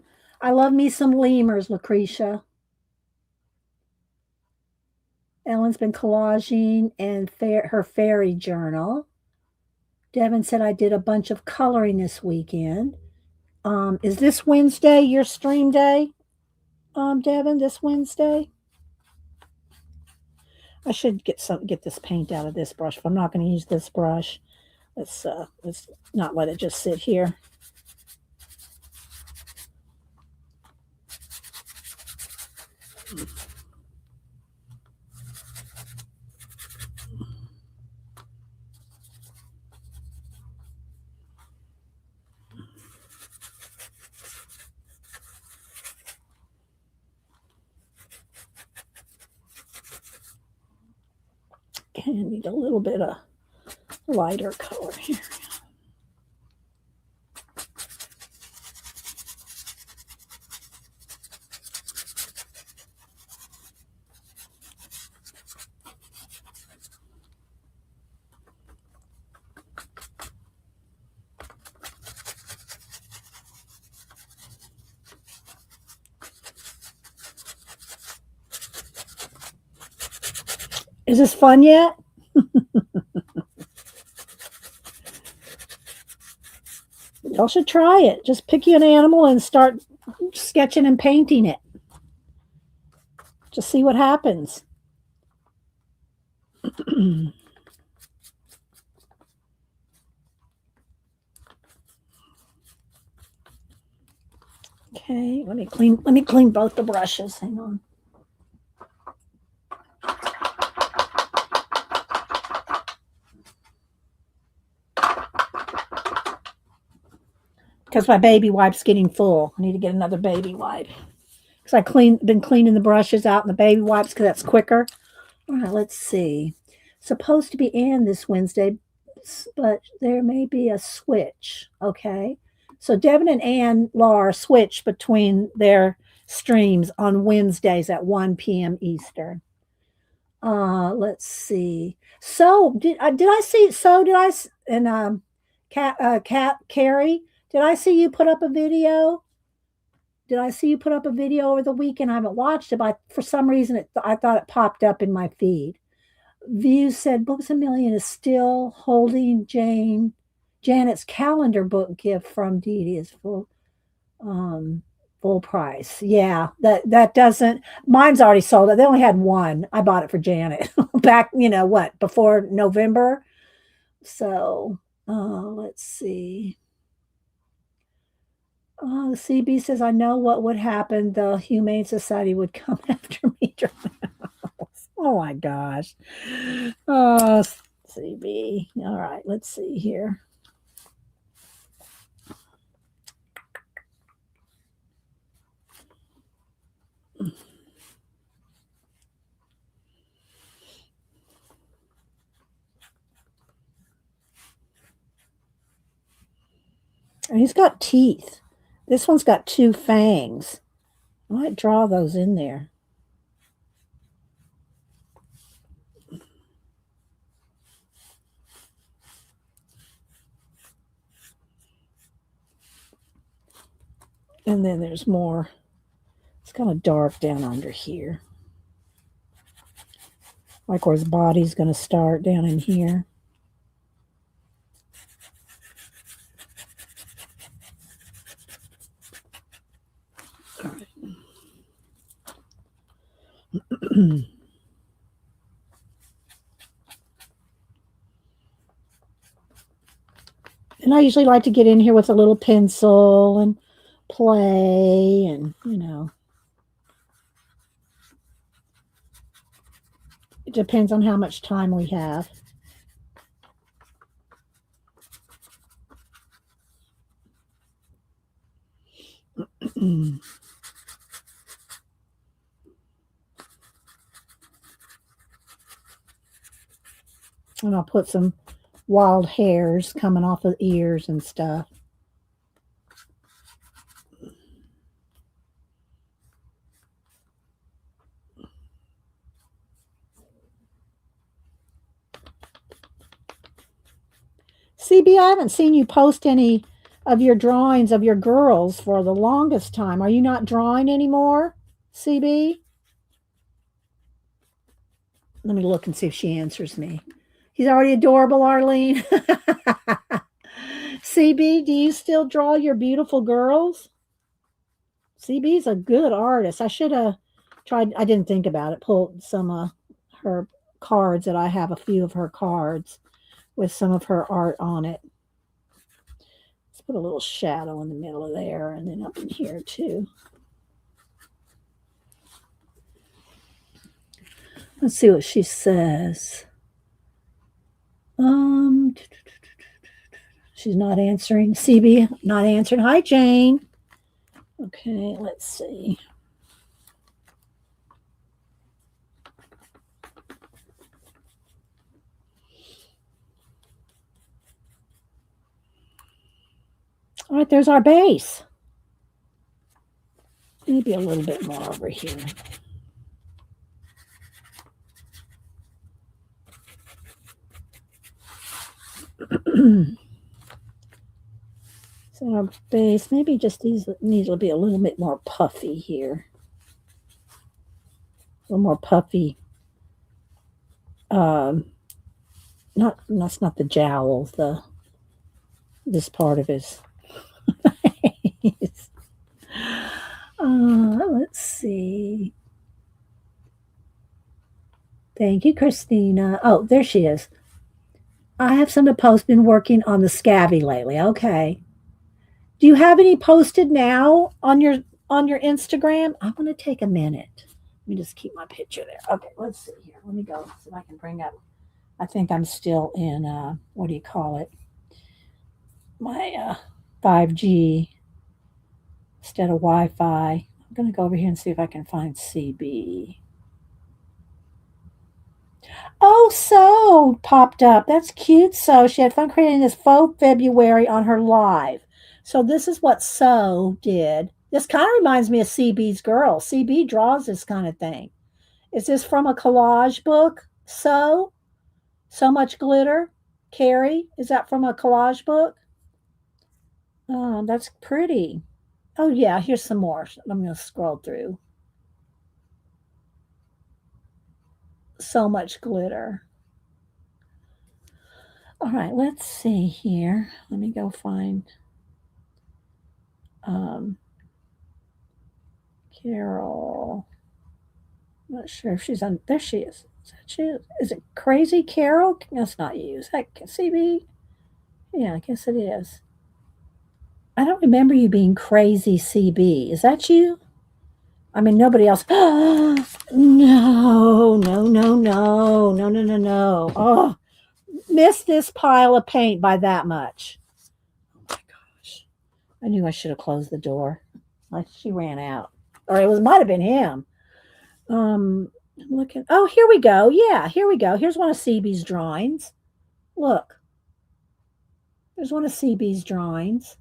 I love me some lemurs, Lucretia. Ellen's been collaging and her fairy journal. Devin said I did a bunch of coloring this weekend. Is this Wednesday your stream day, Devin? This Wednesday? I should get this paint out of this brush, but I'm not going to use this brush. Let's not let it just sit here. Okay, I need a little bit of lighter color here. Is this fun yet? Y'all should try it. Just pick you an animal and start sketching and painting it. Just see what happens. Okay, let me clean both the brushes. Hang on. Because my baby wipe's getting full. I need to get another baby wipe. Because been cleaning the brushes out in the baby wipes because that's quicker. All right, let's see. Supposed to be in this Wednesday, but there may be a switch. Okay. So Devin and Ann Laura switch between their streams on Wednesdays at 1 p.m. Eastern. Let's see. So did I see? So did I? And Cat Carrie, did I see you put up a video? Did I see you put up a video over the weekend? I haven't watched it, but for some reason I thought it popped up in my feed. Views said Books a Million is still holding Janet's calendar book gift from Dee Dee is um full price. Yeah, that doesn't mine's already sold. They only had one. I bought it for Janet back, what, before November. So let's see. The CB says, I know what would happen. The Humane Society would come after me. Oh my gosh. Oh, CB. All right, let's see here. And he's got teeth. This one's got two fangs. I might draw those in there. And then there's more. It's kind of dark down under here. Like where his body's going to start down in here. All right. And I usually like to get in here with a little pencil and play and, it depends on how much time we have. And I'll put some wild hairs coming off of ears and stuff. CB, I haven't seen you post any of your drawings of your girls for the longest time. Are you not drawing anymore, CB? Let me look and see if she answers me. He's already adorable, Arlene. CB, do you still draw your beautiful girls? CB's a good artist. I should have tried, I didn't think about it, pulled some of her cards that I have, a few of her cards with some of her art on it. Let's put a little shadow in the middle of there and then up in here too. Let's see what she says. She's not answering. CB not answering. Hi, Jane. Okay, let's see. All right, there's our base. Maybe a little bit more over here. So our base, maybe just these need to be a little bit more puffy here. A little more puffy. That's not the jowls, this part of his face. Let's see. Thank you, Christina. Oh, there she is. I have some to post. Been working on the scabby lately. Okay. Do you have any posted now on your Instagram? I'm going to take a minute. Let me just keep my picture there. Okay, let's see here. Let me go so I can bring up. I think I'm still in what do you call it? My 5G instead of Wi-Fi. I'm going to go over here and see if I can find CB. Oh, So popped up. That's cute. So she had fun creating this faux February on her live. So this is what So did. This kind of reminds me of CB's girl. CB draws this kind of thing. Is this from a collage book? So much glitter. Carrie, is that from a collage book? Oh, that's pretty. Oh yeah, here's some more. I'm going to scroll through. So much glitter. All right, let's see here. Let me go find um, Carol. I'm not sure if she's on. There she is. Is that she? Is it Crazy Carol? That's not you. Is that CB? Yeah, I guess it is. I don't remember you being Crazy CB. Is that you? I mean, nobody else. No, no, no, no, no, no, no, no. Oh, missed this pile of paint by that much. Oh my gosh. I knew I should have closed the door. Like she ran out. Or it might have been him. I'm looking. Oh, here we go. Yeah, here we go. Here's one of CB's drawings. Look. There's one of CB's drawings.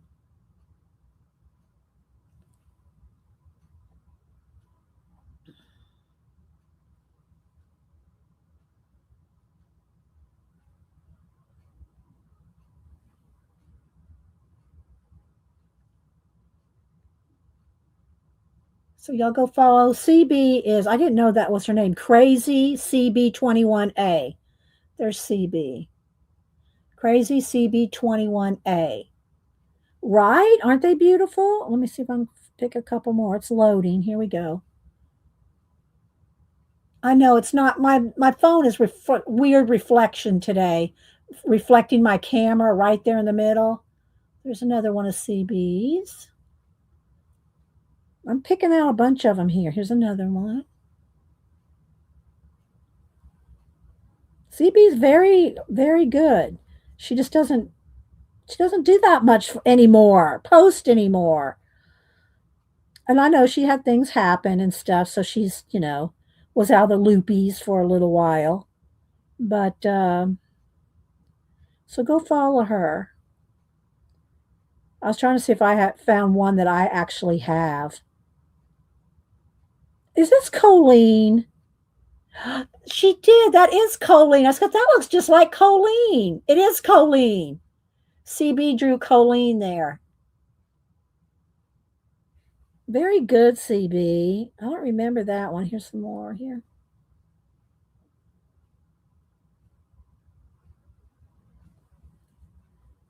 So y'all go follow. CB is, I didn't know that was her name. Crazy CB21A. There's CB. Crazy CB21A. Right? Aren't they beautiful? Let me see if I can pick a couple more. It's loading. Here we go. I know it's not my phone is weird reflection today, reflecting my camera right there in the middle. There's another one of CB's. I'm picking out a bunch of them here. Here's another one. CB's very, very good. She just doesn't do that much anymore, post anymore. And I know she had things happen and stuff, so she's, was out of the loopies for a little while. But so go follow her. I was trying to see if I had found one that I actually have. Is this Colleen? She did. That is Colleen. I said, that looks just like Colleen. It is Colleen. CB drew Colleen there. Very good, CB. I don't remember that one. Here's some more here.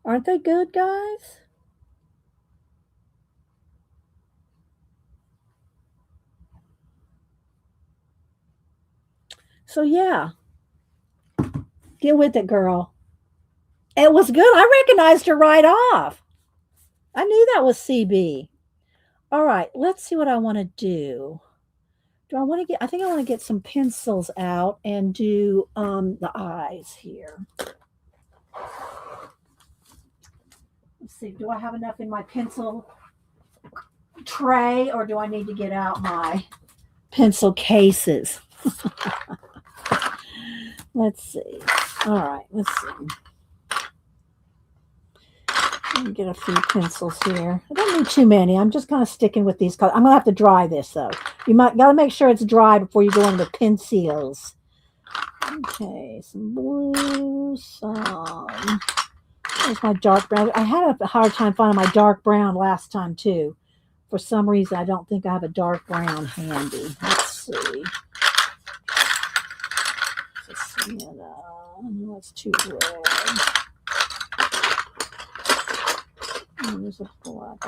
Aren't they good, guys? So, yeah. Get with it, girl. It was good. I recognized her right off. I knew that was CB. All right, let's see what I want to do. I think I want to get some pencils out and do the eyes here. Let's see, do I have enough in my pencil tray or do I need to get out my pencil cases? Let's see. All right, let's see. Let me get a few pencils here. I don't need too many. I'm just kind of sticking with these colors. I'm going to have to dry this, though. You got to make sure it's dry before you go into pencils. Okay, some blue, there's my dark brown. I had a hard time finding my dark brown last time, too. For some reason, I don't think I have a dark brown handy. Let's see. That's too red. There's a black.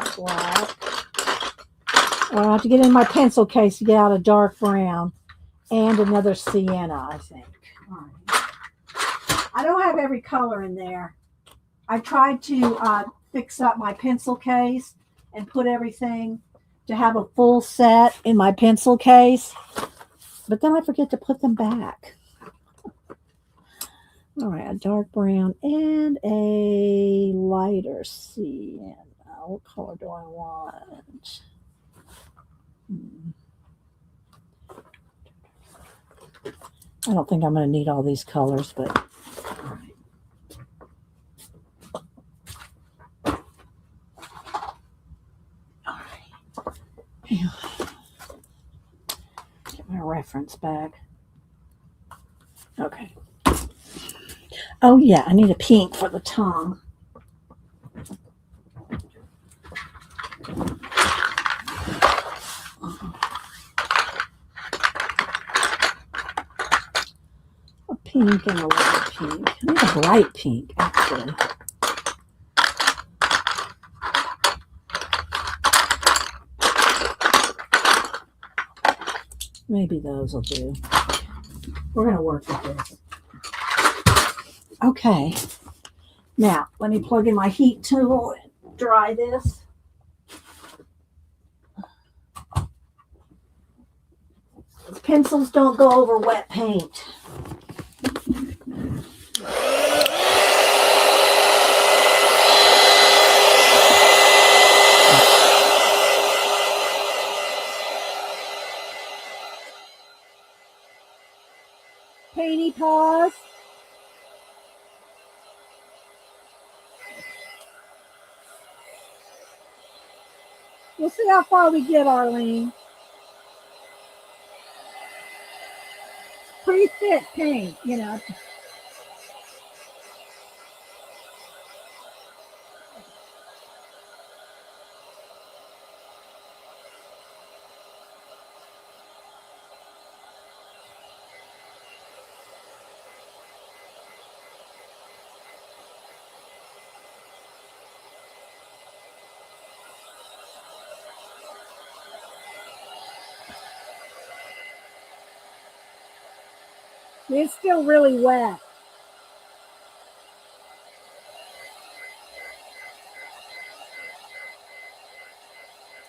Well, I have to get in my pencil case to get out a dark brown and another sienna, I think. All right. I don't have every color in there. I tried to fix up my pencil case and put everything to have a full set in my pencil case, but then I forget to put them back. All right, a dark brown and a lighter sienna. What color do I want? I don't think I'm going to need all these colors, but all right. All right. Get my a reference bag. Okay. Oh yeah, I need a pink for the tongue. A pink and a light pink. I need a bright pink, actually. Maybe those will do. We're going to work with this. Okay. Now, let me plug in my heat tool and dry this. Pencils don't go over wet paint. Painty paws. We'll see how far we get, Arlene. Pretty thick paint, you know. It's still really wet.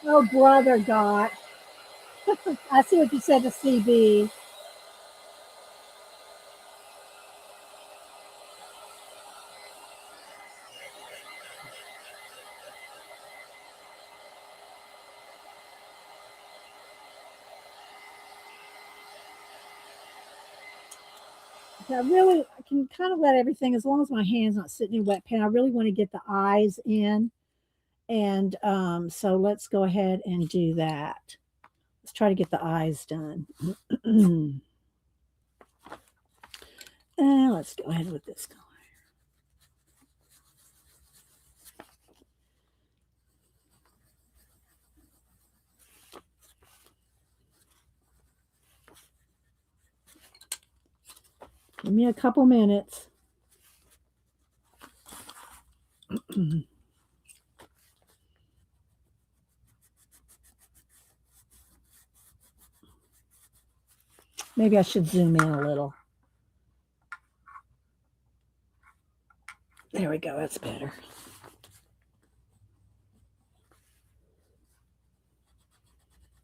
Oh, brother, Dot. I see what you said to CB. I can kind of let everything, as long as my hand's not sitting in wet paint. I really want to get the eyes in. And so let's go ahead and do that. Let's try to get the eyes done. And let's go ahead with this color. Give me a couple minutes. Maybe I should zoom in a little. There we go. That's better.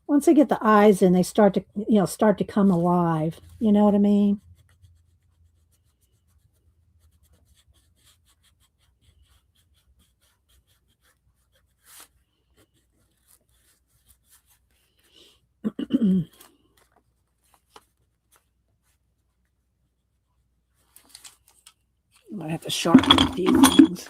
Once I get the eyes in, they start to come alive. You know what I mean? I might have to sharpen a few things.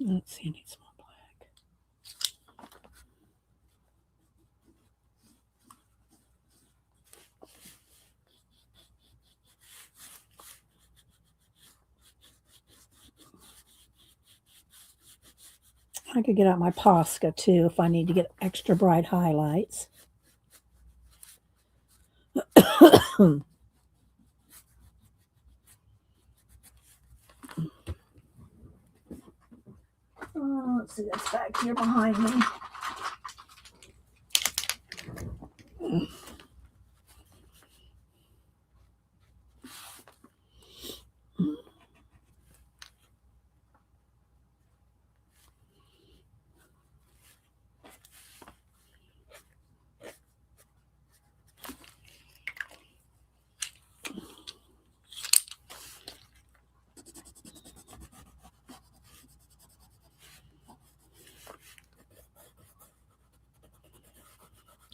Let's see, I need some more black. I could get out my Posca too if I need to get extra bright highlights. Let's see, that's back here behind me.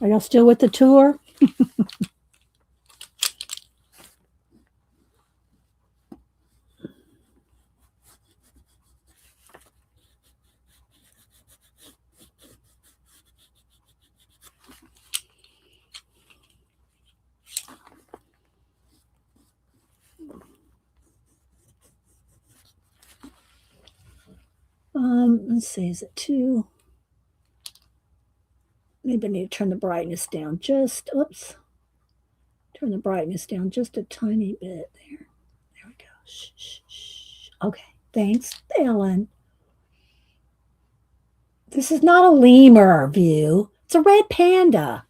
Are y'all still with the tour? Let's see, is it 2? Maybe I need to turn the brightness down just, oops. Turn the brightness down just a tiny bit there. There we go. Shh, shh, shh. Okay, thanks, Ellen. This is not a lemur view. It's a red panda.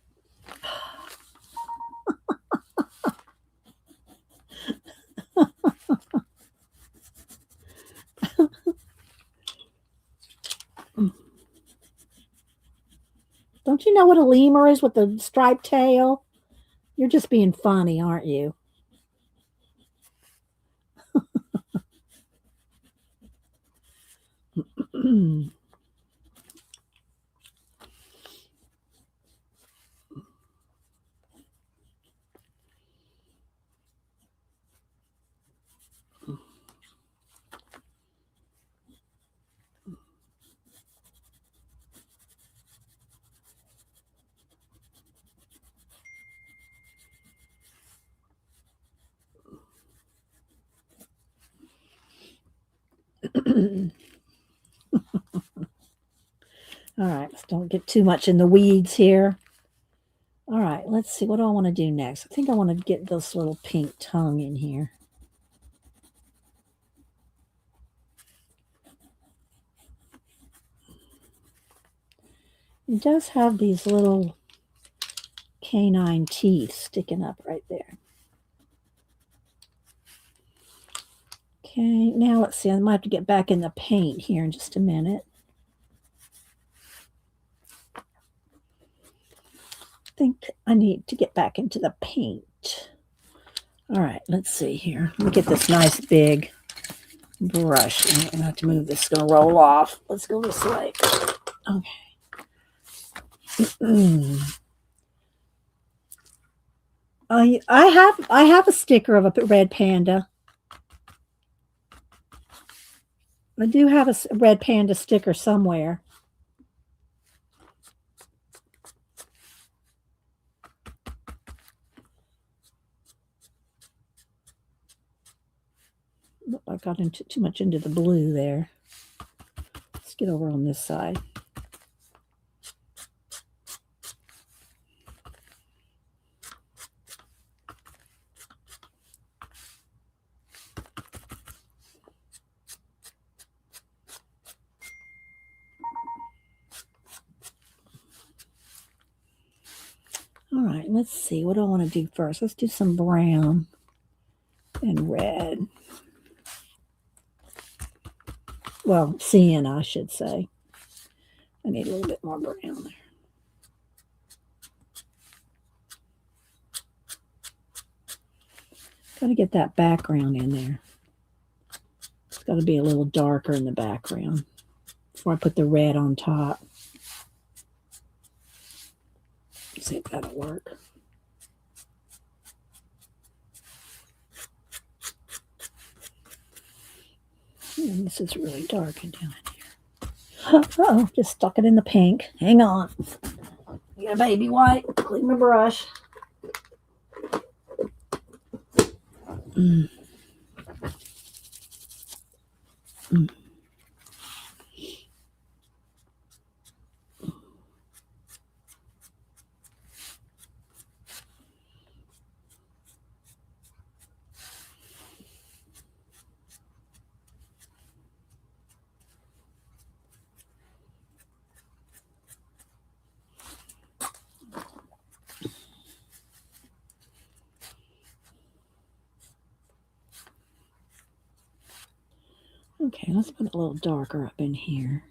Don't you know what a lemur is with the striped tail? You're just being funny, aren't you? All right, let's don't get too much in the weeds here. All right, let's see. What do I want to do next? I think I want to get this little pink tongue in here. It does have these little canine teeth sticking up right there. Okay, now let's see. I might have to get back in the paint here in just a minute. I think I need to get back into the paint. All right, let's see here. Let me get this nice big brush. I'm going to have to move this. It's going to roll off. Let's go this way. Okay. I have a sticker of a red panda. I do have a red panda sticker somewhere. I got into too much into the blue there. Let's get over on this side. All right, let's see. What do I want to do first? Let's do some brown and red. Well, sienna, I should say. I need a little bit more brown there. Got to get that background in there. It's got to be a little darker in the background before I put the red on top. Let's see if that'll work. And this is really dark down in here. Oh, just stuck it in the pink. Hang on. Get a baby wipe. Clean my brush. Okay, let's put it a little darker up in here.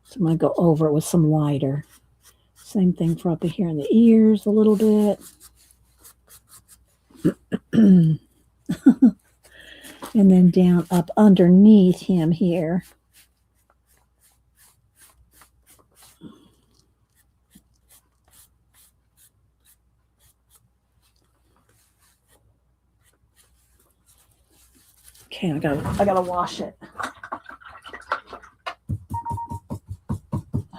So I'm going to go over it with some lighter. Same thing for up here in the ears a little bit. And then down up underneath him here. Okay, I gotta wash it. I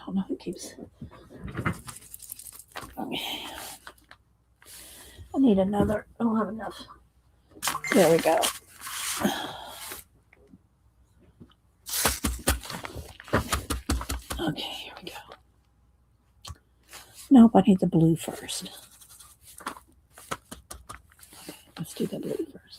don't know who keeps. Okay. I need another. I don't have enough. There we go. Okay, here we go. Nope, I need the blue first. Okay, let's do the blue first.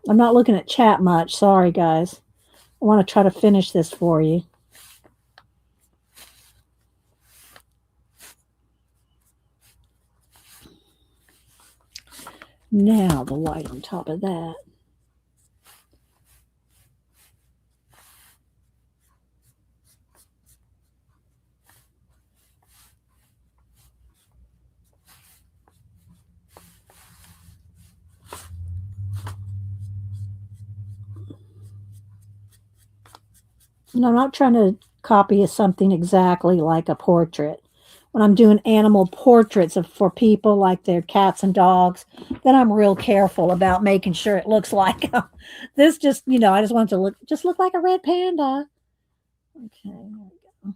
I'm not looking at chat much. Sorry, guys. I want to try to finish this for you. Now the white on top of that. And I'm not trying to copy something exactly like a portrait. When I'm doing animal portraits for people like their cats and dogs, then I'm real careful about making sure it looks like this. Just I just want it to look like a red panda. Okay, there we go.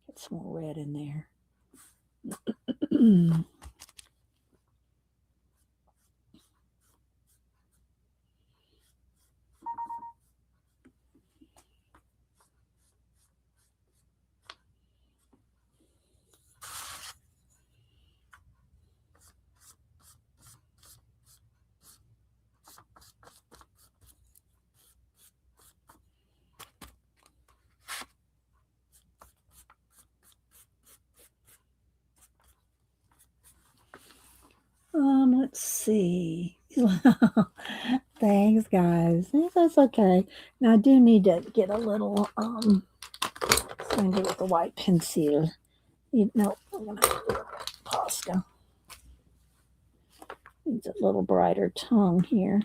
Get some more red in there. Let's see. Thanks, guys. That's okay. Now I do need to get a little spongy with the white pencil. No, I'm gonna do pasta. Needs a little brighter tongue here.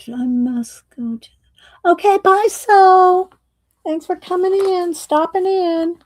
I must go to. Okay, bye, so. Thanks for coming in, stopping in.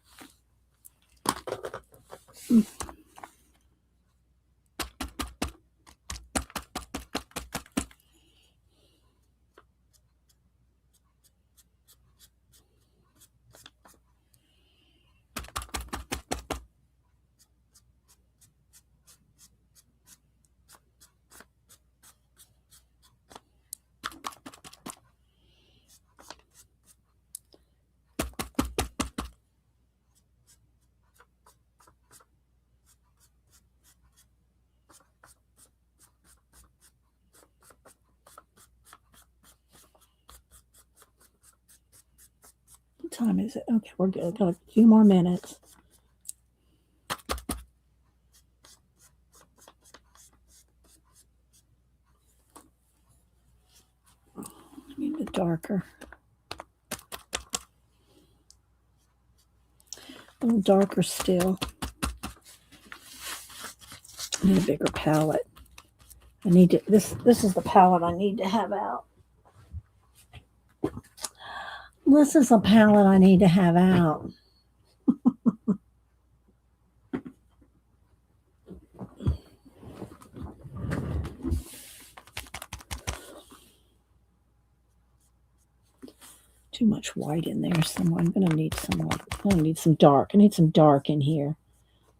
What time is it? Okay, we're good. Got a few more minutes. I need it darker. A little darker still. I need a bigger palette. I need to. This is the palette I need to have out. This is a palette I need to have out. Too much white in there somewhere. I'm gonna need some dark. I need some dark in here.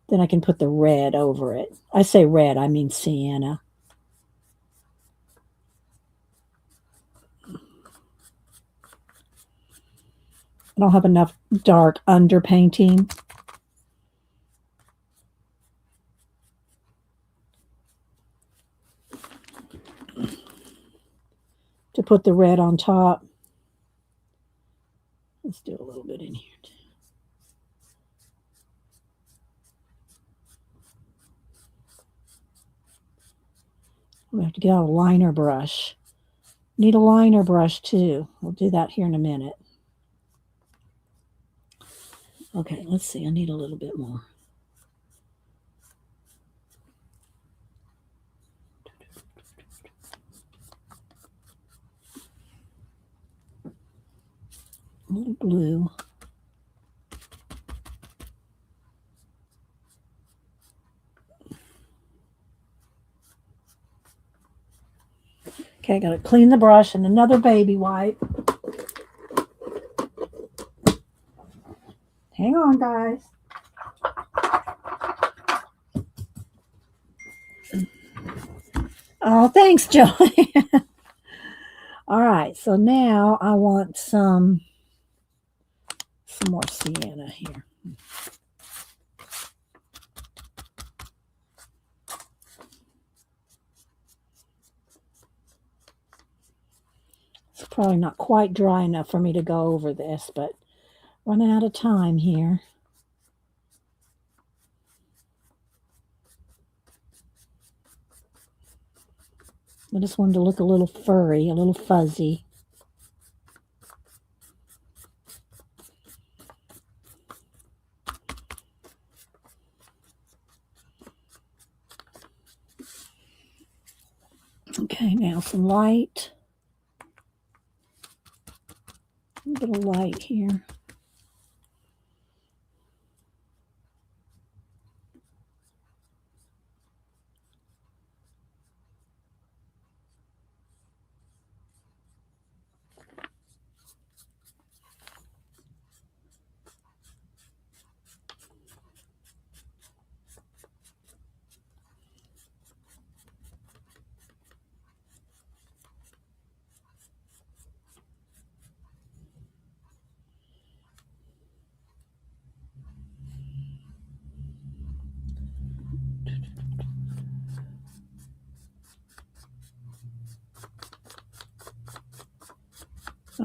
Then I can put the red over it. I say red, I mean sienna. I don't have enough dark underpainting. To put the red on top. Let's do a little bit in here too. We have to get out a liner brush. Need a liner brush too. We'll do that here in a minute. Okay, let's see. I need a little bit more. A little blue. Okay, I gotta clean the brush and another baby wipe. Hang on, guys. Oh, thanks, Joey. All right, so now I want some more sienna here. It's probably not quite dry enough for me to go over this, but running out of time here. I just wanted to look a little furry, a little fuzzy. Okay, now some light. A little bit of light here.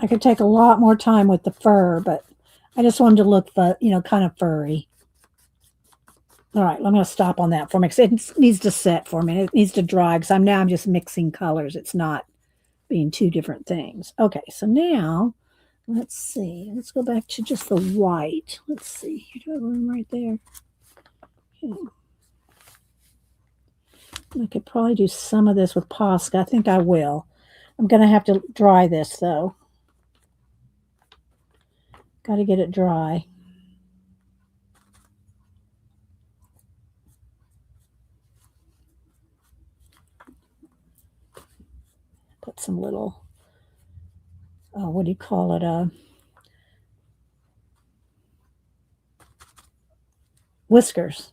I could take a lot more time with the fur, but I just wanted to look, kind of furry. All right, I'm going to stop on that for me because it needs to set for me. It needs to dry because I'm just mixing colors. It's not being two different things. Okay, so now let's see. Let's go back to just the white. Let's see. You do have room right there. Okay. I could probably do some of this with Posca. I think I will. I'm going to have to dry this though. Got to get it dry. Put some little, what do you call it? Whiskers.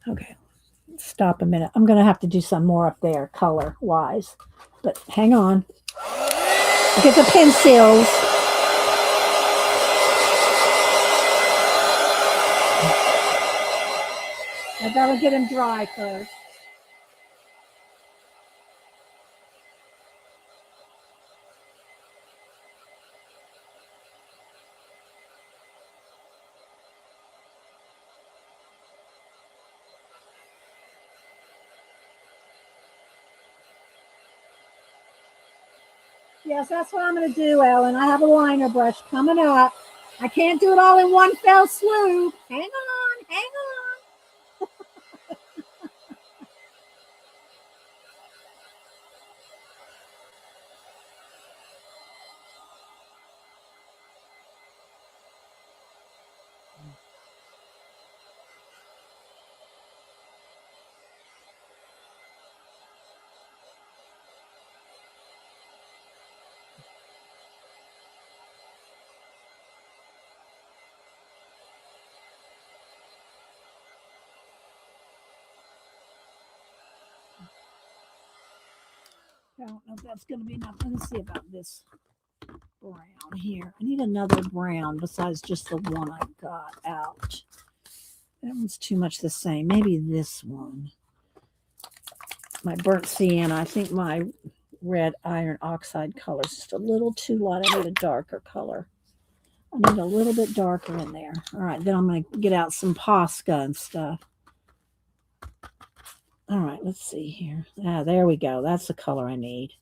Okay, stop a minute. I'm going to have to do some more up there color-wise, but hang on. Get the pencils. I gotta get them dry first. Yes, that's what I'm going to do, Ellen. I have a liner brush coming up. I can't do it all in one fell swoop. Hang on, hang on. I don't know if that's going to be enough. Let's see about this brown here. I need another brown besides just the one I got out. That one's too much the same. Maybe this one. My burnt sienna. I think my red iron oxide color is just a little too light. I need a darker color. I need a little bit darker in there. All right, then I'm going to get out some Posca and stuff. All right, let's see here. Ah, there we go. That's the color I need.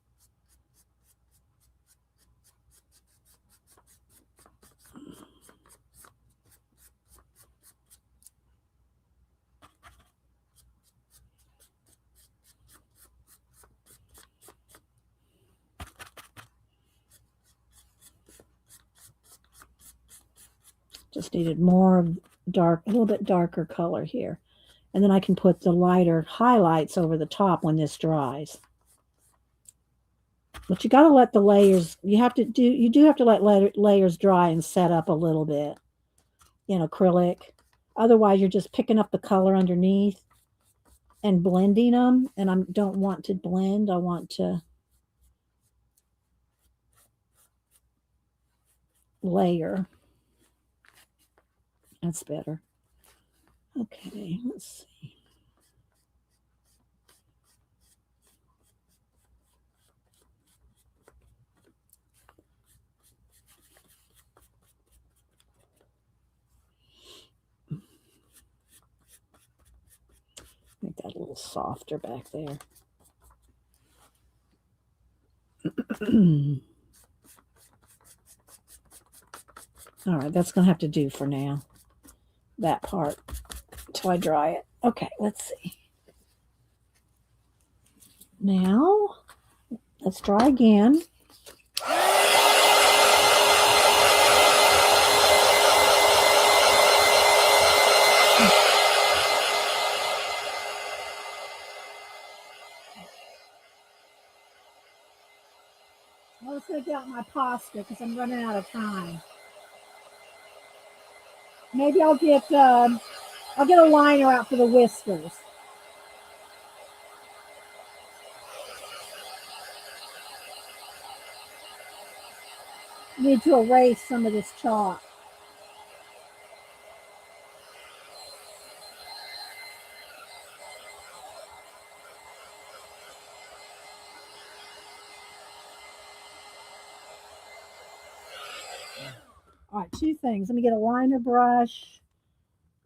Just needed more dark, a little bit darker color here. And then I can put the lighter highlights over the top when this dries. But you got to let the layers, you do have to let layers dry and set up a little bit in acrylic. Otherwise, you're just picking up the color underneath and blending them. And I don't want to blend. I want to layer. That's better. Okay, let's see. Make that a little softer back there. All right, that's going to have to do for now. That part until I dry it. Okay, let's see. Now, let's dry again. I was going to get out my Posca because I'm running out of time. Maybe I'll get a liner out for the whiskers. I need to erase some of this chalk. All right, two things. Let me get a liner brush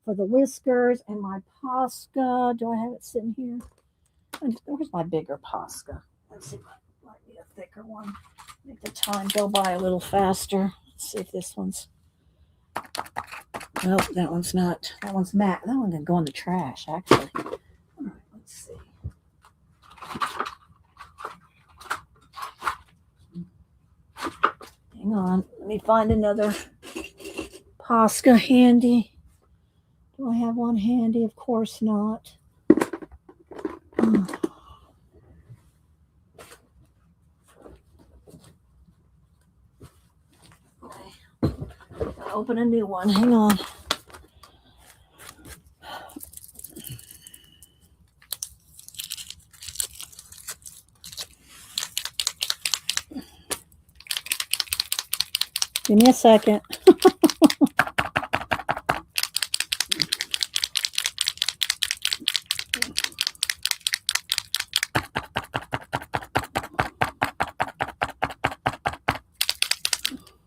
for the whiskers and my Posca. Do I have it sitting here? Where's my bigger Posca? Let's see. Might need a thicker one. Make the time go by a little faster. Let's see if this one's. Nope, that one's not. That one's matte. That one can go in the trash, actually. All right, let's see. Hang on. Let me find another Posca handy. Do I have one handy? Of course not. Okay. Open a new one. Hang on. Give me a second.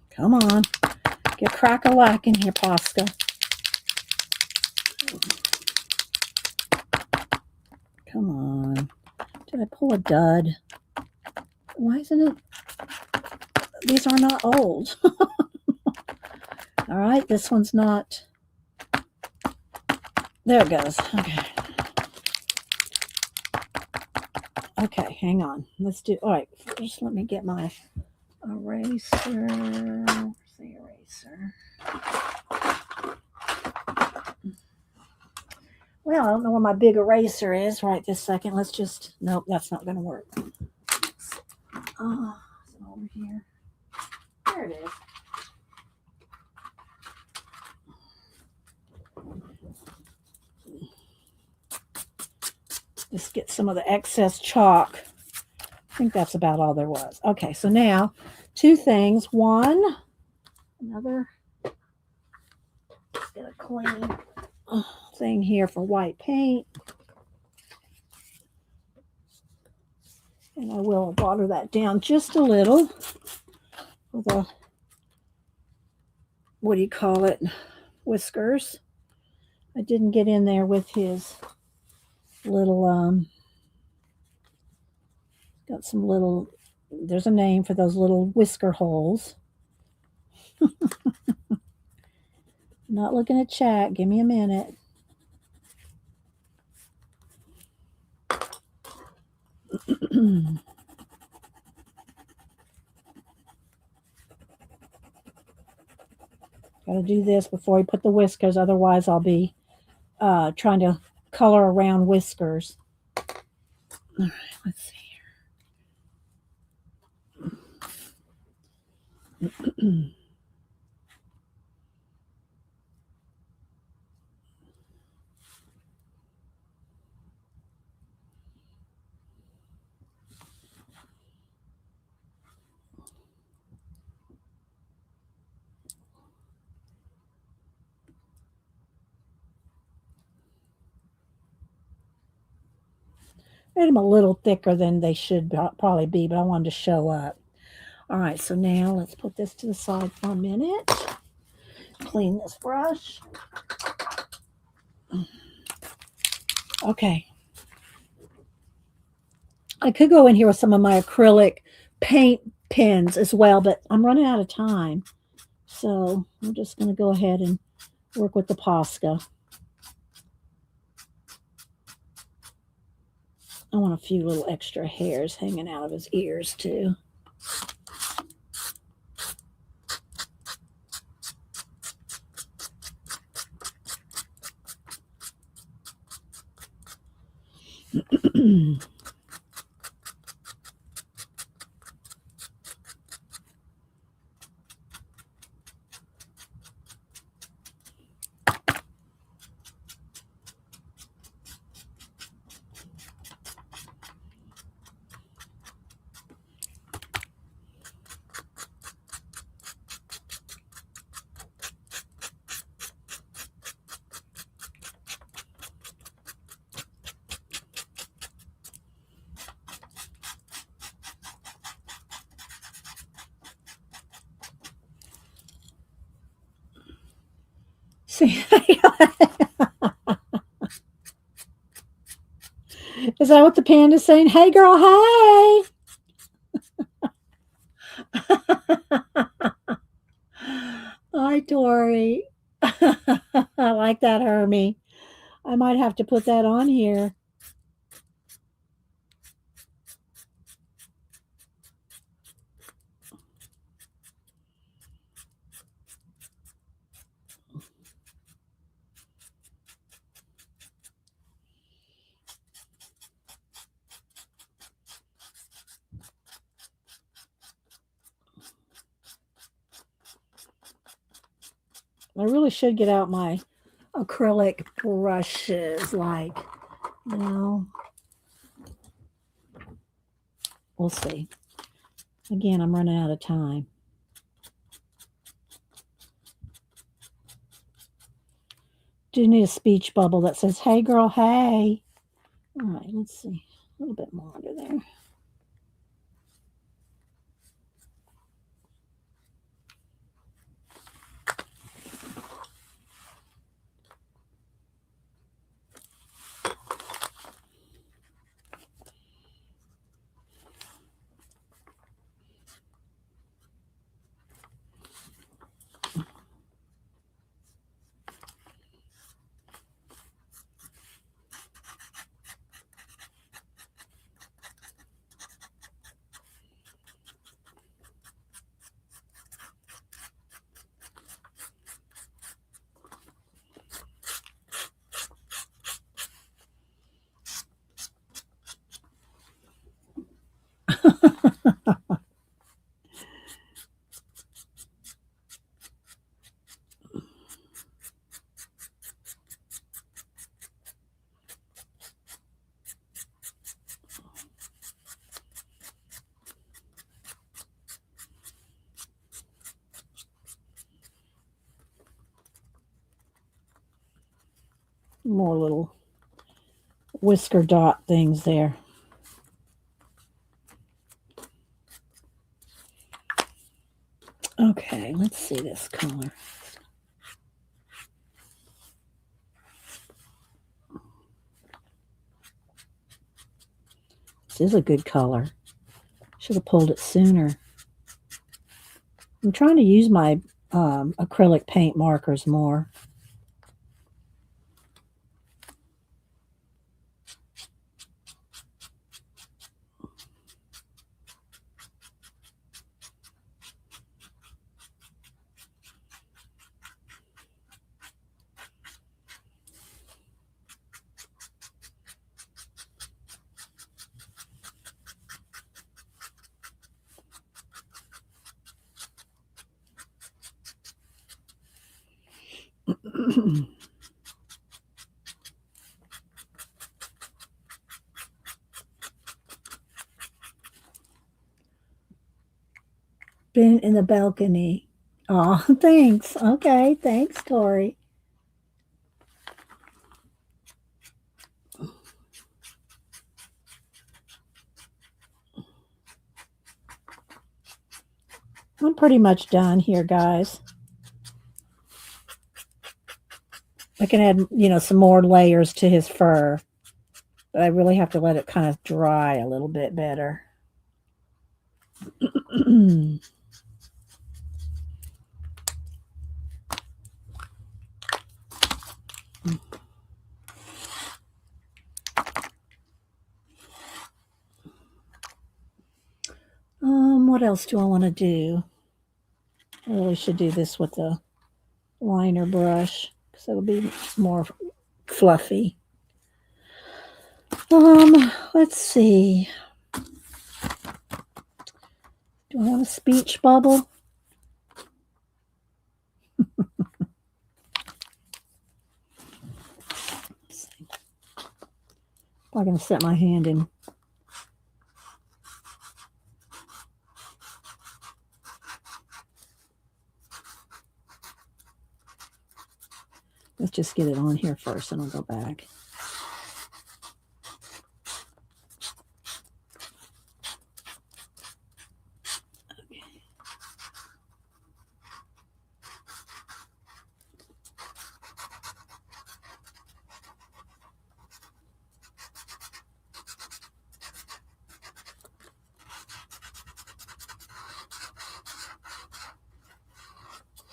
Come on. Get crack-a-lack in here, Posca. Come on. Did I pull a dud? Why isn't it? These are not old. All right, this one's not. There it goes. Okay. Okay, hang on. Let's do. All right, first let me get my eraser. Where's the eraser? Well, I don't know where my big eraser is right this second. Let's just. Nope, that's not going to work. Oh, is it over here? There it is. Just get some of the excess chalk think that's about all there was. Okay, so now two things. One, another, get a clean thing here for white paint. And I will water that down just a little with a, what do you call it, whiskers. I didn't get in there with his little, got some little, there's a name for those little whisker holes. Not looking at chat. Give me a minute. Gotta do this before we put the whiskers, otherwise I'll be trying to color around whiskers. All right, let's see here. Made them a little thicker than they should probably be, but I wanted to show up. All right, so now let's put this to the side for a minute. Clean this brush. Okay. I could go in here with some of my acrylic paint pens as well, but I'm running out of time. So I'm just going to go ahead and work with the Posca. I want a few little extra hairs hanging out of his ears too. See, is that what the panda's saying? Hey, girl, hey. Hi, Tori. I like that, Hermie. I might have to put that on here. I really should get out my acrylic brushes, like, we'll see. Again, I'm running out of time. Do need a speech bubble that says, hey, girl, hey. All right, let's see. A little bit more under there. More little whisker dot things there. Okay, let's see this color. This is a good color. Should have pulled it sooner. I'm trying to use my acrylic paint markers more. Been in the balcony. Oh, thanks. Okay, thanks, Tori. I'm pretty much done here, guys. I can add, some more layers to his fur, but I really have to let it kind of dry a little bit better. What else do I want to do? I really should do this with the liner brush because it'll be more fluffy. Let's see. Do I have a speech bubble? I'm going to set my hand in. Let's just get it on here first and I'll go back.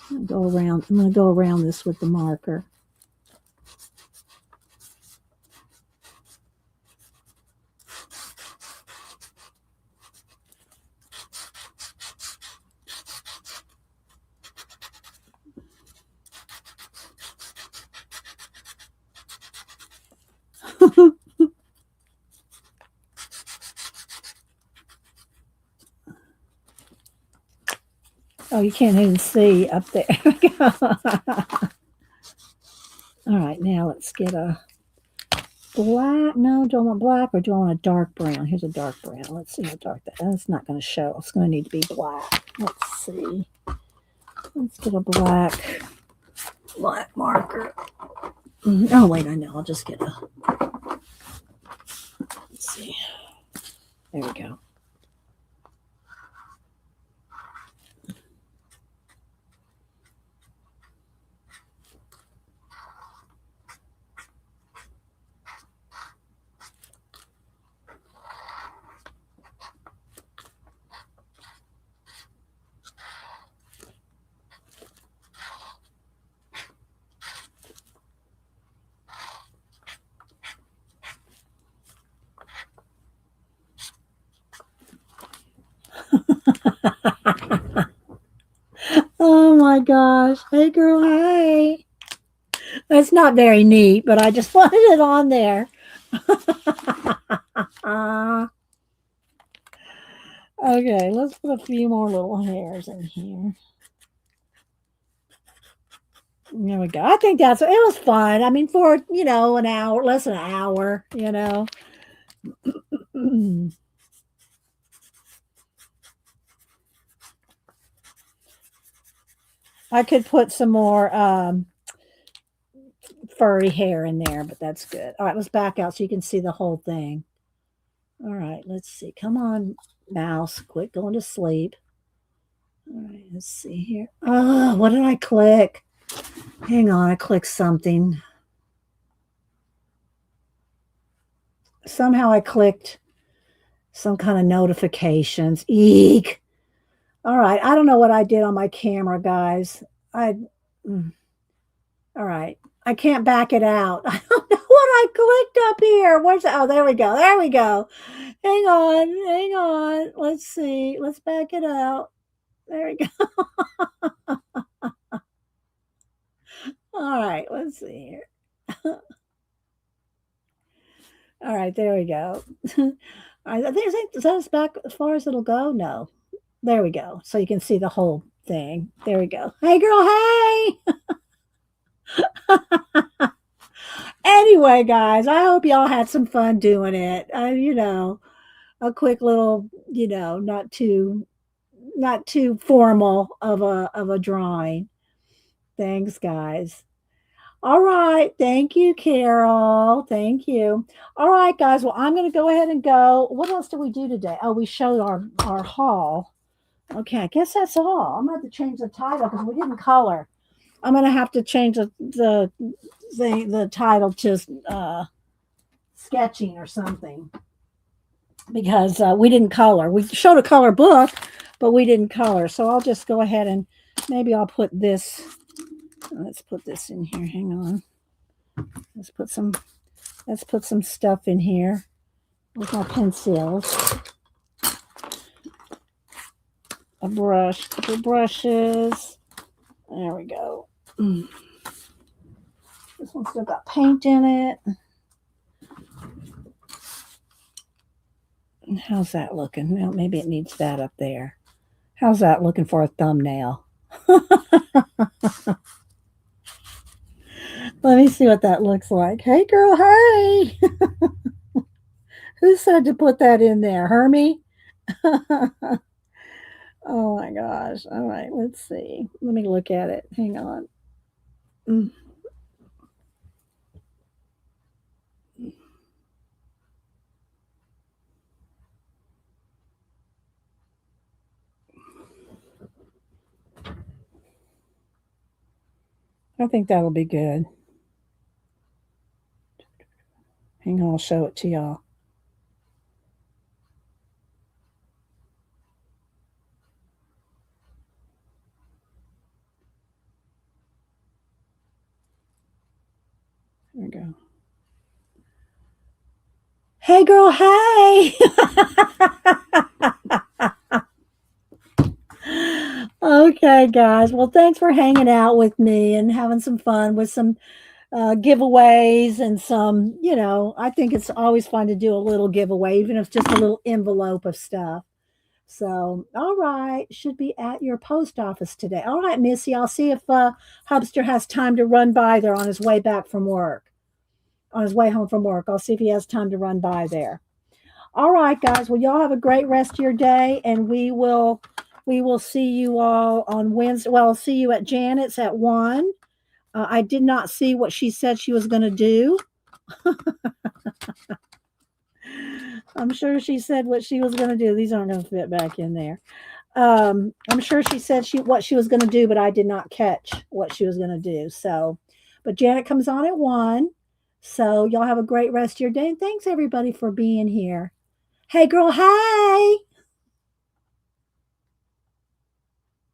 I'm going to go around this with the marker. Oh, you can't even see up there. All right, now let's get a black. No, do I want black or do I want a dark brown? Here's a dark brown. Let's see how dark that is. That's not going to show. It's going to need to be black. Let's see. Let's get a black marker. Oh, wait, I know. I'll just get a. Let's see. There we go. Oh my gosh. Hey girl, hi. That's not very neat, but I just wanted it on there. Okay, let's put a few more little hairs in here. There we go. I think it was fun. I mean, for, an hour, less than an hour, I could put some more furry hair in there, but that's good. All right, let's back out so you can see the whole thing. All right, let's see. Come on, mouse, quit going to sleep. All right, let's see here. Oh, what did I click? Hang on, I clicked something. Somehow I clicked some kind of notifications. Eek. All right, I don't know what I did on my camera, guys. Mm. All right, I can't back it out. I don't know what I clicked up here. Where's that? Oh, there we go. There we go. Hang on, hang on. Let's see. Let's back it out. There we go. All right, let's see here. All right, there we go. I think is that as back as far as it'll go? No. There we go. So you can see the whole thing. There we go. Hey girl, hey. Anyway, guys, I hope y'all had some fun doing it. A quick little, not too formal of a drawing. Thanks, guys. All right. Thank you, Carol. Thank you. All right, guys. Well, I'm going to go ahead and go. What else did we do today? Oh, we showed our haul. Okay, I guess that's all. I'm going to have to change the title because we didn't color. I'm going to have to change the title to sketching or something because we didn't color. We showed a color book, but we didn't color. So I'll just go ahead and maybe I'll put this. Let's put this in here. Hang on. Let's put some stuff in here with my pencils. A brush, couple brushes. There we go. This one's still got paint in it. And how's that looking? Well, maybe it needs that up there. How's that looking for a thumbnail? Let me see what that looks like. Hey, girl, hey. Who said to put that in there? Hermie? Oh, my gosh. All right, let's see. Let me look at it. Hang on. I think that'll be good. Hang on, I'll show it to y'all. There we go. Hey, girl, hey. Okay, guys. Well, thanks for hanging out with me and having some fun with some giveaways and some, I think it's always fun to do a little giveaway, even if it's just a little envelope of stuff. So, all right, should be at your post office today. All right, Missy, I'll see if Hubster has time to run by there on his way back from work, on his way home from work. I'll see if he has time to run by there. All right, guys. Well, y'all have a great rest of your day, and we will see you all on Wednesday. Well, I'll see you at Janet's at 1. I did not see what she said she was going to do. I'm sure she said what she was going to do. These aren't going to fit back in there. I'm sure she said what she was going to do, but I did not catch what she was going to do. So, but Janet comes on at 1. So y'all have a great rest of your day. And thanks everybody for being here. Hey girl, hey.